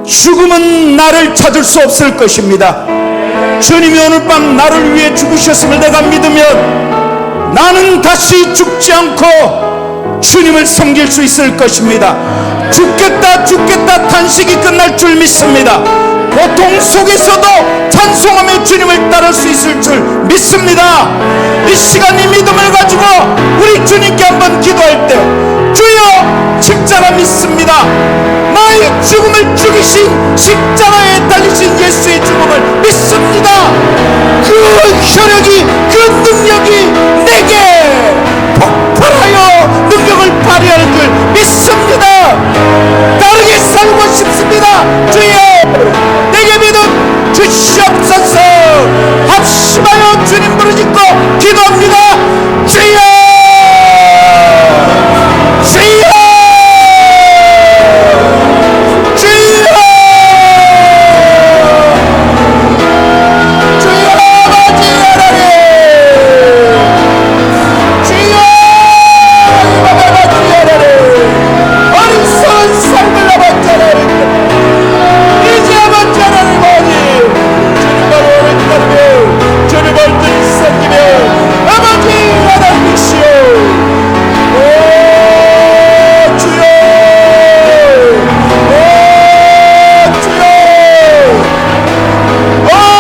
죽음은 나를 찾을 수 없을 것입니다. 주님이 오늘 밤 나를 위해 죽으셨음을 내가 믿으면 나는 다시 죽지 않고 주님을 섬길 수 있을 것입니다. 죽겠다 죽겠다 탄식이 끝날 줄 믿습니다. 고통 속에서도 찬송하며 주님을 따를 수 있을 줄 믿습니다. 이 시간 이 믿음을 가지고 우리 주님께 한번 기도할 때, 주여 십자가 믿습니다. 나의 죽음을 죽이신 십자가에 달리신 예수의 죽음을 믿습니다. 그 혈력이, 그 능력이 내게 폭발하여 능력을 발휘할 줄 믿습니다. 다르게 살고 싶습니다. 주여 내게 믿음 주시옵소서. 합심하여 주님 부르짖고 기도합니다. 주여, 주여, 주여, 주여 아버지 하나님, 주여 아버지 하나님, 어리석은 삶을 아버지 하나님, 이제 아버지 하나님 주님을 오래 따르며 주님을 늘 섬기며 아버지 하나님이시여, 오 주여, 오 주여, 아버지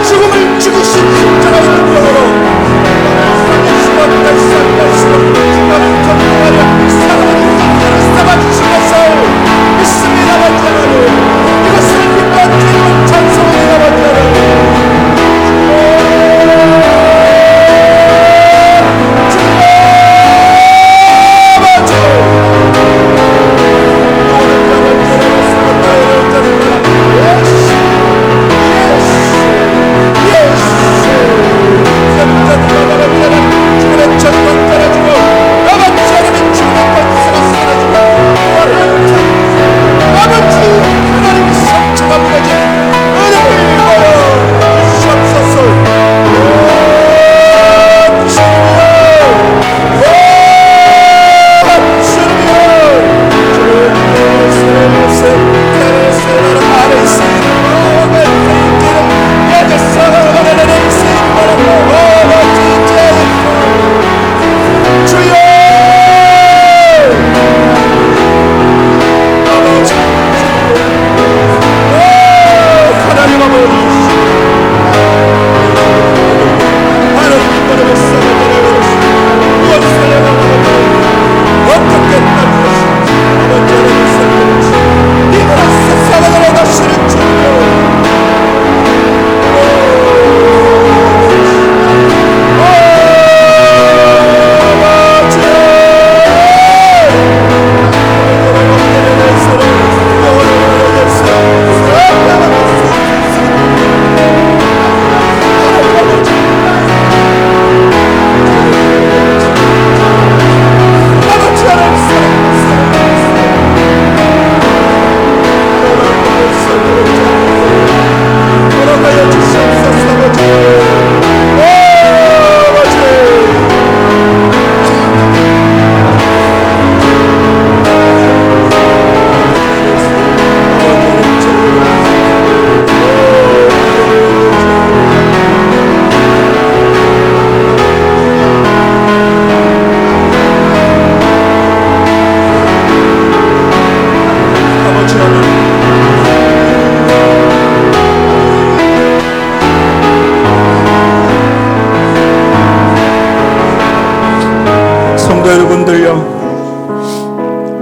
죽음을 죽이신 십자가의 능력으로 잡아주신 것을 믿습니다. 이것을 믿고 주님을 찬송합니다.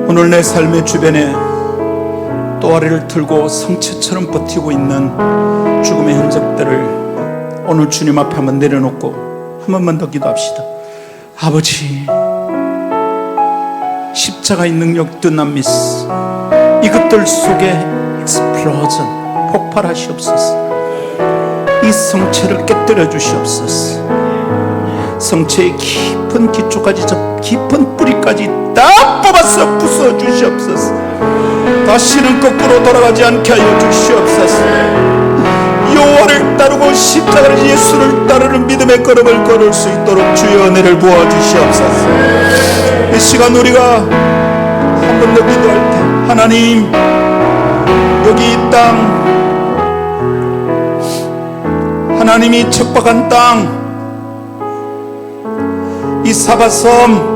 오늘 내 삶의 주변에 또아리를 틀고 성체처럼 버티고 있는 죽음의 흔적들을 오늘 주님 앞에 한번 내려놓고 한 번만 더 기도합시다. 아버지, 십자가의 능력 드나미스, 이것들 속에 익스플로전 폭발하시옵소서. 이 성체를 깨뜨려 주시옵소서. 성체의 깊은 기초까지, 저 깊은 뿌리까지 다 뽑아서 부숴 주시옵소서. 다시는 거꾸로 돌아가지 않게 하여 주시옵소서. 여호와를 따르고 십자가를 예수를 따르는 믿음의 걸음을 걸을 수 있도록 주여 은혜를 부어 주시옵소서. 이 시간 우리가 한 번 더 기도할 때 하나님, 여기 이 땅, 하나님이 척박한 땅, 이 사바섬,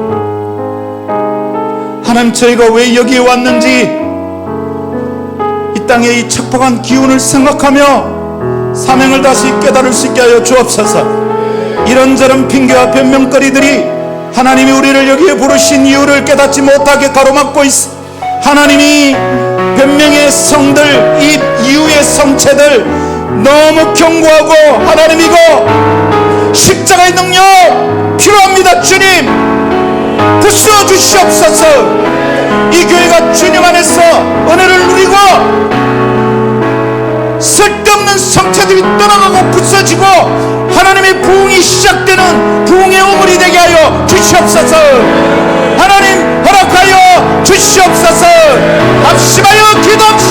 하나님 저희가 왜 여기에 왔는지 이 땅의 이 척박한 기운을 생각하며 사명을 다시 깨달을 수 있게 하여 주옵소서. 이런저런 핑계와 변명거리들이 하나님이 우리를 여기에 부르신 이유를 깨닫지 못하게 가로막고 있어. 하나님이 변명의 성들, 이 이유의 성체들 너무 견고하고 하나님이고 십자가의 능력 필요합니다. 주님 부수어 주시옵소서. 이 교회가 주님 안에서 은혜를 누리고 쓸데없는 성체들이 떠나가고 부서지고 하나님의 부흥이 시작되는 부흥의 우물이 되게 하여 주시옵소서. 하나님 허락하여 주시옵소서. 합심하여 기도합시다.